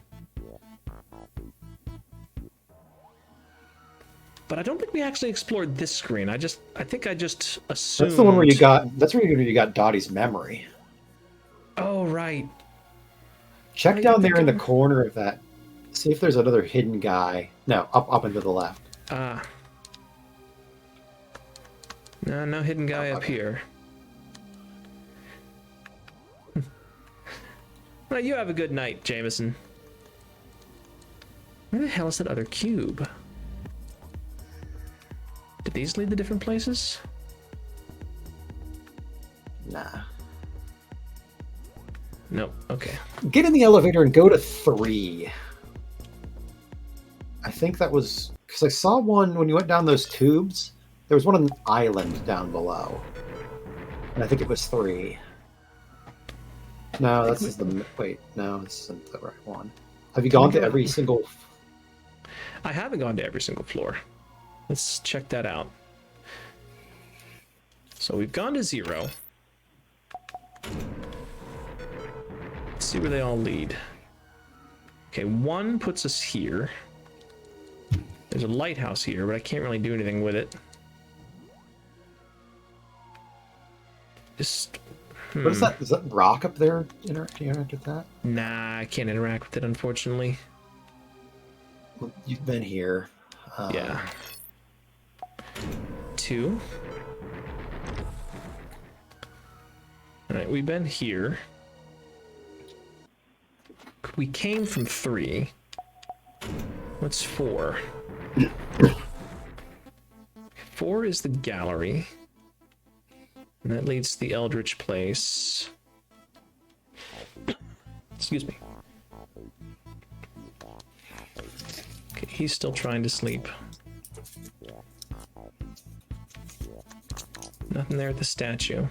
But I don't think we actually explored this screen. I think I just assumed... That's the one where you got... That's where you got Dottie's memory. Oh, right. Check down there in the corner of that. See if there's another hidden guy. No, up and to the left. No hidden guy up here. Well, you have a good night, Jameson. Where the hell is that other cube? Did these lead to different places? Nah. Nope. Okay. Get in the elevator and go to 3. I think that was... Because I saw one when you went down those tubes. There was one on an island down below. And I think it was 3. No, that's the... Wait, no, this isn't the right one. Have you gone to every single... I haven't gone to every single floor. Let's check that out. So we've gone to 0. Let's see where they all lead. Okay, 1 puts us here. There's a lighthouse here, but I can't really do anything with it. Just... What is that? Is that rock up there? Can you interact with that? Nah, I can't interact with it, unfortunately. Well, you've been here. Yeah. 2. Alright, we've been here. We came from 3. What's 4? 4 is the gallery. And that leads to the Eldritch place. Excuse me. Okay, he's still trying to sleep. Nothing there at the statue.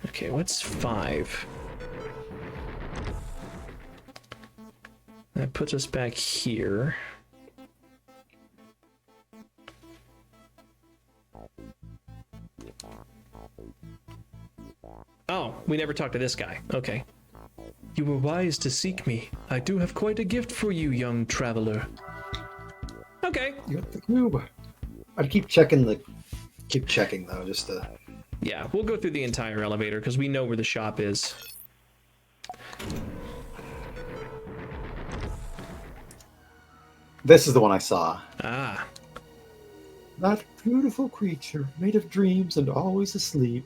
Okay, what's 5? That puts us back here. Oh, we never talked to this guy. Okay. You were wise to seek me. I do have quite a gift for you, young traveler. Okay. You got the cube. I'd keep checking though, just to... Yeah, we'll go through the entire elevator because we know where the shop is. This is the one I saw. Ah. That beautiful creature, made of dreams and always asleep.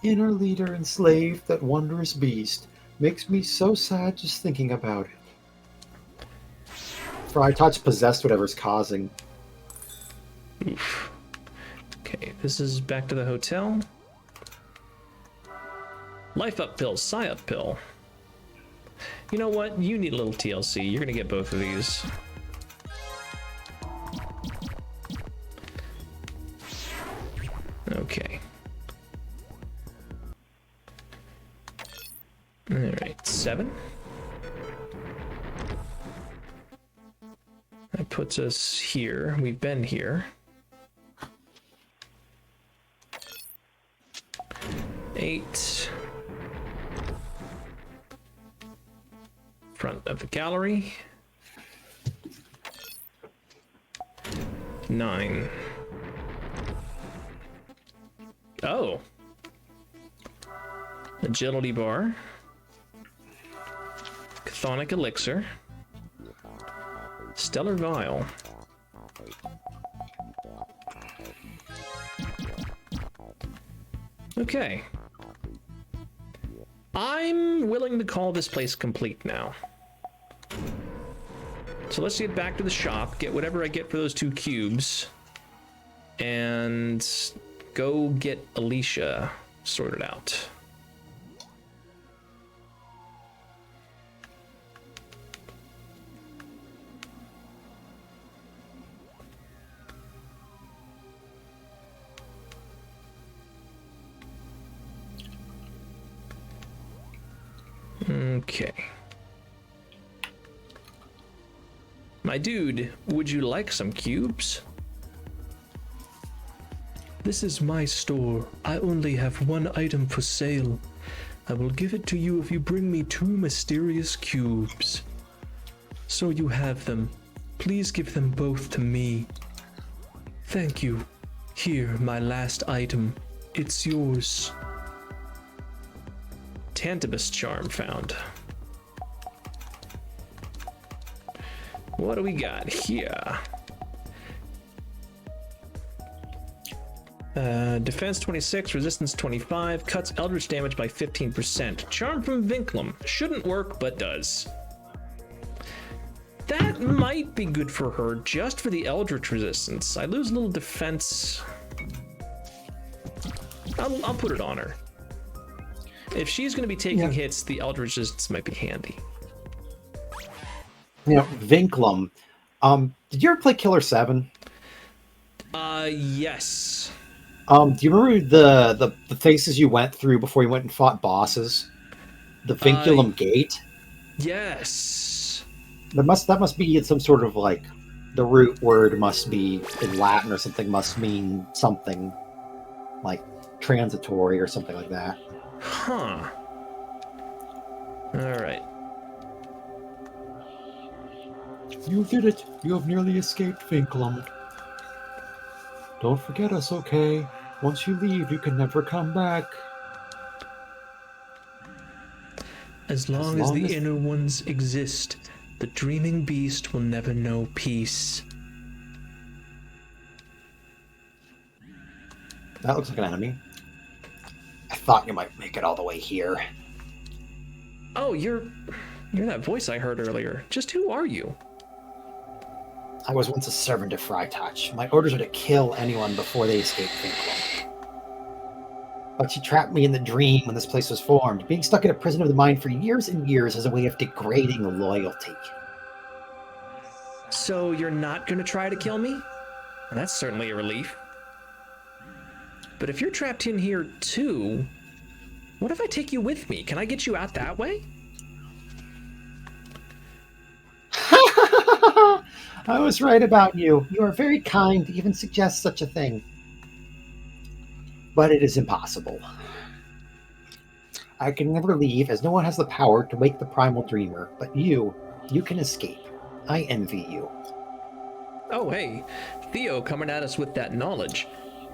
Inner leader enslaved, that wondrous beast, makes me so sad just thinking about it. For I touch possessed whatever's causing. Oof. Okay, this is back to the hotel. Life up pill, psi up pill. You know what? You need a little TLC. You're gonna get both of these. Okay. Alright, 7. That puts us here. We've been here. 8. Front of the gallery. 9. Oh. Agility bar. Chthonic elixir. Stellar vial. Okay. I'm willing to call this place complete now. So let's get back to the shop, get whatever I get for those 2 cubes, and go get Alicia sorted out. Okay. My dude, would you like some cubes? This is my store. I only have 1 item for sale. I will give it to you if you bring me 2 mysterious cubes. So you have them. Please give them both to me. Thank you. Here, my last item. It's yours. Tantibus charm found. What do we got here? Defense 26, resistance 25, cuts eldritch damage by 15%. Charm from Vinklum. Shouldn't work, but does. That might be good for her, just for the eldritch resistance. I lose a little defense. I'll put it on her. If she's going to be taking hits, the eldritch resistance might be handy. You know, Vinklum. Did you ever play Killer 7? Yes. Do you remember the phases you went through before you went and fought bosses? The Vinculum Gate? Yes. That must be some sort of like the root word must be in Latin or something, must mean something like transitory or something like that. Huh. All right. You did it. You have nearly escaped Vinklum. Don't forget us, okay? Once you leave, you can never come back. As long as the inner ones exist, the dreaming beast will never know peace. That looks like an enemy. I thought you might make it all the way here. Oh, you're that voice I heard earlier. Just who are you? I was once a servant of Freitouch. My orders are to kill anyone before they escape Vinklum. But she trapped me in the dream when this place was formed. Being stuck in a prison of the mind for years and years is a way of degrading loyalty. So you're not going to try to kill me? That's certainly a relief. But if you're trapped in here too, what if I take you with me? Can I get you out that way? I was right about you. You are very kind to even suggest such a thing. But it is impossible. I can never leave, as no one has the power to wake the primal dreamer. But you can escape. I envy you. Oh, hey. Theo coming at us with that knowledge.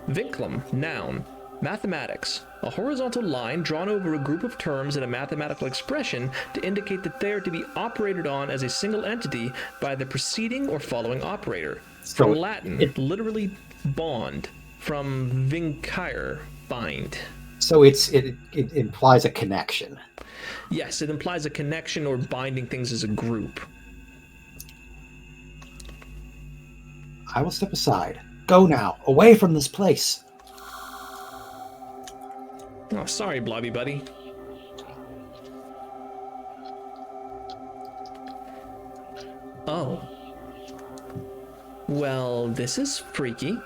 Vinklum, noun. Mathematics. A horizontal line drawn over a group of terms in a mathematical expression to indicate that they are to be operated on as a single entity by the preceding or following operator. From Latin, literally bond. From vincire, bind. So it implies a connection. Yes, it implies a connection or binding things as a group. I will step aside. Go now, away from this place. Oh, sorry, Blobby Buddy. Oh. Well, this is freaky.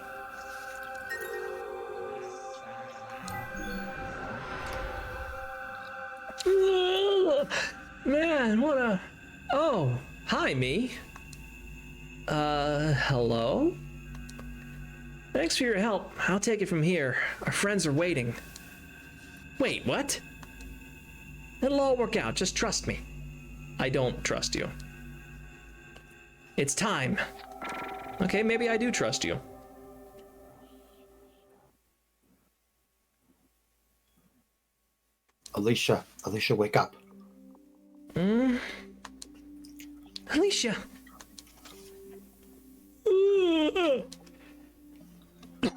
Man, what a... Oh, hi, me. Hello? Thanks for your help. I'll take it from here. Our friends are waiting. Wait, what? It'll all work out. Just trust me. I don't trust you. It's time. Okay, maybe I do trust you. Alicia, wake up. Alicia.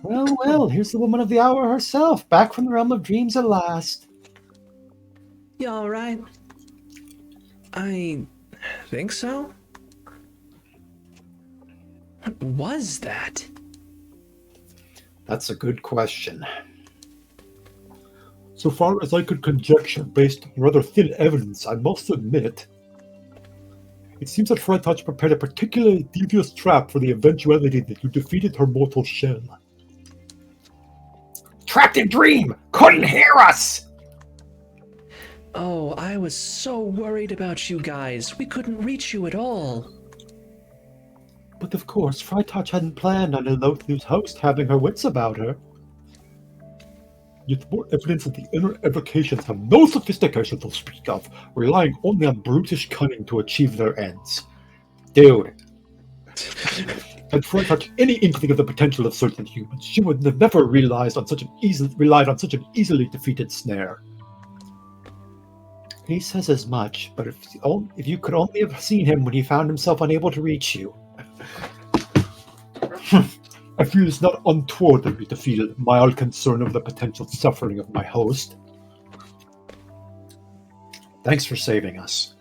Well, here's the woman of the hour herself, back from the realm of dreams at last. You all right? I think so. What was that? That's a good question. So far as I could conjecture, based on rather thin evidence, I must admit, it seems that Freitouch prepared a particularly devious trap for the eventuality that you defeated her mortal shell. Trapped in dream! Couldn't hear us! Oh, I was so worried about you guys. We couldn't reach you at all. But of course, Freitouch hadn't planned on Elothu's host having her wits about her. Yet more evidence that the inner evocations have no sophistication to speak of, relying only on brutish cunning to achieve their ends. Dude, Had Freitouch any inkling of the potential of certain humans, she would have never relied on such an easily defeated snare. He says as much, but if you could only have seen him when he found himself unable to reach you. I feel it's not untoward of me to feel mild concern of the potential suffering of my host. thanks for saving us.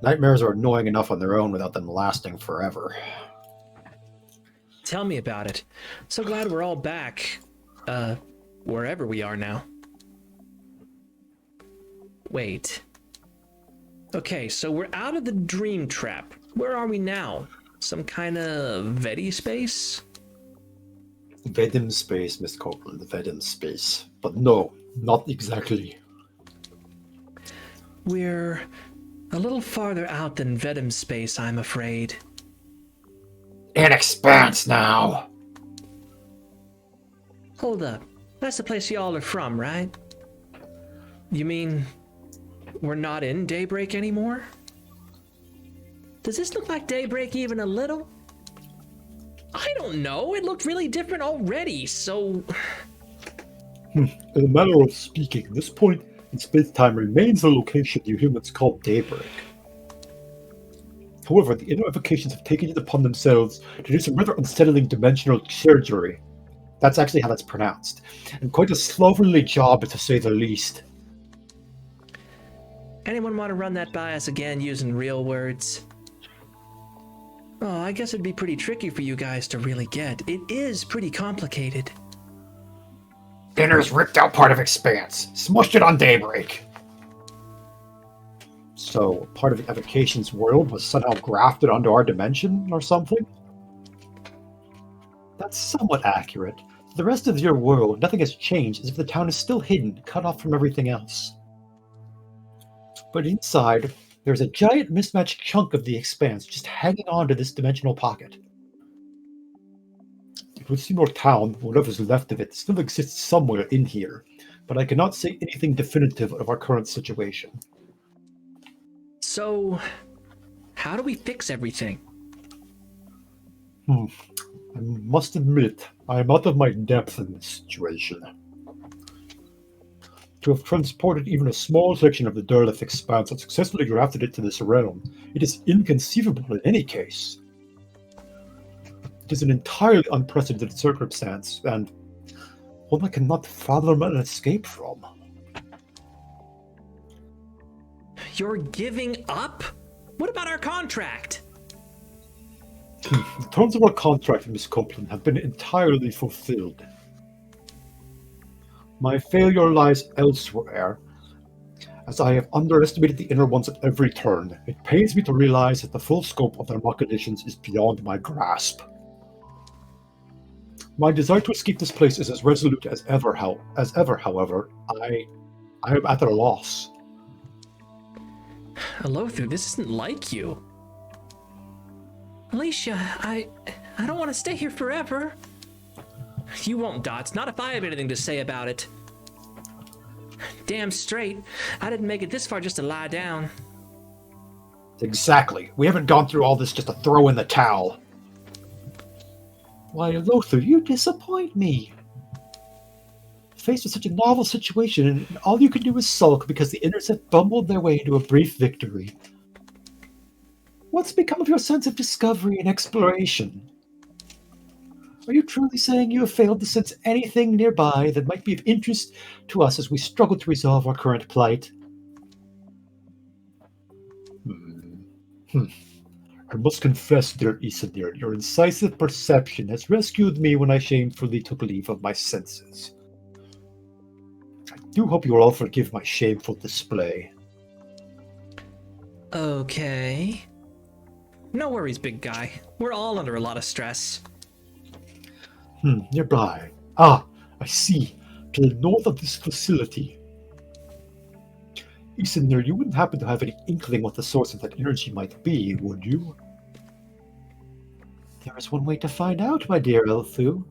Nightmares are annoying enough on their own without them lasting forever. Tell me about it. So glad we're all back. Wherever we are now. Wait. Okay, so we're out of the dream trap. Where are we now? Some kind of Vedi space? Vedim space, Miss Copeland, Vedim space. But no, not exactly. We're a little farther out than Vedim space, I'm afraid. An expanse now! Hold up. That's the place y'all are from, right? You mean we're not in Daybreak anymore? Does this look like Daybreak even a little? I don't know. It looked really different already, so... In a manner of speaking, this point in space-time remains the location you humans call Daybreak. However, the inner evocations have taken it upon themselves to do some rather unsettling dimensional surgery. That's actually how that's pronounced. And quite a slovenly job, to say the least. Anyone want to run that by us again using real words? Oh, I guess it'd be pretty tricky for you guys to really get. It is pretty complicated. Inner's ripped out part of expanse, smushed it on Daybreak. So, part of the evocation's world was somehow grafted onto our dimension or something? That's somewhat accurate. For the rest of your world, nothing has changed, as if the town is still hidden, cut off from everything else. But inside, there's a giant mismatched chunk of the expanse just hanging on to this dimensional pocket. It would seem our town, whatever's left of it, still exists somewhere in here, but I cannot say anything definitive of our current situation. So, how do we fix everything? I must admit, I am out of my depth in this situation. To have transported even a small section of the derelict expanse and successfully grafted it to this realm, it is inconceivable in any case. It is an entirely unprecedented circumstance, and one I cannot fathom an escape from. You're giving up? What about our contract? The terms of our contract, Miss Copeland, have been entirely fulfilled. My failure lies elsewhere, as I have underestimated the inner ones at every turn. It pains me to realize that the full scope of their machinations is beyond my grasp. My desire to escape this place is as resolute as ever, however, I am at a loss. Elothu, this isn't like you. Alicia, I don't want to stay here forever. You won't, Dots. Not if I have anything to say about it. Damn straight. I didn't make it this far just to lie down. Exactly. We haven't gone through all this just to throw in the towel. Why, Lothar, you disappoint me. Faced with such a novel situation, and all you can do is sulk because the inners have bumbled their way into a brief victory. What's become of your sense of discovery and exploration? Are you truly saying you have failed to sense anything nearby that might be of interest to us as we struggle to resolve our current plight? I must confess, dear Isildur, your incisive perception has rescued me when I shamefully took leave of my senses. I do hope you will all forgive my shameful display. Okay. No worries, big guy. We're all under a lot of stress. Nearby. Ah, I see. To the north of this facility. Isildur, you wouldn't happen to have any inkling what the source of that energy might be, would you? There is one way to find out, my dear Elfu.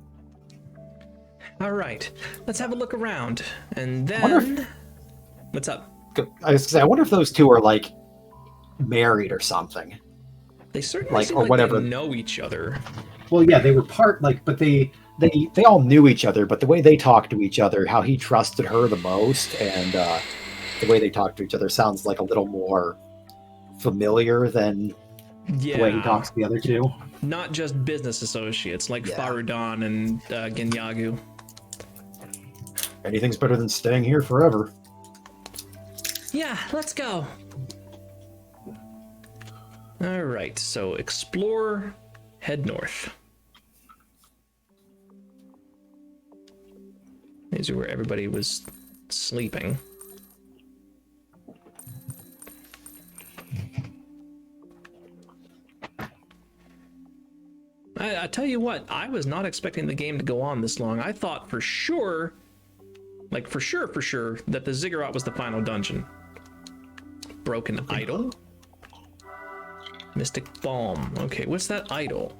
All right, let's have a look around, and wonder then... What's up? I was gonna say, I wonder if those two are like married or something. They certainly Like, seem or like whatever. they know each other. Well, yeah, they were but they all knew each other, but the way they talked to each other, how he trusted her the most, and the way they talk to each other sounds like a little more familiar than Yeah. the way he talks to the other two. Not just business associates like Farudan and Genyagu. Anything's better than staying here forever. Yeah, let's go. All right, so explore, head north. These are where everybody was sleeping. I tell you what, I was not expecting the game to go on this long. I thought for sure, that the ziggurat was the final dungeon. Broken idol? Mystic Balm. Okay, what's that idol?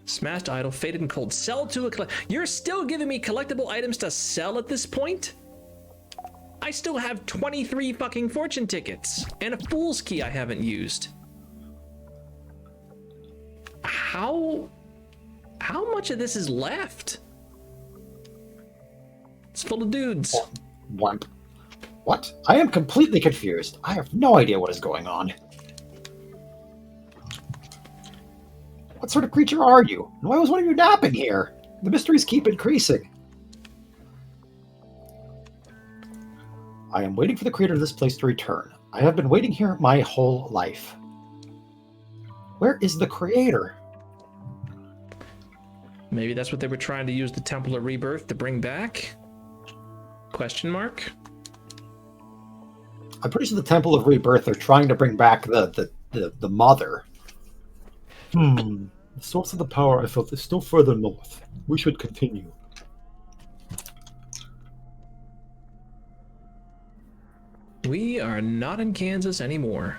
Smashed idol, faded and cold. Sell to a You're still giving me collectible items to sell at this point? I still have 23 fucking fortune tickets and a fool's key I haven't used. How much of this is left? It's full of dudes. What? I am completely confused. I have no idea what is going on. What sort of creature are you? And why was one of you napping here? The mysteries keep increasing. I am waiting for the creator of this place to return. I have been waiting here my whole life. Where is the creator? Maybe that's what they were trying to use the Temple of Rebirth to bring back? Question mark? I'm pretty sure the Temple of Rebirth are trying to bring back the mother. The source of the power I felt is still further north. We should continue. We are not in Kansas anymore.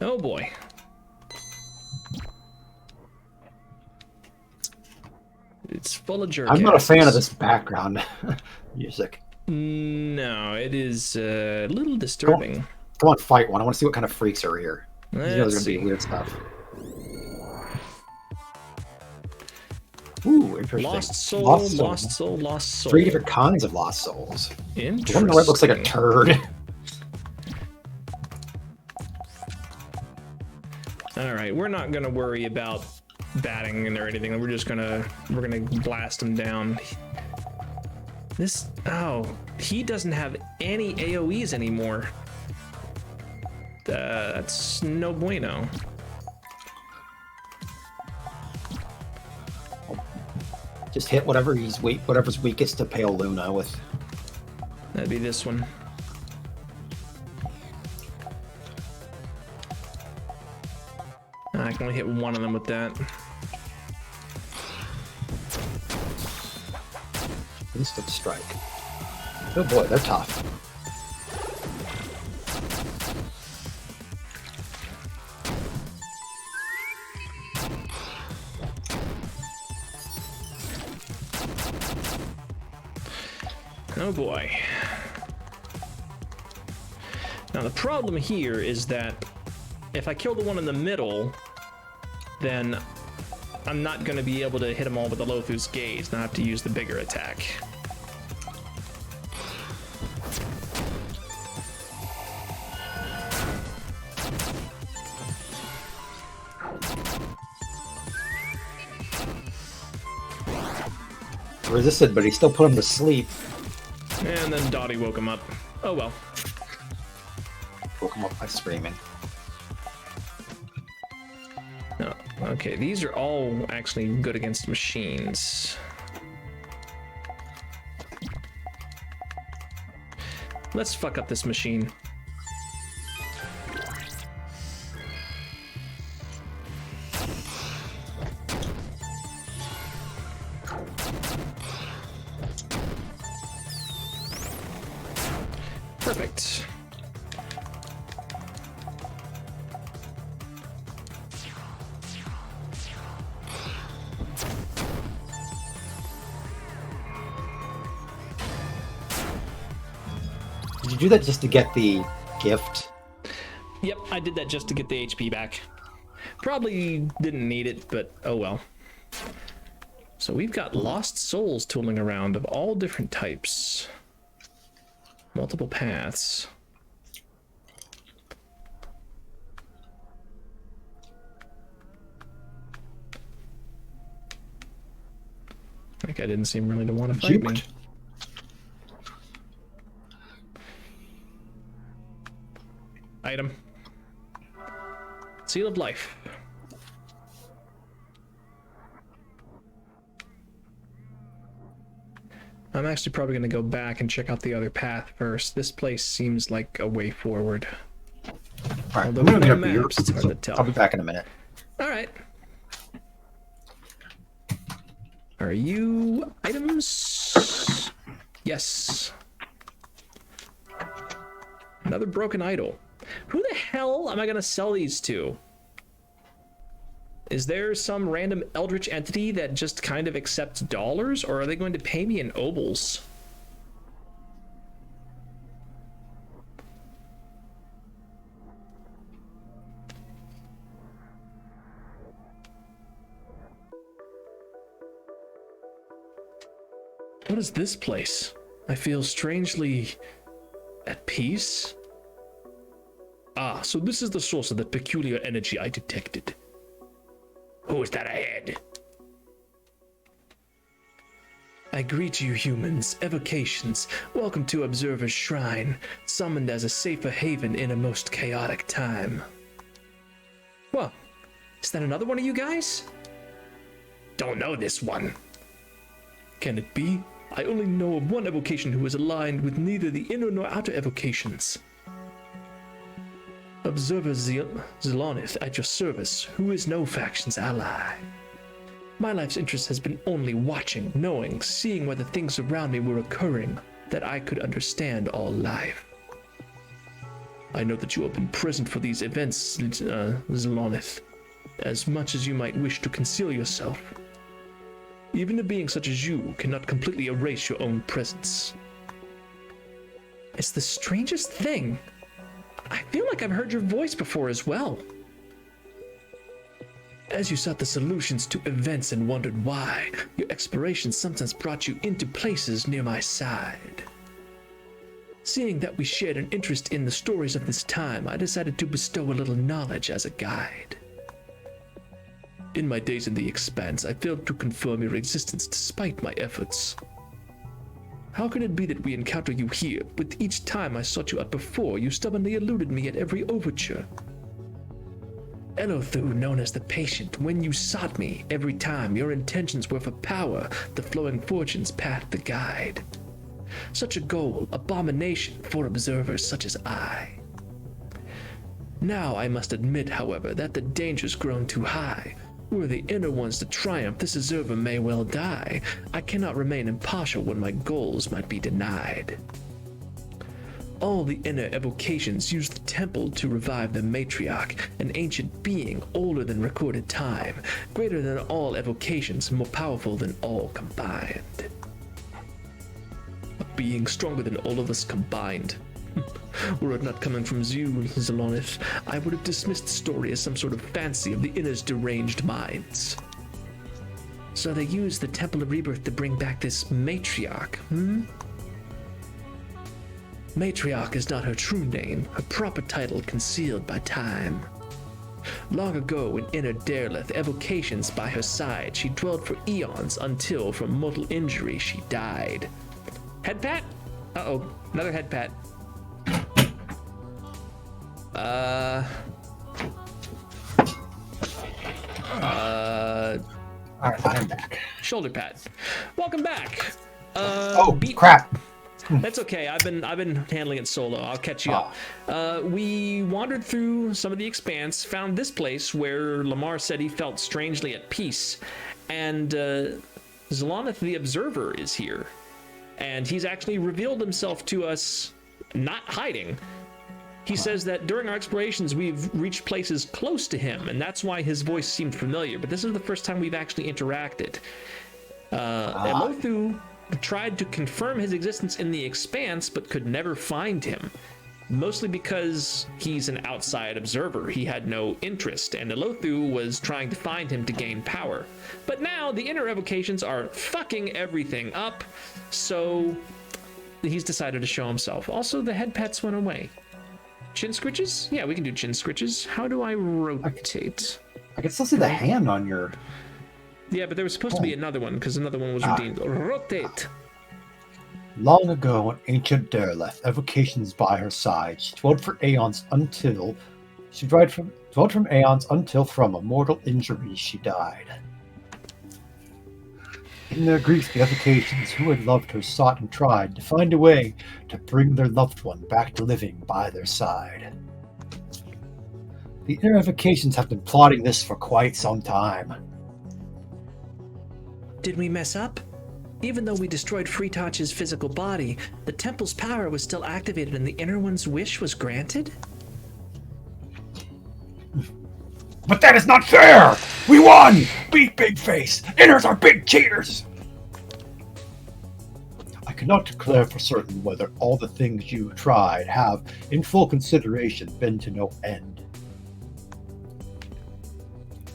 Oh boy. It's full of jerk. I'm not a fan of this background music. No, it is a little disturbing. Come on, fight one. I want to see what kind of freaks are here. You know there's Let's going to see. be weird stuff. Ooh, interesting. Lost soul, lost soul, lost soul. 3 different kinds of lost souls. Interesting. The one on the right looks like a turd. All right, we're not gonna worry about batting or anything. We're gonna blast him down. He doesn't have any AoEs anymore. That's no bueno. Just hit whatever's weakest to Pale Luna with. That'd be this one. I can only hit one of them with that. Instant strike. Oh boy, they're tough. Oh boy. Now the problem here is that if I kill the one in the middle, then I'm not going to be able to hit them all with the Lothu's Gaze, and I have to use the bigger attack. resisted, but he still put him to sleep. And then Dottie woke him up. Oh well. Woke him up by screaming. No. Okay, these are all actually good against machines. Let's fuck up this machine. Perfect. Did you do that just to get the gift? Yep, I did that just to get the HP back. Probably didn't need it, but oh well. So we've got lost souls tooling around of all different types. Multiple paths. That guy didn't seem really to want to fight me. Item. Seal of Life. I'm actually probably going to go back and check out the other path first. This place seems like a way forward. Alright, Although I'm gonna get a without beer. maps, it's hard to tell. I'll be back in a minute. Alright. Are you items? Yes. Another broken idol. Who the hell am I gonna sell these to? Is there some random eldritch entity that just kind of accepts dollars, or are they going to pay me in obols? What is this place? I feel strangely at peace. Ah, so this is the source of the peculiar energy I detected. Who is that ahead? I greet you, humans, evocations. Welcome to Observer's Shrine, summoned as a safer haven in a most chaotic time. Well, is that another one of you guys? Don't know this one. Can it be? I only know of one evocation who is aligned with neither the inner nor outer evocations. Observer Zelonith at your service, who is no faction's ally. My life's interest has been only watching, knowing, seeing whether things around me were occurring, that I could understand all life. I know that you have been present for these events, Zelonith, as much as you might wish to conceal yourself. Even a being such as you cannot completely erase your own presence. It's the strangest thing. I feel like I've heard your voice before as well. As you sought the solutions to events and wondered why, your explorations sometimes brought you into places near my side. Seeing that we shared an interest in the stories of this time, I decided to bestow a little knowledge as a guide. In my days in the Expanse, I failed to confirm your existence despite my efforts. How can it be that we encounter you here, but each time I sought you out before, you stubbornly eluded me at every overture? Elothu, known as the Patient, when you sought me, every time your intentions were for power, the flowing fortunes path the guide. Such a goal, abomination for observers such as I. Now I must admit, however, that the danger's grown too high. Were the inner ones to triumph, this observer may well die. I cannot remain impartial when my goals might be denied. All the inner evocations use the temple to revive the matriarch, an ancient being older than recorded time, greater than all evocations, more powerful than all combined. A being stronger than all of us combined. Were it not coming from you, Zelonith, I would have dismissed the story as some sort of fancy of the inner's deranged minds. So they used the Temple of Rebirth to bring back this matriarch, Matriarch is not her true name, her proper title concealed by time. Long ago, in inner Derelith, evocations by her side, she dwelled for eons until, from mortal injury, she died. Head pat? Uh-oh, another head pat. All right, I'm back. Shoulder pat. Welcome back. Crap. That's okay. I've been handling it solo. I'll catch you up. We wandered through some of the expanse, found this place where Lamar said he felt strangely at peace, and Zalanath the Observer is here, and he's actually revealed himself to us, not hiding. He says that during our explorations, we've reached places close to him, and that's why his voice seemed familiar. But this is the first time we've actually interacted. Elothu tried to confirm his existence in the expanse, but could never find him. Mostly because he's an outside observer. He had no interest, and Elothu was trying to find him to gain power. But now the inner evocations are fucking everything up, so he's decided to show himself. Also, the head pats went away. Chin scritches? Yeah, we can do chin scritches. How do I rotate? I can still see the hand on your... Yeah, but there was supposed to be another one, because another one was redeemed. Rotate! Long ago, in ancient Derelith, evocations by her side, she dwelled for aeons until... dwelled from aeons until from a mortal injury she died. In their grief, the evocations who had loved her sought and tried to find a way to bring their loved one back to living by their side. The inner evocations have been plotting this for quite some time. Did we mess up? Even though we destroyed Freetoch's physical body, the temple's power was still activated and the inner one's wish was granted? But that is not fair! We won! Beat Big Face! Inners are big cheaters! I cannot declare for certain whether all the things you tried have, in full consideration, been to no end.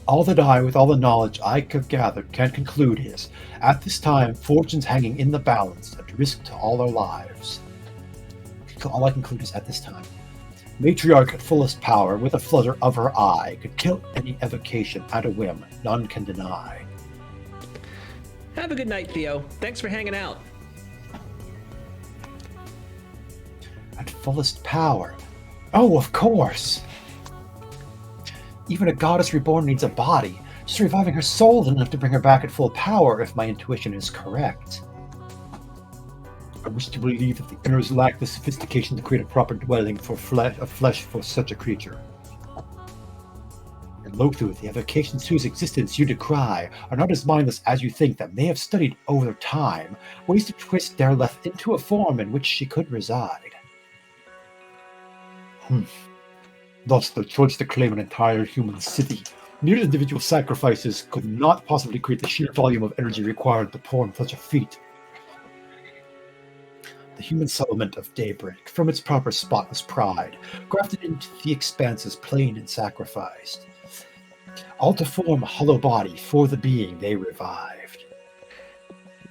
All that I, with all the knowledge I have gathered, can conclude is, at this time, fortune's hanging in the balance at risk to all our lives. All I conclude is, at this time, Matriarch at fullest power, with a flutter of her eye, could kill any evocation at a whim, none can deny. Have a good night, Theo. Thanks for hanging out. At fullest power? Oh, of course! Even a goddess reborn needs a body. Just reviving her soul is enough to bring her back at full power, if my intuition is correct. I wish to believe that the inners lack the sophistication to create a proper dwelling for flesh for such a creature. And Lothu, the evocations whose existence you decry, are not as mindless as you think, that may have studied over time ways to twist Derelith into a form in which she could reside. Thus, the choice to claim an entire human city. Mere individual sacrifices could not possibly create the sheer volume of energy required to perform such a feat. The human settlement of Daybreak, from its proper spotless pride, grafted into the expanses plain and sacrificed, all to form a hollow body for the being they revived.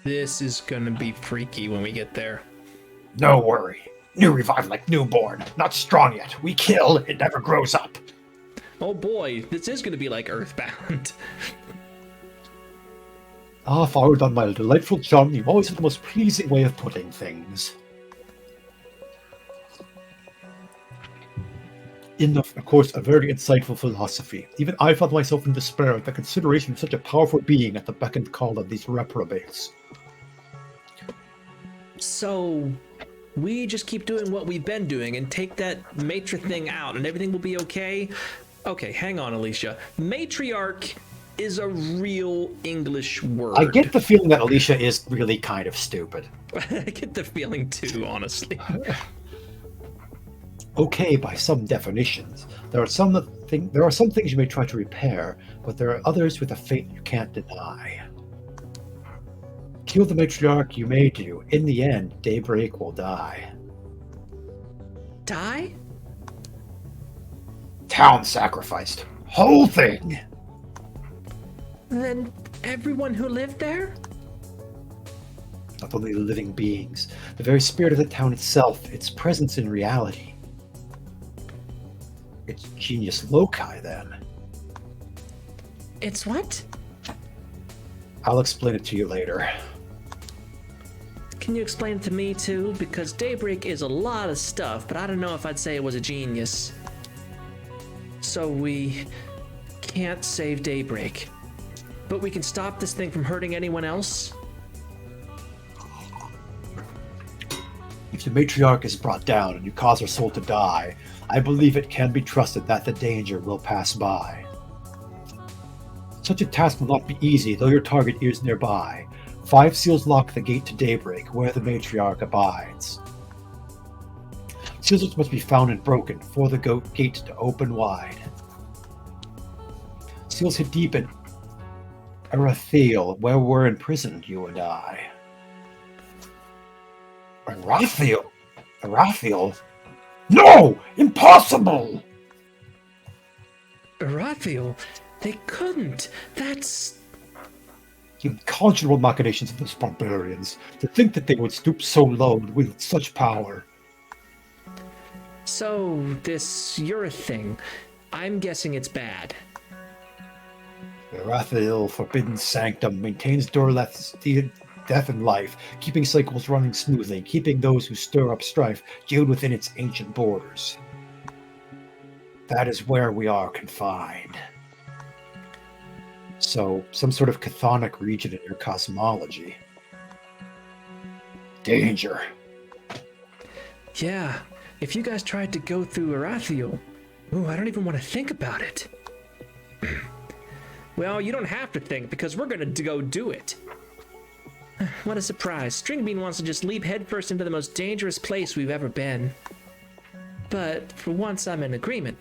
This is gonna be freaky when we get there. No worry. New revived like newborn. Not strong yet. We kill, it never grows up. Oh boy, this is gonna be like Earthbound. Ah, followed on my delightful charm, you always have the most pleasing way of putting things. Enough, of course, a very insightful philosophy. Even I found myself in despair at the consideration of such a powerful being at the beck and call of these reprobates. So, we just keep doing what we've been doing and take that matra thing out and everything will be okay? Okay, hang on, Alicia. Matriarch is a real English word. I get the feeling that Alicia is really kind of stupid. I get the feeling too, honestly. Okay, by some definitions. There are some things you may try to repair, but there are others with a fate you can't deny. Kill the matriarch you may do. In the end, Daybreak will die. Die? Town sacrificed. Whole thing! Then everyone who lived there? Not only the living beings, the very spirit of the town itself, its presence in reality. Its genius loci, then. It's what? I'll explain it to you later. Can you explain it to me too? Because Daybreak is a lot of stuff, but I don't know if I'd say it was a genius. So we can't save Daybreak. But we can stop this thing from hurting anyone else? If the matriarch is brought down and you cause her soul to die, I believe it can be trusted that the danger will pass by. Such a task will not be easy, though your target is nearby. 5 seals lock the gate to Daybreak, where the matriarch abides. Seals must be found and broken for the gate to open wide. Seals hid deep in Arathiel, where we're imprisoned, you and I. Arathiel? Arathiel? No! Impossible! Arathiel? They couldn't. That's... The unconscionable machinations of those barbarians. To think that they would stoop so low with such power. So, this you're a thing. I'm guessing it's bad. Arathiel Forbidden Sanctum maintains Dorleth's death and life, keeping cycles running smoothly, keeping those who stir up strife jailed within its ancient borders. That is where we are confined. So, some sort of chthonic region in your cosmology. Danger. Yeah, if you guys tried to go through Arathiel, I don't even want to think about it. Well, you don't have to think, because we're gonna go do it. What a surprise. Stringbean wants to just leap headfirst into the most dangerous place we've ever been. But for once, I'm in agreement.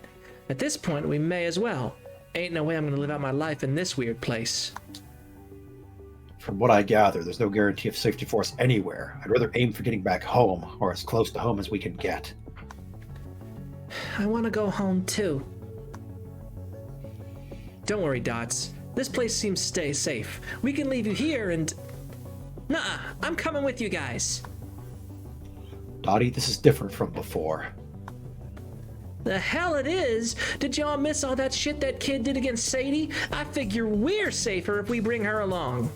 At this point, we may as well. Ain't no way I'm gonna live out my life in this weird place. From what I gather, there's no guarantee of safety for us anywhere. I'd rather aim for getting back home, or as close to home as we can get. I want to go home too. Don't worry, Dots. This place seems to stay safe. We can leave you here and... Nuh-uh, I'm coming with you guys. Dottie, this is different from before. The hell it is! Did y'all miss all that shit that kid did against Sadie? I figure we're safer if we bring her along.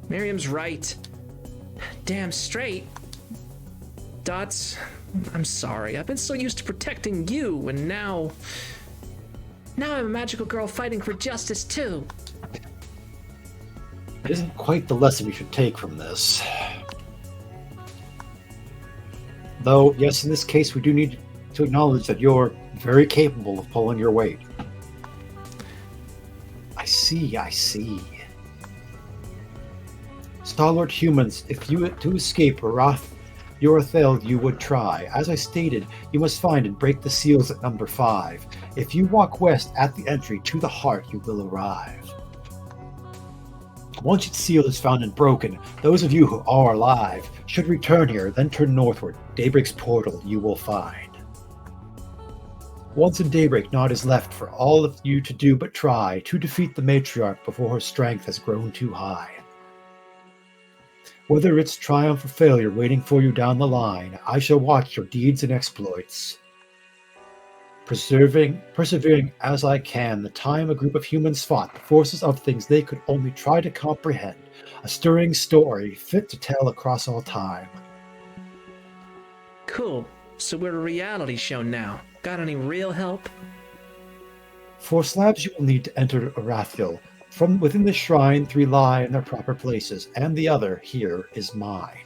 Miriam's right. Damn straight. Dots, I'm sorry. I've been so used to protecting you, and now I'm a magical girl fighting for justice too. It isn't quite the lesson you should take from this. Though, yes, in this case, we do need to acknowledge that you're very capable of pulling your weight. I see. Stalwart humans, if you to escape Arathiel, you would try. As I stated, you must find and break the seals at number 5. If you walk west at the entry to the heart, you will arrive. Once its seal is found and broken, those of you who are alive should return here, then turn northward. Daybreak's portal you will find. Once in Daybreak, naught is left for all of you to do but try to defeat the matriarch before her strength has grown too high. Whether it's triumph or failure waiting for you down the line, I shall watch your deeds and exploits. Persevering as I can, the time a group of humans fought the forces of things they could only try to comprehend. A stirring story fit to tell across all time. Cool. So we're a reality show now. Got any real help? For slabs you will need to enter Arathiel. From within the shrine, 3 lie in their proper places, and the other here is mine.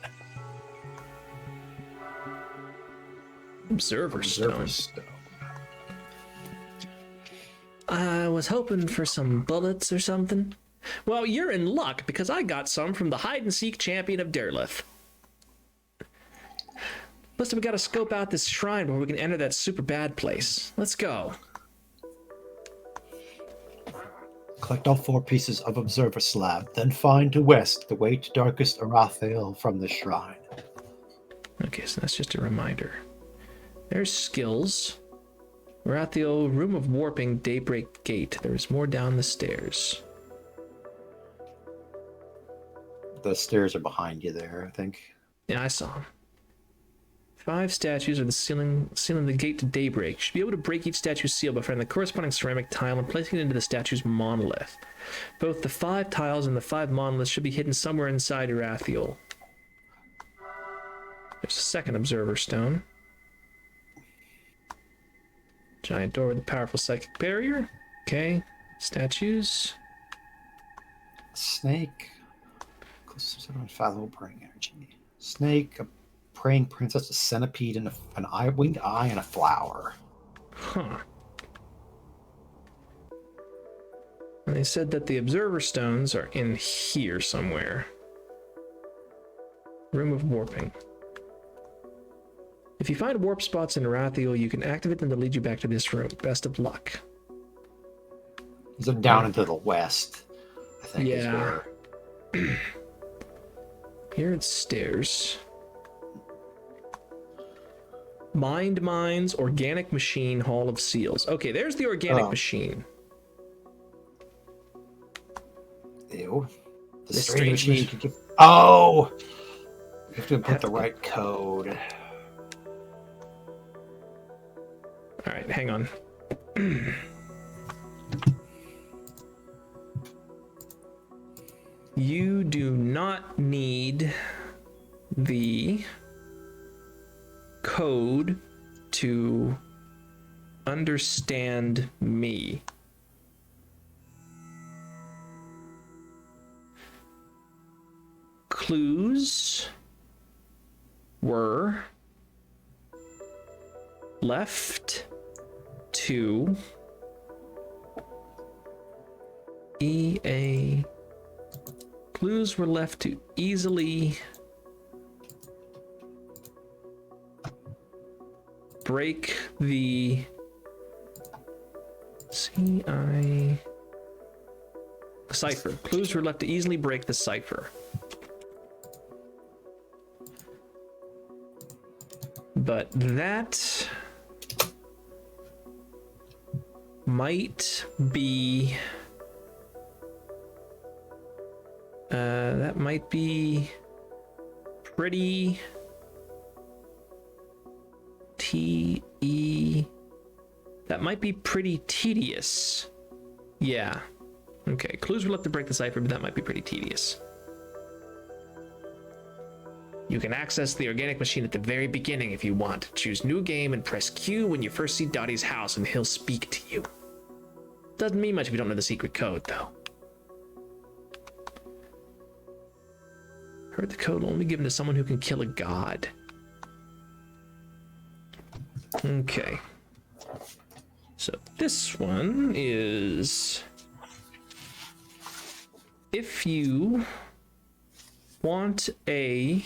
Observer Stone. I was hoping for some bullets or something. Well, you're in luck, because I got some from the hide-and-seek champion of Derleth. Listen, we gotta scope out this shrine before we can enter that super bad place. Let's go. Collect all 4 pieces of Observer Slab, then find to west the way to darkest Arathiel from the shrine. Okay, so that's just a reminder. There's skills. We're at the old room of warping Daybreak Gate. There's more down the stairs. The stairs are behind you there, I think. Yeah, I saw him. 5 statues are the sealing the gate to daybreak. Should be able to break each statue's seal by finding the corresponding ceramic tile and placing it into the statue's monolith. Both the 5 tiles and the 5 monoliths should be hidden somewhere inside Irathiel. There's a second observer stone. Giant door with a powerful psychic barrier. Okay. Statues. Snake. Unfathomable praying energy. Snake, a praying princess, a centipede, and an winged eye, and a flower. Huh. And they said that the observer stones are in here somewhere. Room of warping. If you find warp spots in Irathiel, you can activate them to lead you back to this room. Best of luck. Is it down into the west? I think is Yeah. where. Here it's stairs. Mind Mines, Organic Machine, Hall of Seals. Okay, there's the Organic Machine. Ew. The The strange strange machine could give. Oh! You have to put the right code. All right, hang on. You do not need the code to understand me. Clues were left to EA. Clues were left to easily break the CI cipher. Clues were left to easily break the cipher. But that might be pretty that might be pretty tedious. Yeah. Okay, clues were left to break the cipher, but that might be pretty tedious. You can access the organic machine at the very beginning if you want. Choose new game and press Q when you first see Dottie's house and he'll speak to you. Doesn't mean much if you don't know the secret code, though. Heard the code will only be given to someone who can kill a god. Okay. So this one is... If you want a...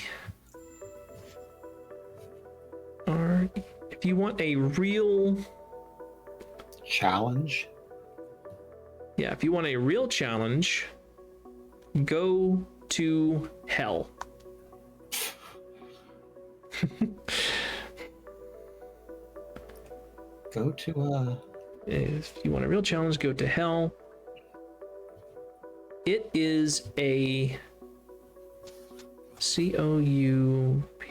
Or if you want a real... Challenge? Yeah, if you want a real challenge, go to hell. Go to, If you want a real challenge, go to hell. It is a COUP.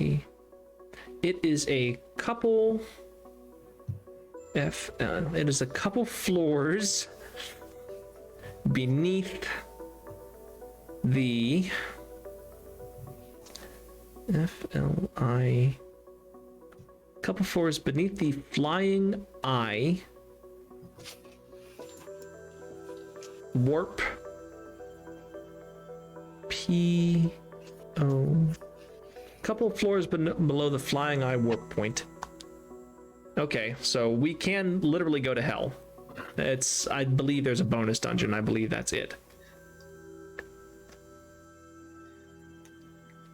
It is a couple it is a couple floors beneath the FLI. Couple floors beneath the Flying Eye warp PO. Couple floors below the Flying Eye warp point. Okay, so we can literally go to hell. I believe there's a bonus dungeon. I believe that's it.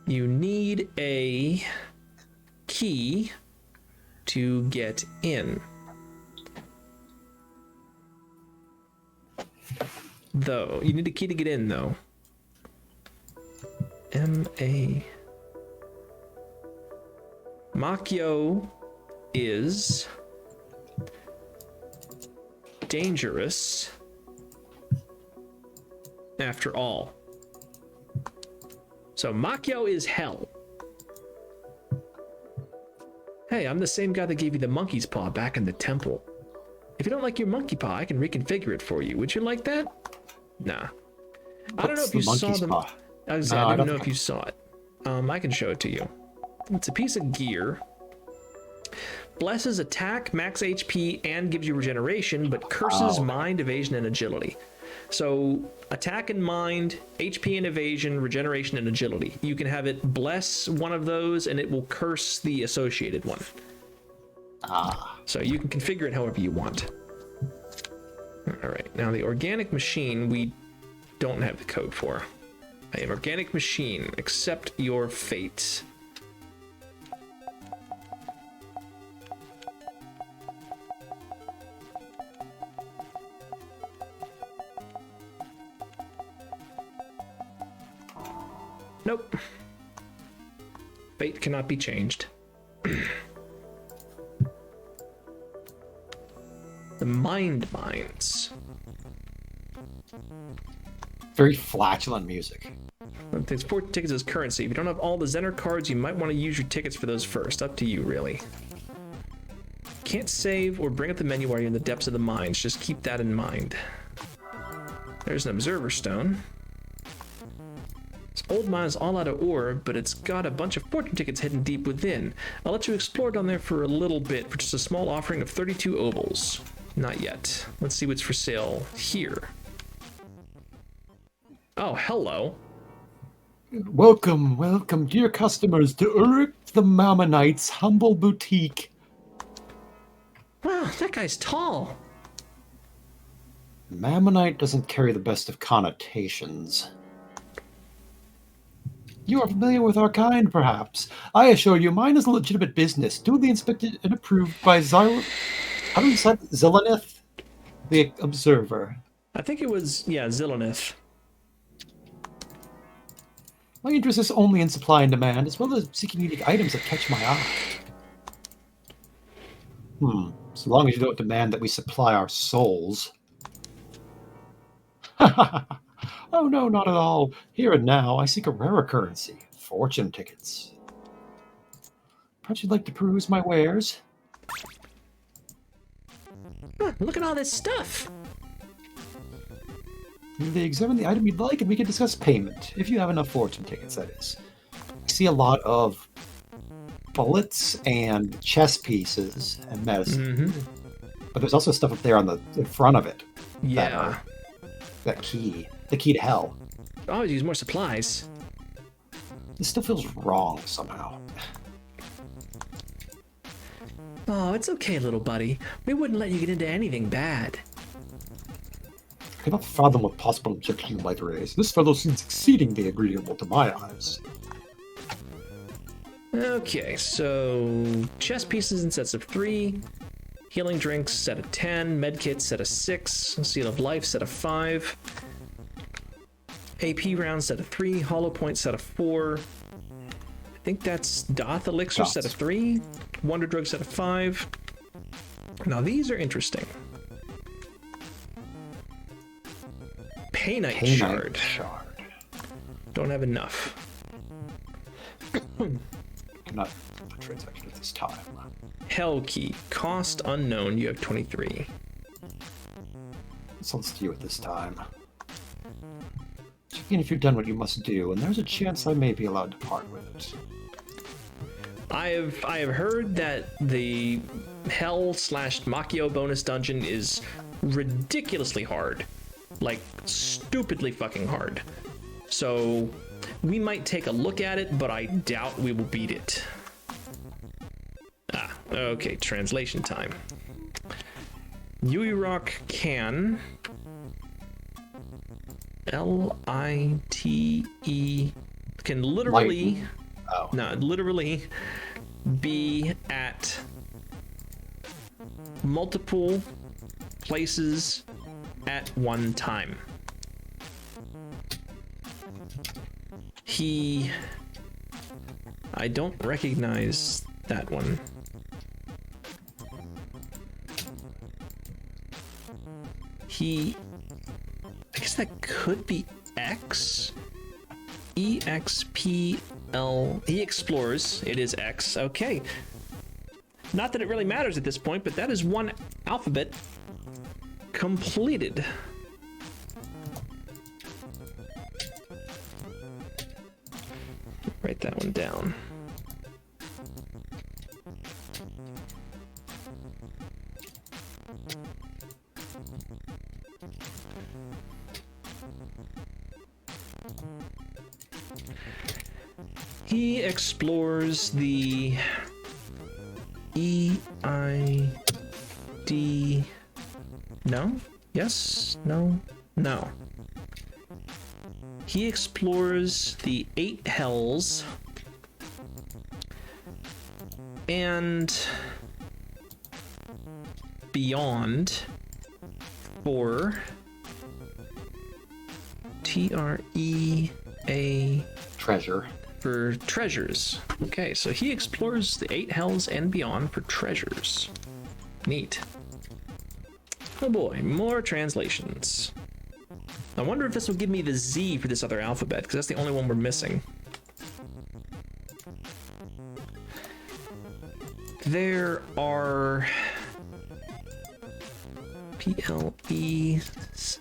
You need a key to get in. Though, you need a key to get in, though. M.A. Makyo is dangerous after all. So Makyo is hell. Hey, I'm the same guy that gave you the monkey's paw back in the temple. If you don't like your monkey paw, I can reconfigure it for you. Would you like that? Nah. I don't know if you saw them. I didn't know if you saw it. I can show it to you. It's a piece of gear. Blesses attack, max HP, and gives you regeneration, but curses mind, evasion, and agility. So attack and mind, HP and evasion, regeneration and agility. You can have it bless one of those and it will curse the associated one. So you can configure it however you want. All right, now the organic machine we don't have the code for. An organic machine, accept your fate. Nope. Fate cannot be changed. The mind mines. Very flatulent music. There's 4 tickets as currency. If you don't have all the Zener cards, you might want to use your tickets for those first. Up to you, really. Can't save or bring up the menu while you're in the depths of the mines. Just keep that in mind. There's an observer stone. This old mine is all out of ore, but it's got a bunch of fortune tickets hidden deep within. I'll let you explore down there for a little bit for just a small offering of 32 obols. Not yet. Let's see what's for sale here. Oh, hello. Welcome, welcome, dear customers, to Ulrich the Mammonite's humble boutique. Wow, that guy's tall. Mammonite doesn't carry the best of connotations. You are familiar with our kind, perhaps. I assure you, mine is a legitimate business, duly inspected and approved by Zelenith, the Observer. I think it was, yeah, Zelenith. My interest is only in supply and demand, as well as seeking unique items that catch my eye. So long as you don't demand that we supply our souls. Oh no, not at all. Here and now, I seek a rarer currency, fortune tickets. Perhaps you'd like to peruse my wares? Huh, look at all this stuff. You may examine the item you'd like, and we can discuss payment, if you have enough fortune tickets, that is. I see a lot of bullets and chess pieces and medicine. But there's also stuff up there on the in front of it. Yeah. That key. The key to hell. I always use more supplies. This still feels wrong somehow. Oh, it's okay, little buddy. We wouldn't let you get into anything bad. I cannot fathom what possible objection you might raise. This fellow seems exceedingly agreeable to my eyes. Okay, so chess pieces in sets of 3, healing drinks set of 10, medkits set of 6, seal of life set of 5, AP rounds set of 3, hollow point set of 4. I think that's Doth elixir set of 3, wonder drug set of 5. Now these are interesting. Paynite shard. Don't have enough. Not a transaction at this time. Hell key, cost unknown. You have 23. This one's to you at this time. Check in if you've done what you must do, and there's a chance I may be allowed to part with it. I have heard that the Hell/Machio bonus dungeon is ridiculously hard, like stupidly fucking hard. So we might take a look at it, but I doubt we will beat it. Okay, translation time. Yuirok can L-I-T-E can literally literally be at multiple places at one time. I don't recognize that one. I guess that could be X. EXPL. He explores. It is X. Okay. Not that it really matters at this point, but that is one alphabet completed. Write that one down. He explores the E-I-D... No? Yes? No? No. He explores the 8 hells and beyond for T-R-E-A... Treasure. For treasures. Okay, so he explores the 8 hells and beyond for treasures. Neat. Oh boy, more translations. I wonder if this will give me the Z for this other alphabet, because that's the only one we're missing. There are PLEs.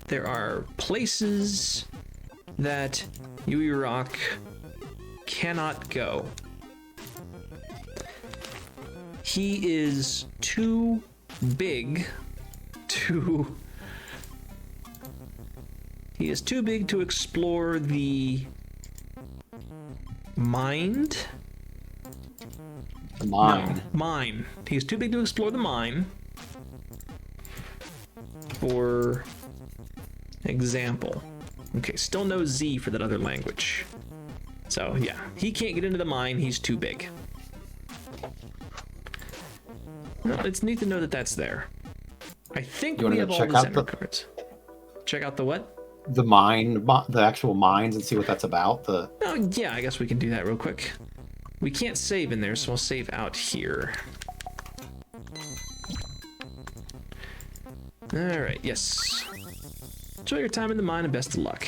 There are places that Yuirak cannot go. He is too big to... He is too big to explore the mind. The mine. No, mine. He's too big to explore the mine. For example. Okay, still no Z for that other language. So yeah, he can't get into the mine, he's too big. Well, it's neat to know that that's there. I think we have all the Xehanort cards. Check out the what? The mine, the actual mines, and see what that's about. Oh yeah, I guess we can do that real quick. We can't save in there, so I'll save out here. Alright, yes. Enjoy your time in the mine and best of luck.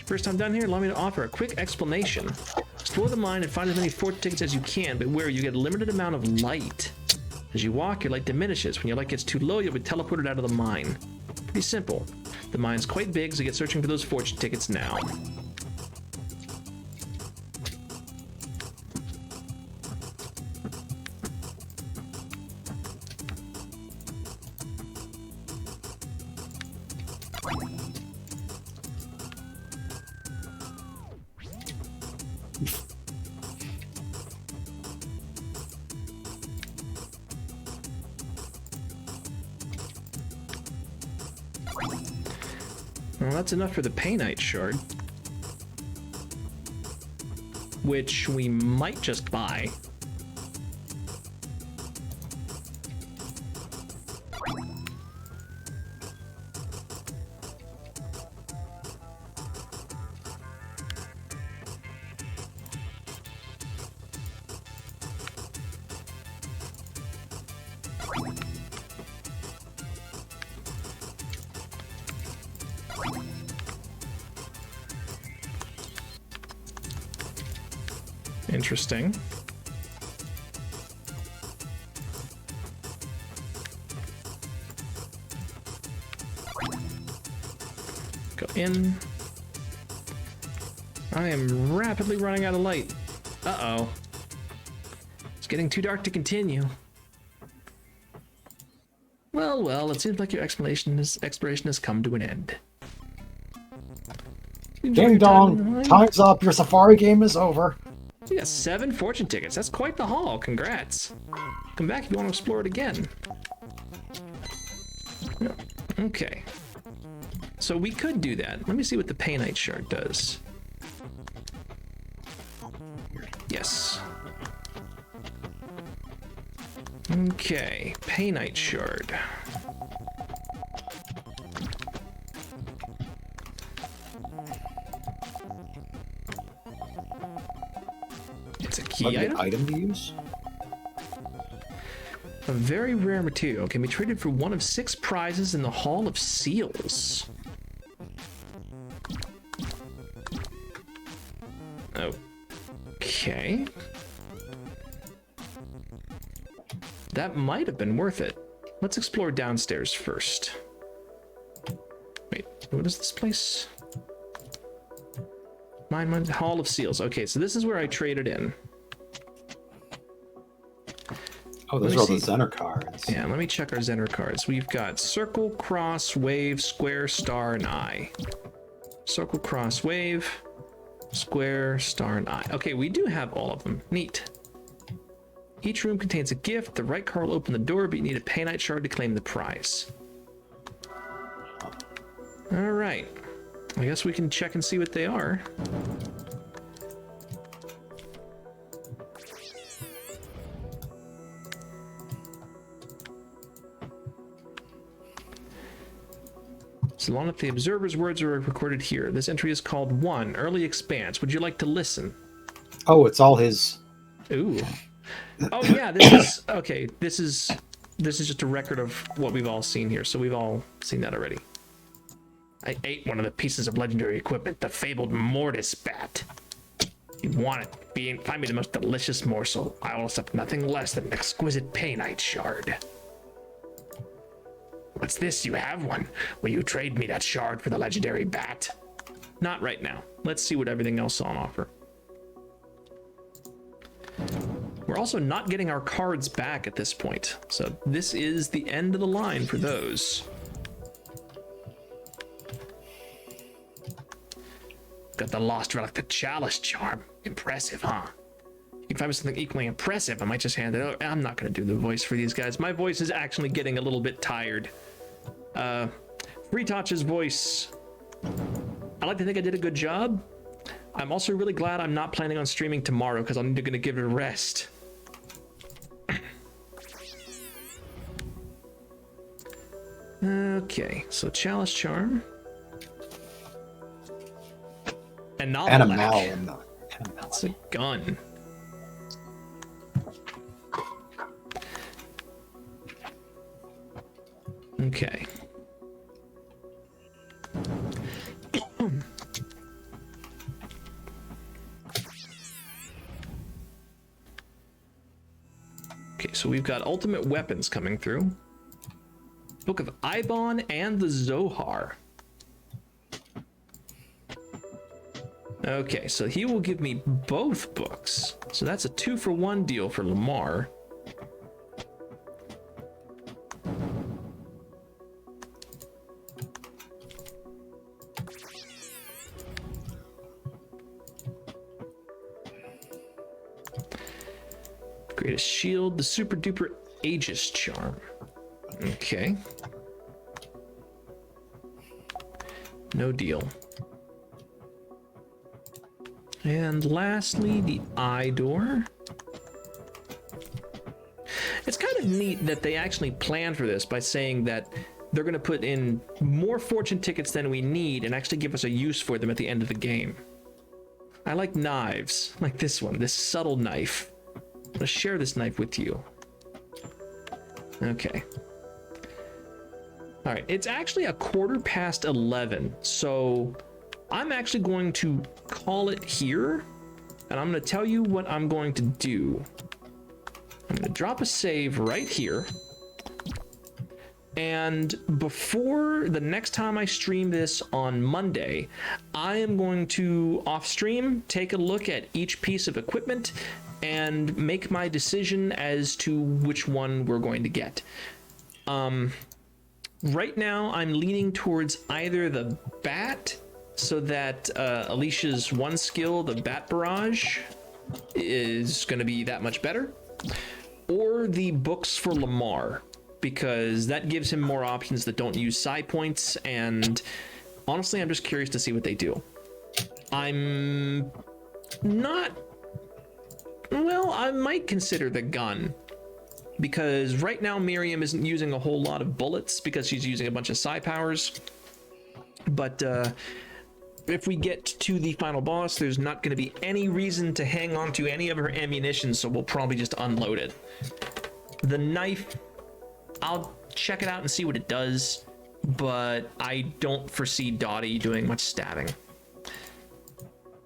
First time down here, allow me to offer a quick explanation. Explore the mine and find as many fortune tickets as you can, but where you get a limited amount of light. As you walk, your light diminishes. When your light gets too low, you'll be teleported out of the mine. Pretty simple. The mine's quite big, so get searching for those fortune tickets now. Well, that's enough for the Painite shard. Which we might just buy. Interesting. Go in. I am rapidly running out of light. Uh-oh. It's getting too dark to continue. Well, it seems like your exploration has come to an end. Ding dong! Time's up. Your safari game is over. You got 7 fortune tickets. That's quite the haul. Congrats. Come back if you want to explore it again. Okay. So we could do that. Let me see what the Painite shard does. Yes. Okay, Painite shard. It's a key item to use. A very rare material can be traded for one of 6 prizes in the Hall of Seals. Okay. That might have been worth it. Let's explore downstairs first. Wait, what is this place? Mine, Hall of Seals. Okay, so this is where I traded in. Oh, those are all the Zener cards. Yeah, let me check our Zener cards. We've got circle, cross, wave, square, star, and eye. Circle, cross, wave, square, star, and eye. Okay, we do have all of them. Neat. Each room contains a gift. The right card will open the door, but you need a Painite shard to claim the prize. All right. I guess we can check and see what they are. So long as the observer's words are recorded here. This entry is called 1, Early Expanse. Would you like to listen? Oh, it's all his. Ooh. Oh yeah, this is okay. This is just a record of what we've all seen here. So we've all seen that already. I ate one of the pieces of legendary equipment, the fabled mortis bat. You want it? Find me the most delicious morsel. I will accept nothing less than an exquisite painite shard. What's this? You have one. Will you trade me that shard for the legendary bat? Not right now. Let's see what everything else is on offer. We're also not getting our cards back at this point. So this is the end of the line for those. Got the lost relic, the chalice charm. Impressive, huh? You can find me something equally impressive. I might just hand it over. I'm not going to do the voice for these guys. My voice is actually getting a little bit tired. Freetouch's voice. I like to think I did a good job. I'm also really glad I'm not planning on streaming tomorrow because I'm going to give it a rest. Okay, so chalice charm. And a mallet. That's a gun. Okay. Okay, so we've got ultimate weapons coming through. Book of Ibon and the Zohar. Okay, so he will give me both books. So that's a 2-for-1 deal for Lamar. Greatest shield, the super duper Aegis charm. Okay. No deal. And lastly, the eye door. It's kind of neat that they actually planned for this by saying that they're going to put in more fortune tickets than we need and actually give us a use for them at the end of the game. I like knives, like this one, this subtle knife. I'm going to share this knife with you. Okay. All right, it's actually 11:15, so I'm actually going to call it here, and I'm going to tell you what I'm going to do. I'm going to drop a save right here, and before the next time I stream this on Monday, I am going to, off stream, take a look at each piece of equipment and make my decision as to which one we're going to get. Right now, I'm leaning towards either the bat, so that Alicia's one skill, the bat barrage, is going to be that much better, or the books for Lamar, because that gives him more options that don't use psi points, and honestly, I'm just curious to see what they do. I'm not... Well, I might consider the gun, because right now Miriam isn't using a whole lot of bullets because she's using a bunch of psi powers, but if we get to the final boss, there's not going to be any reason to hang on to any of her ammunition, so we'll probably just unload it. The knife, I'll check it out and see what it does, but I don't foresee Dottie doing much stabbing.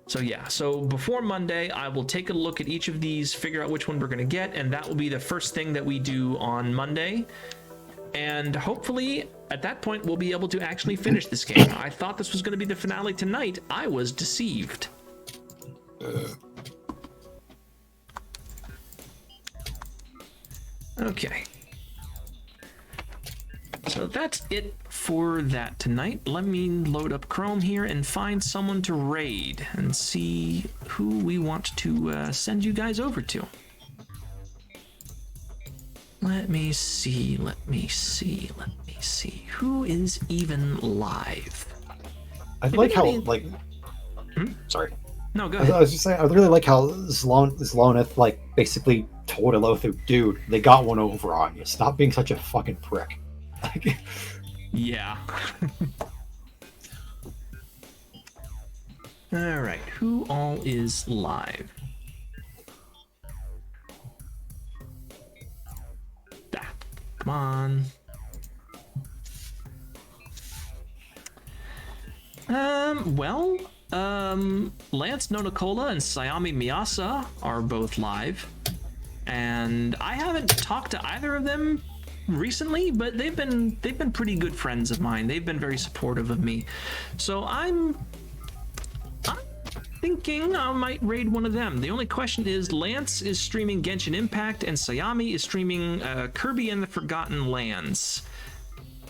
So yeah, so before Monday, I will take a look at each of these, figure out which one we're going to get, and that will be the first thing that we do on Monday. And hopefully, at that point, we'll be able to actually finish this game. I thought this was going to be the finale tonight. I was deceived. Okay. So that's it for that tonight. Let me load up Chrome here and find someone to raid and see who we want to send you guys over to. Let me see. Who is even live? I like how, like... Sorry. No, go I ahead. was just saying, I really like how Zloneth, like, basically told Elothu, dude, they got one over on you. Stop being such a fucking prick. Yeah. All right, who all is live? Ah, come on. Lance Nonacola and Sayami Miyasa are both live. And I haven't talked to either of them recently, but they've been pretty good friends of mine. They've been very supportive of me. So I'm thinking I might raid one of them. The only question is, Lance is streaming Genshin Impact and Sayami is streaming Kirby and the Forgotten Lands.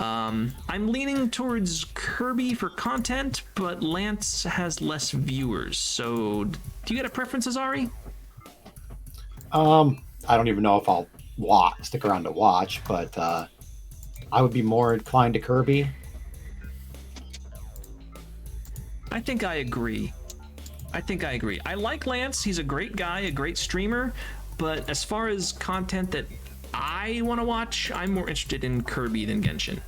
I'm leaning towards Kirby for content, but Lance has less viewers. So do you get a preference, Azari? I don't even know if I'll stick around to watch, but I would be more inclined to Kirby. I think I agree. I like Lance. He's a great guy, a great streamer, but as far as content that I want to watch, I'm more interested in Kirby than Genshin.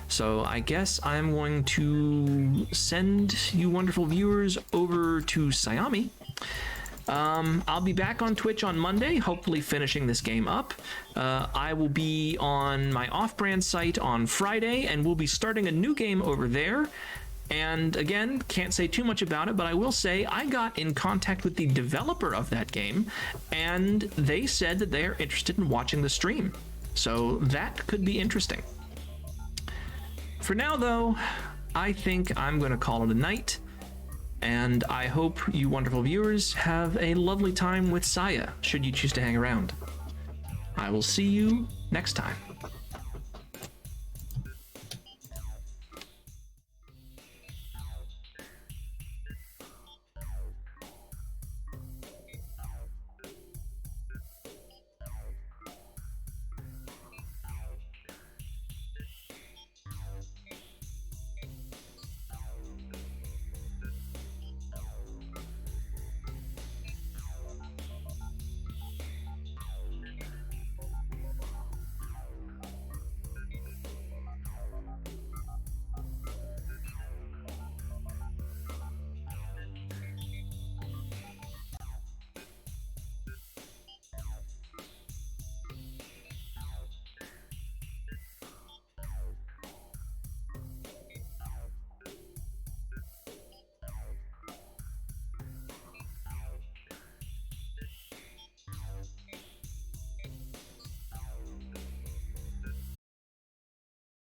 So I guess I'm going to send you wonderful viewers over to Sayami. I'll be back on Twitch on Monday, hopefully finishing this game up. I will be on my off-brand site on Friday, and we'll be starting a new game over there. And again, can't say too much about it, but I will say I got in contact with the developer of that game, and they said that they are interested in watching the stream. So that could be interesting. For now, though, I think I'm going to call it a night. And I hope you wonderful viewers have a lovely time with Saya, should you choose to hang around. I will see you next time.